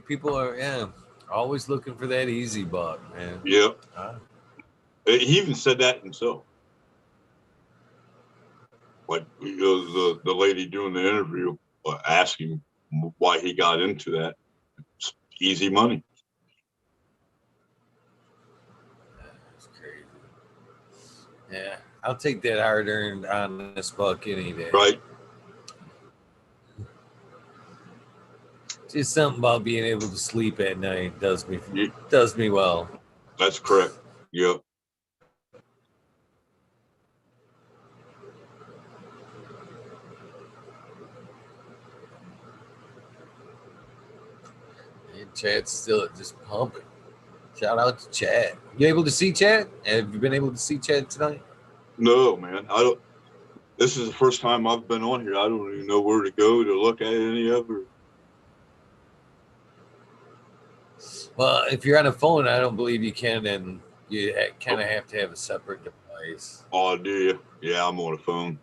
S1: People are always looking for that easy buck, man.
S2: Yeah. He even said that himself. Like, you know, the lady doing the interview asked him why he got into that. It's easy money.
S1: That's crazy. Yeah, I'll take that hard-earned, honest buck any day.
S2: Right.
S1: Just something about being able to sleep at night does me well.
S2: That's correct. Yep.
S1: And Chad's still just pumping. Shout out to Chad. You able to see Chad? Have you been able to see Chad tonight?
S2: No, man. I don't. This is the first time I've been on here. I don't even know where to go to look at any of it.
S1: Well, if you're on a phone, I don't believe you can, and you kind of have to have a separate device.
S2: Oh, do you? Yeah, I'm on a phone.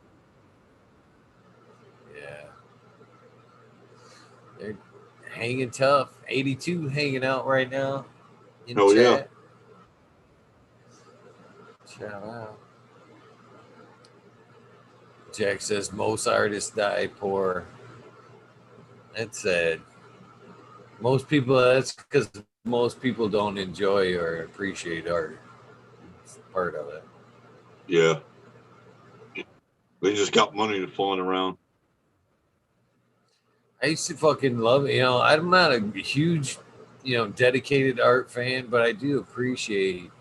S1: Yeah. They're hanging tough. 82 hanging out right now in
S2: Hell
S1: chat. Yeah. Shout out. Jack says most artists die poor. That's sad. Most people, that's because most people don't enjoy or appreciate art. It's part of it.
S2: Yeah. They just got money to flying around.
S1: I used to fucking love it. You know, I'm not a huge, dedicated art fan, but I do appreciate,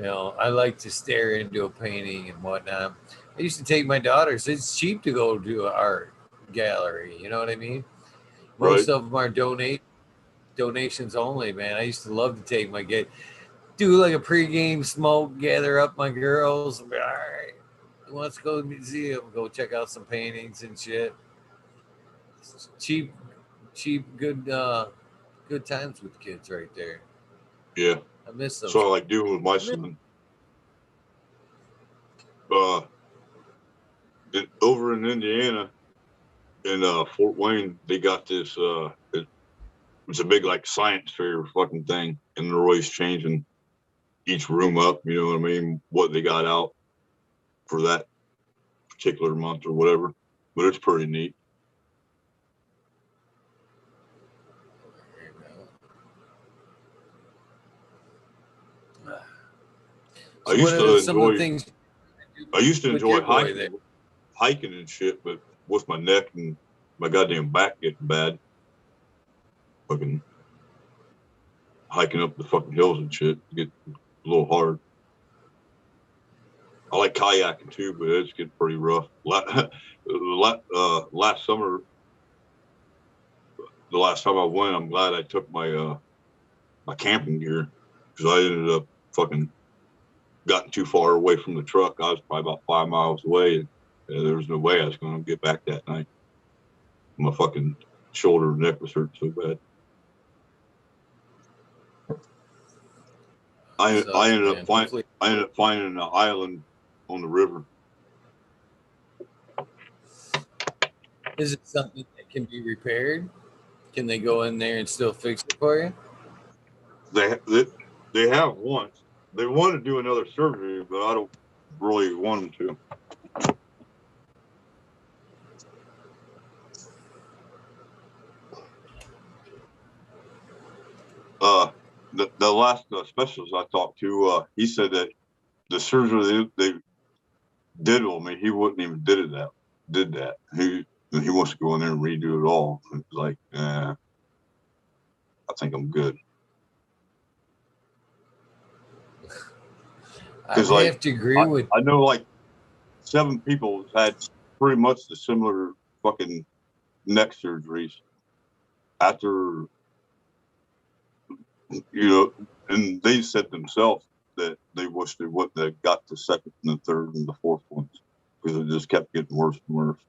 S1: I like to stare into a painting and whatnot. I used to take my daughters. It's cheap to go to an art gallery. You know what I mean? Most of them are donations only, man. I used to love to take do like a pregame smoke, gather up my girls, and be all right. Let's go to the museum, go check out some paintings and shit. It's cheap, good times with kids right there.
S2: Yeah.
S1: I miss those.
S2: So I like doing with my son. Over in Indiana, in Fort Wayne, they got this. It's a big like science fair fucking thing, and they're always changing each room up. You know what I mean? What they got out for that particular month or whatever. But it's pretty neat. I used to enjoy hiking and shit, but with my neck and my goddamn back getting bad, fucking hiking up the fucking hills and shit get a little hard. I like kayaking too, but it's getting pretty rough. Last summer, the last time I went, I'm glad I took my my camping gear because I ended up fucking gotten too far away from the truck. I was probably about 5 miles away, and there was no way I was going to get back that night. My fucking shoulder and neck was hurting so bad. I ended up finding an island on the river.
S1: Is it something that can be repaired? Can they go in there and still fix it for you?
S2: They have once. They want to do another surgery, but I don't really want them to. The last specialist I talked to, he said that the surgery they did on me, he wouldn't even did that. He wants to go in there and redo it all. It's like, I think I'm good.
S1: I have to agree with.
S2: I know like 7 people had pretty much the similar fucking neck surgeries after, and they said themselves that they wish they wouldn't have got the second and the third and the fourth ones because it just kept getting worse and worse.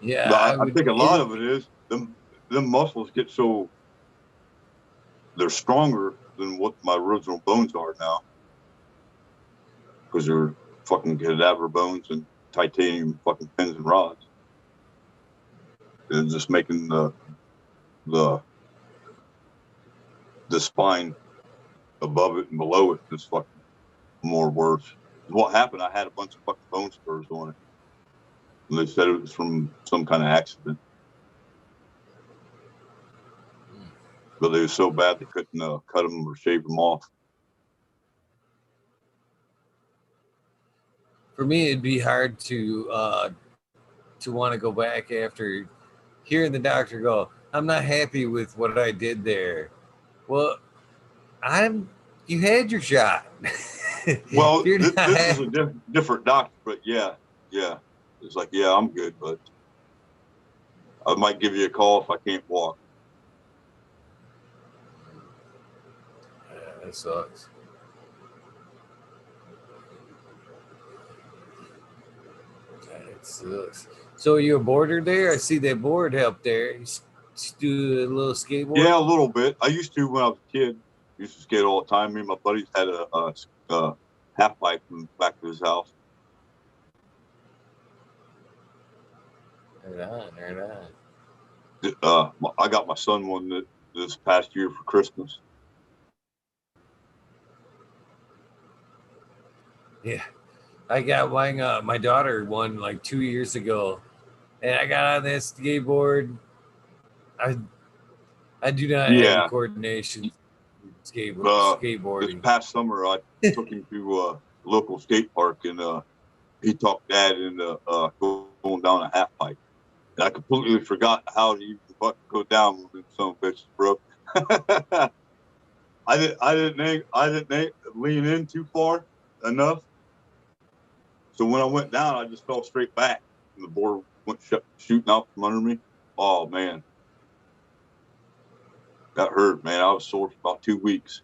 S1: Yeah,
S2: but I think a lot of it is them muscles get so they're stronger than what my original bones are now because they're fucking cadaver bones and titanium fucking pins and rods. And just making the spine above it and below it is fucking more worse. What happened? I had a bunch of fucking bone spurs on it. And they said it was from some kind of accident. But they were so bad they couldn't cut them or shave them off.
S1: For me, it'd be hard to want to go back after hearing the doctor go, I'm not happy with what I did there. Well, you had your shot.
S2: Well, this is a different doctor, but yeah. It's like, yeah, I'm good, but I might give you a call if I can't walk.
S1: Yeah, that sucks. That sucks. So are you a boarder there? I see that board up there. You do a little skateboard?
S2: Yeah, a little bit. I used to when I was a kid. Used to skate all the time. Me and my buddies had a half pipe in the back of his house.
S1: Right
S2: on. I got my son one this past year for Christmas.
S1: Yeah, I got my daughter one like 2 years ago, and I got on that skateboard. I do not have the coordination skateboarding.
S2: This past summer, I took him to a local skate park, and he talked Dad into going down a half pipe. And I completely forgot how to even go down when some bitches broke. I didn't lean in too far enough. So when I went down, I just fell straight back, and the board went shooting out from under me. Oh man, that hurt, man. I was sore for about 2 weeks.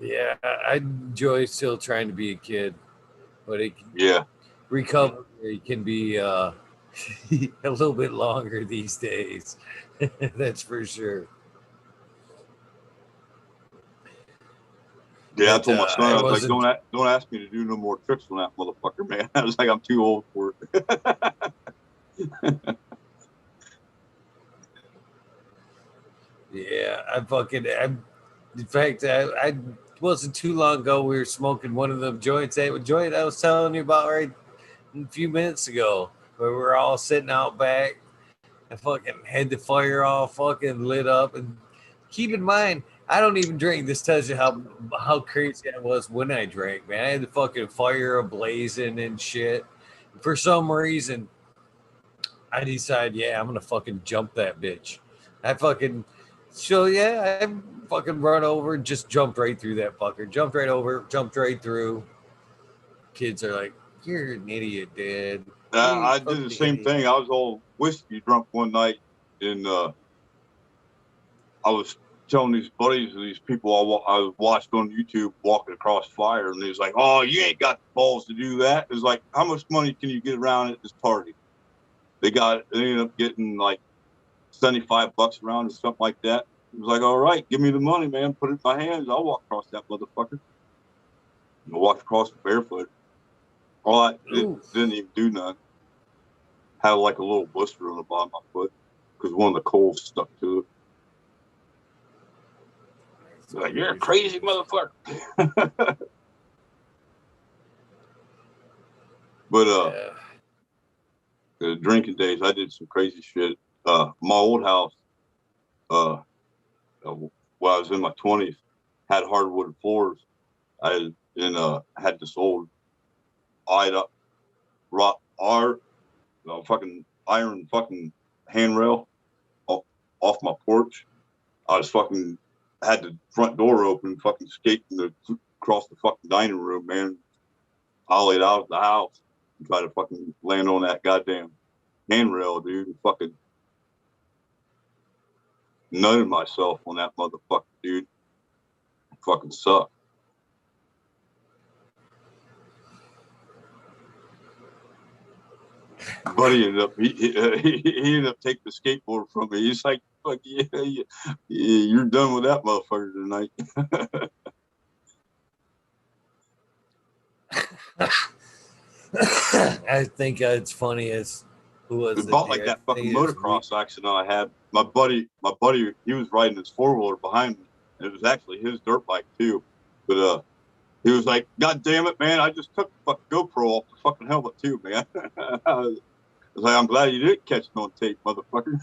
S1: Yeah, I enjoy still trying to be a kid, but recovery can be a little bit longer these days. That's for sure.
S2: Yeah, I told my son, I was like, don't ask me to do no more tricks on that motherfucker, man. I was like, I'm too old for it.
S1: Yeah, in fact, I wasn't too long ago, we were smoking one of them joints. That joint I was telling you about right a few minutes ago, where we were all sitting out back. I fucking had the fire all fucking lit up. And keep in mind, I don't even drink. This tells you how crazy I was when I drank, man. I had the fucking fire ablazing and shit. For some reason, I decided, I'm gonna fucking jump that bitch. I fucking run over, just jumped right through that fucker. Jumped right over, jumped right through. Kids are like, "You're an idiot, Dad."
S2: I did the same thing. I was all whiskey drunk one night, and I was telling these buddies, these people I watched on YouTube walking across fire, and he was like, "Oh, you ain't got the balls to do that." It's like, how much money can you get around at this party? They ended up getting like $75 around or something like that. He was like, "All right, give me the money, man. Put it in my hands. I'll walk across that motherfucker." And I walked across barefoot. Didn't even do nothing. Had like a little blister on the bottom of my foot because one of the coals stuck to it. Like, you're a crazy motherfucker. But the drinking days, I did some crazy shit. My old house, while I was in my 20s, had hardwood floors. I had this old fucking iron fucking handrail off my porch. I was fucking had the front door open, fucking skating across the fucking dining room, man. Ollied out of the house and try to fucking land on that goddamn handrail, dude. And fucking nutted myself on that motherfucker, dude. It fucking sucked. Buddy ended up he ended up taking the skateboard from me. He's like, "Fuck yeah, you're done with that motherfucker tonight."
S1: I think it's funny as who was it?
S2: About like that fucking motocross accident I had. My buddy, he was riding his 4-wheeler behind me, and it was actually his dirt bike too. But he was like, "God damn it, man! I just took the fucking GoPro off the fucking helmet too, man." I was like, "I'm glad you didn't catch it on tape, motherfucker."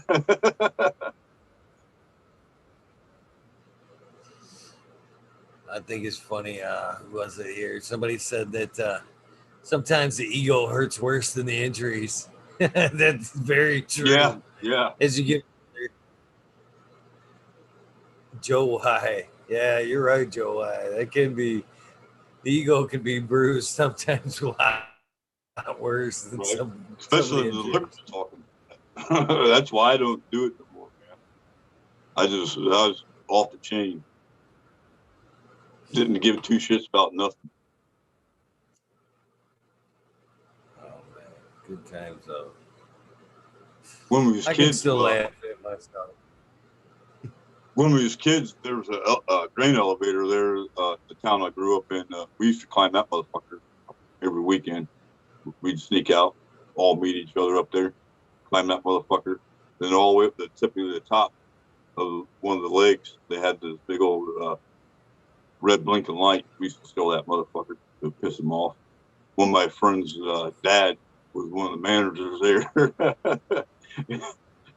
S1: I think it's funny. Who was it here? Somebody said that sometimes the ego hurts worse than the injuries. That's very true.
S2: Yeah.
S1: As you get Joe Y. Yeah, you're right, Joe Y. That can be, the ego can be bruised sometimes a lot worse than
S2: Right.
S1: some,
S2: especially the liquor talking. That's why I don't do it no more, man. I was off the chain. Didn't give two shits about nothing.
S1: Oh man, good times though.
S2: When we was
S1: I
S2: kids,
S1: can still laugh at myself.
S2: When we was kids, there was a grain elevator there. The town I grew up in, we used to climb that motherfucker every weekend. We'd sneak out, all meet each other up there, climb that motherfucker, then all the way up to typically the top of one of the legs. They had this big old red blinking light. We used to steal that motherfucker to piss him off. One of my friends' dad was one of the managers there.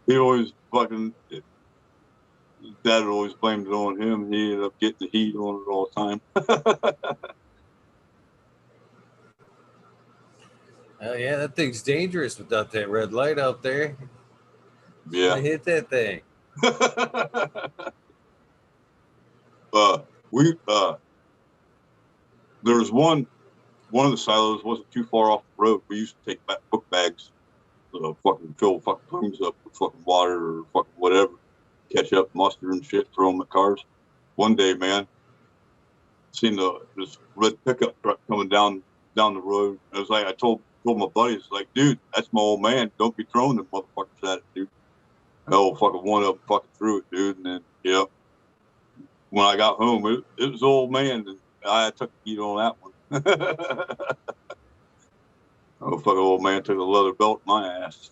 S2: He always fucking, Dad always blamed it on him. He ended up getting the heat on it all the time.
S1: Oh yeah, that thing's dangerous without that red light out there.
S2: Yeah.
S1: Hit that thing.
S2: There was one of the silos wasn't too far off the road. We used to take book bags, fucking fill fucking plumes up with fucking water or fucking whatever, catch up mustard and shit, throw them at cars. One day, man, seen this red pickup truck coming down the road. I was like, I told my buddies, like, dude, that's my old man. Don't be throwing them motherfuckers at it, dude. Oh, fucking one of them fucking threw it, dude. And then, when I got home, it was old man, and I took the heat on that one. Oh, fucking old man took a leather belt in my ass.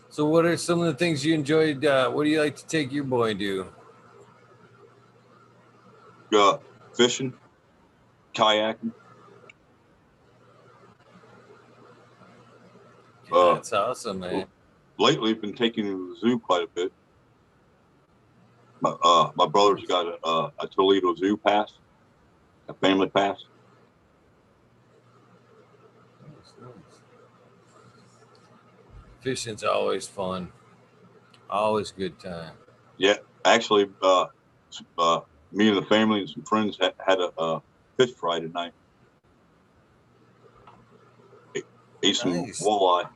S1: So, what are some of the things you enjoyed? What do you like to take your boy do?
S2: Fishing, kayaking.
S1: That's awesome, man.
S2: Lately, I've been taking him to the zoo quite a bit. My brother's got a Toledo Zoo pass, a family pass.
S1: Fishing's always fun. Always good time.
S2: Yeah, actually, me and the family and some friends had a fish fry tonight. Ate some
S1: Nice.
S2: walleye.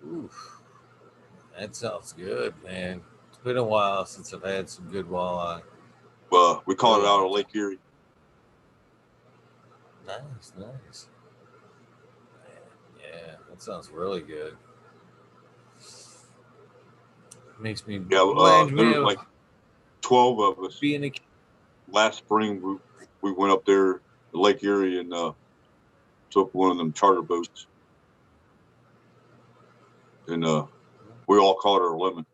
S1: Oof. That sounds good, man. It's been a while since I've had some good walleye.
S2: We caught it out of Lake Erie.
S1: Nice, nice. Yeah, that sounds really good. Makes me
S2: Yeah, there was like 12 of us.
S1: Being a
S2: Last spring, we went up there to Lake Erie and took one of them charter boats, and we all caught our limit.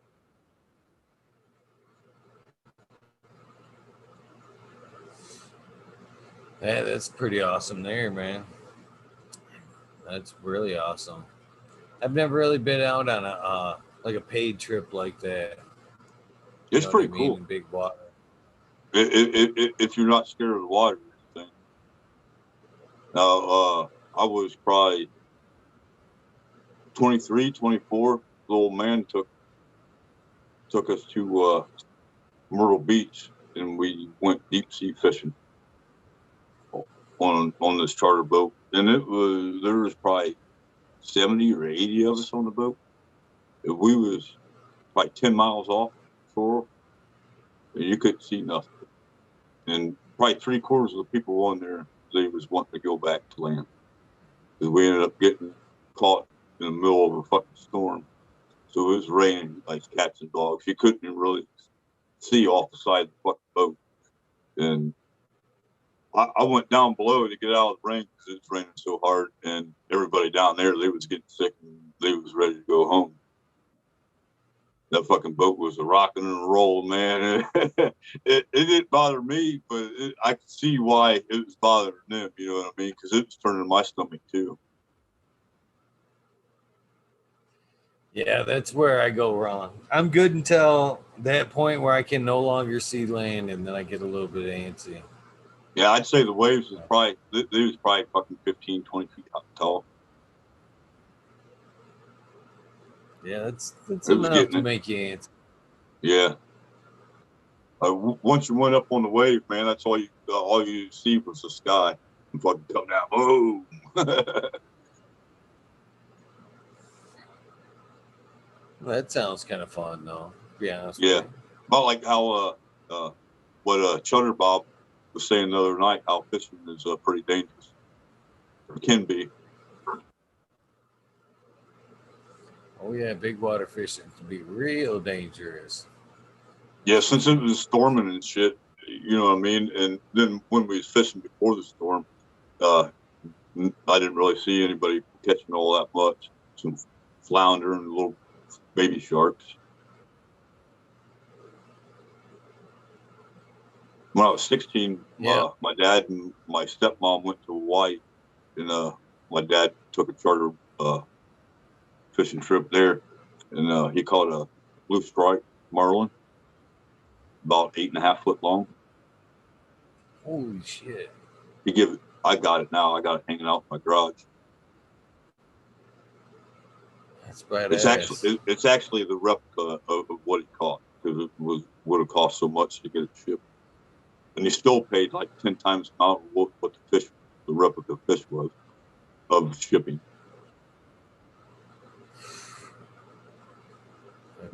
S1: yeah, that's pretty awesome there, man. That's really awesome. I've never really been out on a like a paid trip like that. You
S2: It's
S1: know what I
S2: pretty
S1: mean?
S2: cool.
S1: In big water.
S2: If you're not scared of the water or anything. Now, I was probably 23, 24. The old man took us to Myrtle Beach, and we went deep sea fishing on this charter boat. And there was probably 70 or 80 of us on the boat. If we was probably 10 miles off shore, and you couldn't see nothing. And probably 3/4 of the people on there, they was wanting to go back to land. Because we ended up getting caught in the middle of a fucking storm. So it was raining like cats and dogs. You couldn't really see off the side of the fucking boat. And I went down below to get out of the rain because it was raining so hard. And everybody down there, they was getting sick and they was ready to go home. That fucking boat was a rocking and rolling, man. It didn't bother me, but I could see why it was bothering them. You know what I mean? Because it was turning my stomach too.
S1: Yeah, that's where I go wrong. I'm good until that point where I can no longer see land, and then I get a little bit antsy.
S2: Yeah, I'd say the waves was probably they was probably fucking 15, 20 feet tall.
S1: Yeah, that's
S2: It was
S1: enough
S2: getting
S1: to
S2: it.
S1: make you antsy.
S2: Yeah. Once you went up on the wave, man, that's all you see was the sky and fucking come down. Boom.
S1: Well, that sounds kind of fun, though. To be honest
S2: Yeah.
S1: with you.
S2: About like how what Chutter Bob was saying the other night, how fishing is pretty dangerous. Or can be.
S1: Oh yeah, big water fishing can be real dangerous.
S2: Yeah, since it was storming and shit, you know what I mean? And then when we was fishing before the storm, uh, I didn't really see anybody catching all that much. Some flounder and little baby sharks. When I was 16,
S1: Yeah.
S2: my dad and my stepmom went to Hawaii, and my dad took a charter fishing trip there, and he caught a blue stripe marlin, about 8.5 foot long.
S1: Holy shit.
S2: I got it now. I got it hanging out in my garage.
S1: That's badass.
S2: It's actually the replica of what he caught because it would have cost so much to get it shipped, and he still paid like 10 times the amount of what the replica fish was of shipping.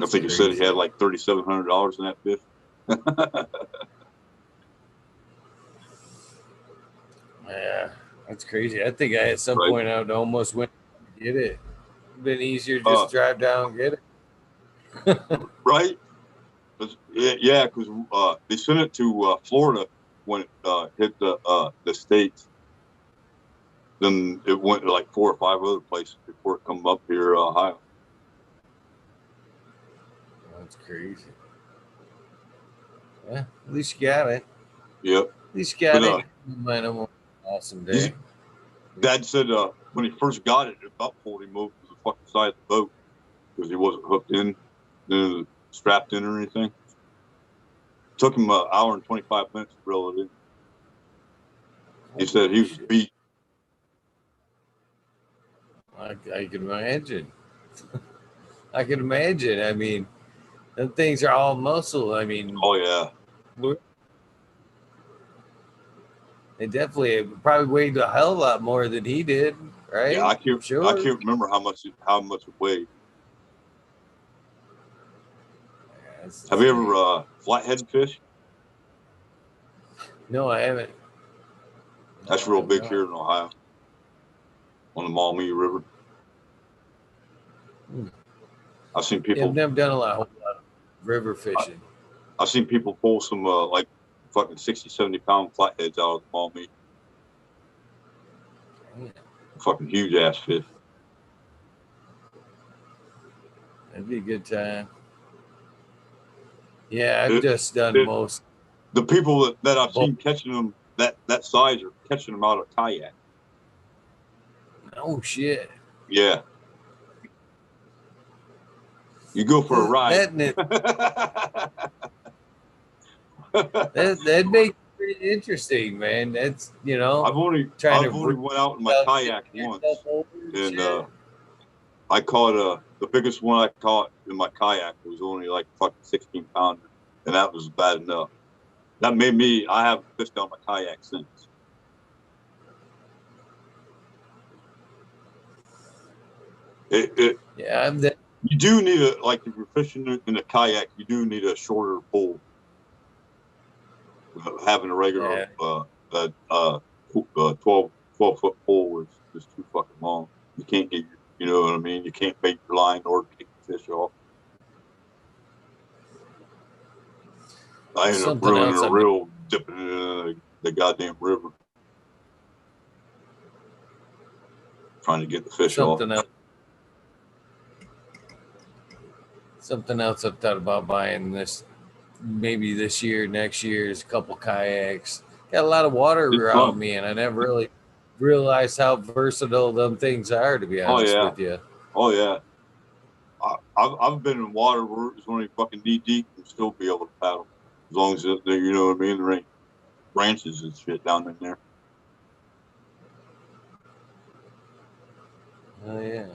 S2: I think he said he had like $3,700 in that fish.
S1: Yeah, that's crazy. I think at some point I would almost went to get it. It'd been easier to just drive down and get it.
S2: Right? Yeah, because they sent it to Florida when it hit the states. Then it went to like 4 or 5 other places before it come up here, Ohio.
S1: That's crazy. Yeah, at least you got it.
S2: Yep.
S1: At least you got it. Awesome day.
S2: Dad said when he first got it, it about pulled him over to the fucking side of the boat because he wasn't hooked in, strapped in or anything. Took him an hour and 25 minutes to reel it in. He said he was beat.
S1: I can imagine. I can imagine. I mean, them things are all muscle. I mean,
S2: Oh yeah.
S1: they definitely probably weighed a hell of a lot more than he did, right?
S2: Yeah, I
S1: Sure.
S2: can't remember how much it weighed.
S1: Yeah,
S2: Have you ever flathead fish?
S1: No, I haven't.
S2: That's
S1: No, I
S2: real
S1: have
S2: big
S1: not.
S2: here in Ohio on the Maumee River. I've seen
S1: Yeah, I've
S2: people.
S1: never done a whole lot of river fishing.
S2: I've seen people pull some like fucking 60, 70-pound flatheads out of the Maumee.
S1: Yeah,
S2: Fucking huge ass fish.
S1: that'd be a good time. Yeah, I've
S2: It,
S1: just done
S2: it,
S1: most.
S2: the people that I've
S1: Both.
S2: seen catching them that size are catching them out of kayak.
S1: Oh shit!
S2: Yeah, you go for a ride.
S1: That makes it pretty interesting, man. That's
S2: I've only
S1: trying to
S2: went out in my
S1: without
S2: kayak
S1: tipping yourself
S2: once,
S1: over and
S2: and
S1: shit.
S2: I caught the biggest one I caught in my kayak was only like fucking 16-pounder, and that was bad enough. That made me. I haven't fished on my kayak since.
S1: Yeah, I'm the,
S2: You do need like if you're fishing in a kayak, you do need a shorter pole. Having a regular
S1: yeah.
S2: 12-foot pole is too fucking long. You can't get you know what I mean. You can't bait your line or kick the fish off. I ended up
S1: Something
S2: ruining
S1: else
S2: a
S1: I've been
S2: reel dipping in the goddamn river, trying to get the fish off.
S1: Something else I've thought about buying maybe this year, next year is a couple kayaks. Got a lot of water
S2: It's
S1: around
S2: fun.
S1: me, and I never really realized how versatile them things are. To be
S2: Oh
S1: honest
S2: yeah,
S1: with you.
S2: oh yeah. I've been in water where it's only fucking knee deep and still be able to paddle as long as you know what I mean. There ain't branches and shit down in there.
S1: Oh yeah.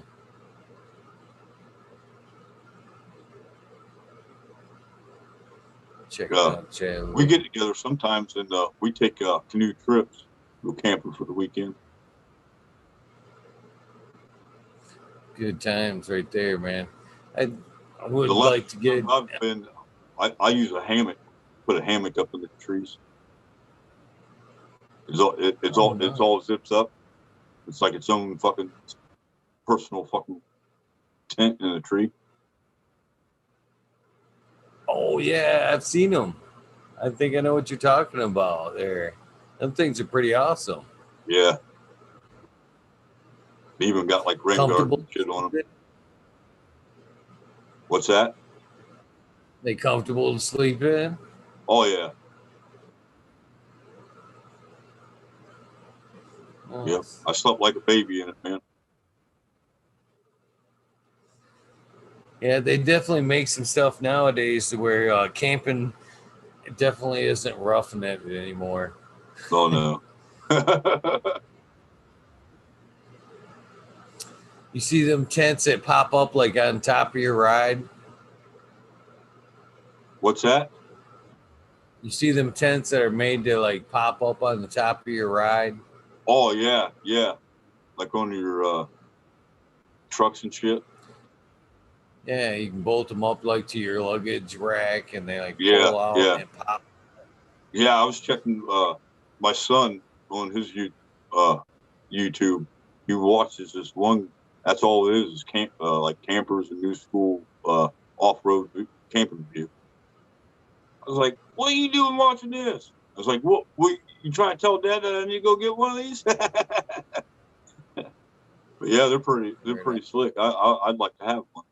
S1: Check it out, Chad.
S2: We get together sometimes and we take canoe trips, go camping for the weekend.
S1: Good times right there, man. I would like to get.
S2: I've been. I use a hammock, put a hammock up in the trees. It's all zips up. It's like its own fucking personal fucking tent in a tree.
S1: Oh yeah, I've seen them. I think I know what you're talking about there. Them things are pretty awesome.
S2: Yeah. They even got like rain guards
S1: Comfortable.
S2: and shit on them. What's that?
S1: They comfortable to sleep in?
S2: Oh yeah.
S1: Nice.
S2: Yep. I slept like a baby in it, man.
S1: Yeah, they definitely make some stuff nowadays to where camping definitely isn't roughing it anymore.
S2: Oh no.
S1: You see them tents that pop up like on top of your ride?
S2: What's that?
S1: You see them tents that are made to like pop up on the top of your ride?
S2: Oh yeah, yeah. Like on your trucks and shit.
S1: Yeah, you can bolt them up like to your luggage rack and they like
S2: Yeah,
S1: pull out
S2: yeah.
S1: and pop.
S2: Yeah, I was checking my son on his YouTube. He watches this one. That's all it is camp like campers and new school off-road camping view. I was like, "What are you doing watching this?" I was like, "What? You trying to tell Dad that I need to go get one of these?" But yeah, they're pretty slick. I'd like to have one.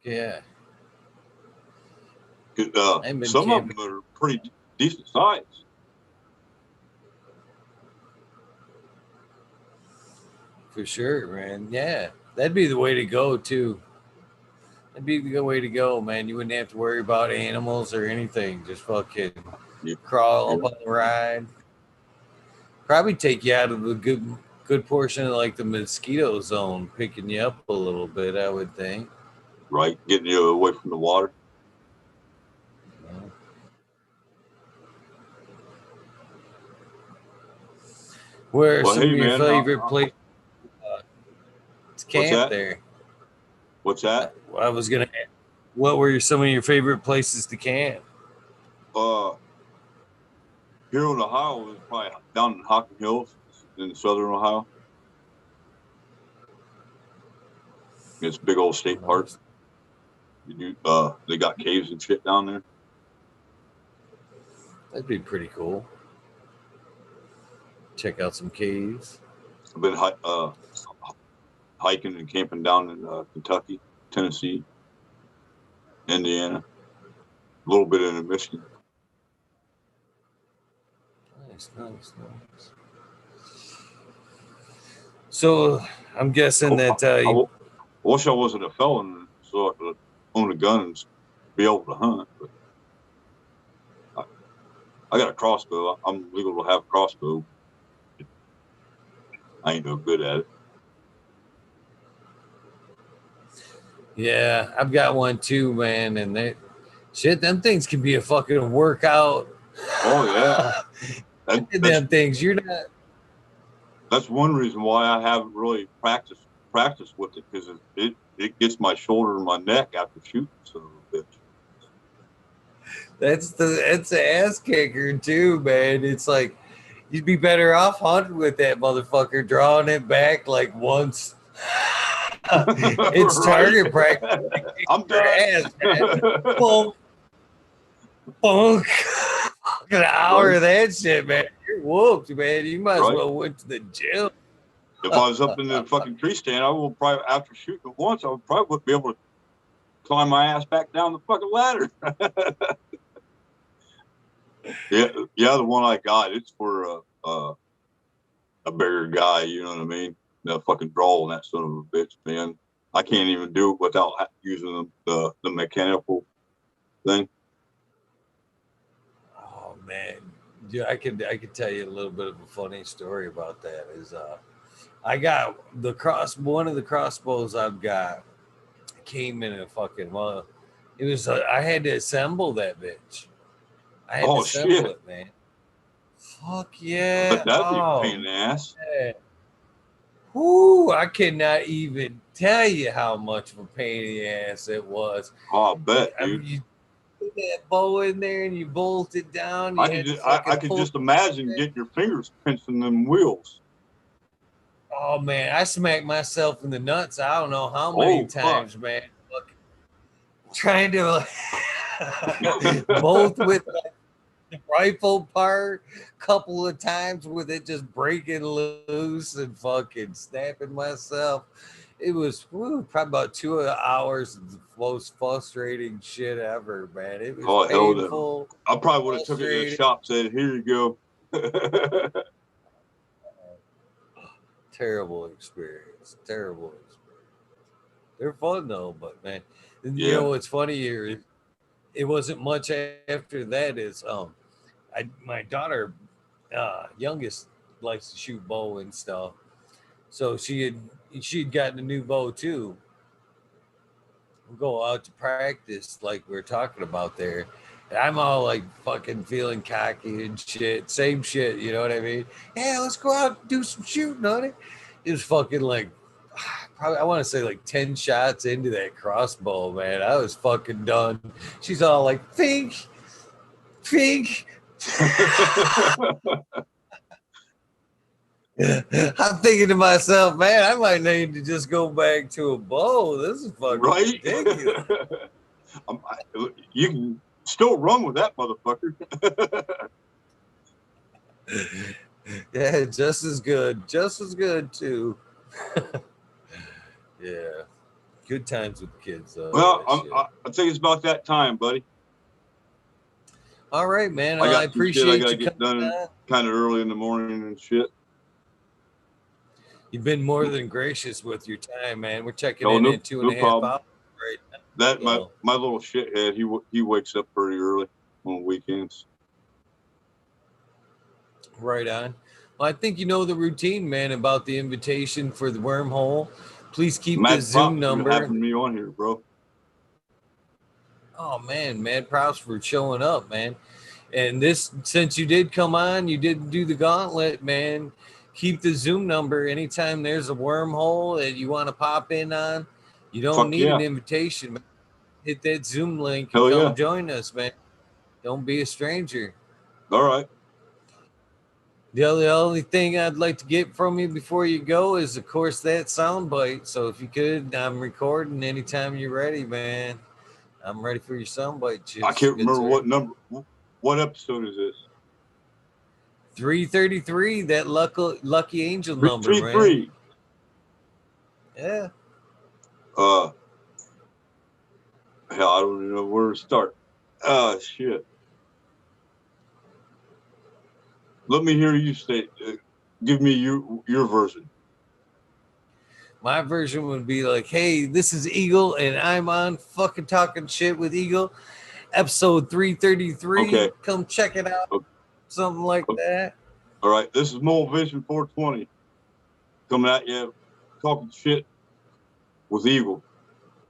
S1: Yeah.
S2: Some of them are pretty decent size.
S1: For sure, man. Yeah. That'd be the way to go too. That'd be the way to go, man. You wouldn't have to worry about animals or anything. Just fucking
S2: Yeah.
S1: crawl up on the ride. Probably take you out of the good portion of like the mosquito zone, picking you up a little bit, I would think.
S2: Right, getting you away from the water.
S1: Where are
S2: Well,
S1: some
S2: hey,
S1: of your
S2: man,
S1: favorite places to
S2: what's
S1: camp
S2: that?
S1: there?
S2: What's that?
S1: I was gonna ask, what were some of your favorite places to camp?
S2: Here in Ohio was probably down in Hocking Hills in southern Ohio. It's a big old state park.
S1: Nice.
S2: They got caves and shit down there.
S1: That'd be pretty cool. Check out some caves.
S2: I've been hiking and camping down in Kentucky, Tennessee, Indiana, a little bit in Michigan.
S1: Nice. So I'm guessing that
S2: I wish I wasn't a felon so I could own a gun and be able to hunt. But I got a crossbow. I'm legal to have a crossbow. I ain't no good at it.
S1: yeah, I've got one too, man, and them things can be a fucking workout.
S2: Oh yeah,
S1: them things you're not.
S2: That's one reason why I haven't really practiced with it, because it gets my shoulder and my neck after shooting son of a bitch.
S1: It's the ass kicker too, man. It's like you'd be better off hunting with that motherfucker, drawing it back like once. It's target practice.
S2: I'm done.
S1: Ass, man. Bonk. Bonk. An hour of that shit, man. You're whooped, man. You might as well went to the gym.
S2: If I was up in the fucking tree stand, I would probably, after shooting it once, I would probably be able to climb my ass back down the fucking ladder. yeah, the one I got, it's for a bigger guy, you know what I mean? The fucking draw on that son of a bitch, man. I can't even do it without using the mechanical thing.
S1: Oh man, yeah, I could tell you a little bit of a funny story about that. Is I got one of the crossbows I've got came in a fucking it was I had to assemble that bitch. I had to assemble it, man. Fuck yeah!
S2: But that'd be a pain in the ass.
S1: Man. Whoo! I cannot even tell you how much of a pain in the ass it was.
S2: Oh, I bet, dude.
S1: You put that bow in there and you bolt it down.
S2: I could just imagine getting your fingers pinching them wheels.
S1: Oh man, I smacked myself in the nuts. I don't know how many times, man. Trying to both with the rifle part, couple of times with it just breaking loose and fucking snapping myself. It was probably about 2 hours of the most frustrating shit ever, man. It was painful.
S2: I probably would have took it to the shop, said, "Here you go."
S1: Terrible experience. They're fun though, but man, you know what's funny here? It wasn't much after that. Is my daughter, youngest, likes to shoot bow and stuff, so she'd gotten a new bow too. We'll go out to practice like we we're talking about there. And I'm all like fucking feeling cocky and shit. Same shit, you know what I mean? Yeah, let's go out and do some shooting on it. It was fucking like probably I want to say like 10 shots into that crossbow, man. I was fucking done. She's all like, think. I'm thinking to myself, man, I might need to just go back to a bow. This is fucking ridiculous.
S2: You can still run with that motherfucker.
S1: Yeah, just as good too. Yeah, good times with kids.
S2: Well, I think it's about that time, buddy.
S1: All right, man. I appreciate you
S2: get done kind of early in the morning and shit.
S1: You've been more than gracious with your time, man. We're checking in 2.5 hours right now.
S2: That my little shithead, he wakes up pretty early on weekends.
S1: Right on. Well, I think you know the routine, man, about the invitation for the wormhole. Please keep the
S2: Mad
S1: Zoom
S2: props for
S1: number.
S2: having me on here, bro.
S1: Oh man, mad props for showing up, man. And this, since you did come on, you did do the gauntlet, man. Keep the Zoom number anytime there's a wormhole that you want to pop in on. You don't
S2: Fuck
S1: need
S2: yeah.
S1: an invitation, man. Hit that Zoom link and
S2: Hell
S1: come
S2: yeah.
S1: join us, man. Don't be a stranger.
S2: All right.
S1: The only thing I'd like to get from you before you go is, of course, that soundbite. So if you could, I'm recording anytime you're ready, man. I'm ready for your soundbite, Chips.
S2: I can't remember what number. What episode is this?
S1: 333, that lucky angel number, man.
S2: 333.
S1: Yeah.
S2: Hell, I don't even know where to start. Shit. Let me hear you say. Give me your version.
S1: My version would be like, hey, this is Eagle, and I'm on fucking Talking Shit with Eagle, episode 333.
S2: Okay.
S1: Come check it out.
S2: Okay.
S1: Something like that.
S2: All right. This is Vision420 coming at you, talking shit with Eagle,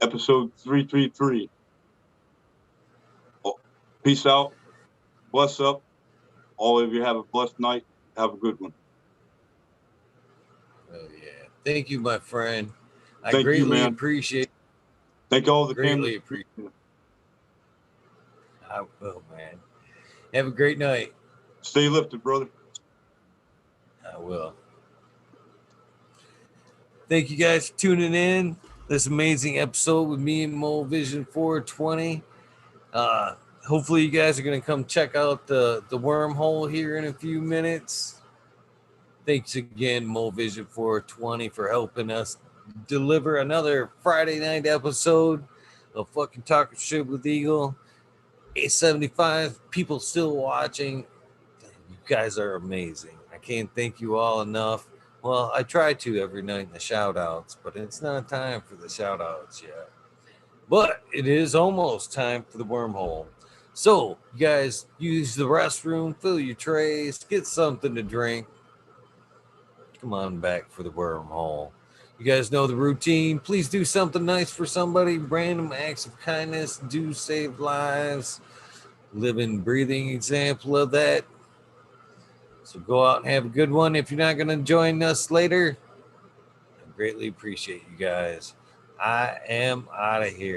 S2: episode 333. Oh, peace out. Bless up. All of you have a blessed night. Have a good one.
S1: Oh, yeah. Thank you, my friend. I
S2: Thank
S1: greatly
S2: you, man.
S1: appreciate it.
S2: Thank all the
S1: Greatly
S2: cameras.
S1: appreciate it. I will, man. Have a great night.
S2: Stay lifted, brother.
S1: I will. Thank you guys for tuning in. This amazing episode with me and Vision420. Hopefully you guys are going to come check out the wormhole here in a few minutes. Thanks again, Vision420, for helping us deliver another Friday night episode of fucking Talking Shit with Eagle. 875 people still watching. You guys are amazing. I can't thank you all enough. Well, I try to every night in the shout outs, but it's not time for the shout outs yet. But it is almost time for the wormhole. So, you guys use the restroom, fill your trays, get something to drink. Come on back for the wormhole. You guys know the routine. Please do something nice for somebody. Random acts of kindness do save lives. Living, breathing example of that. So go out and have a good one. If you're not going to join us later, I greatly appreciate you guys. I am out of here.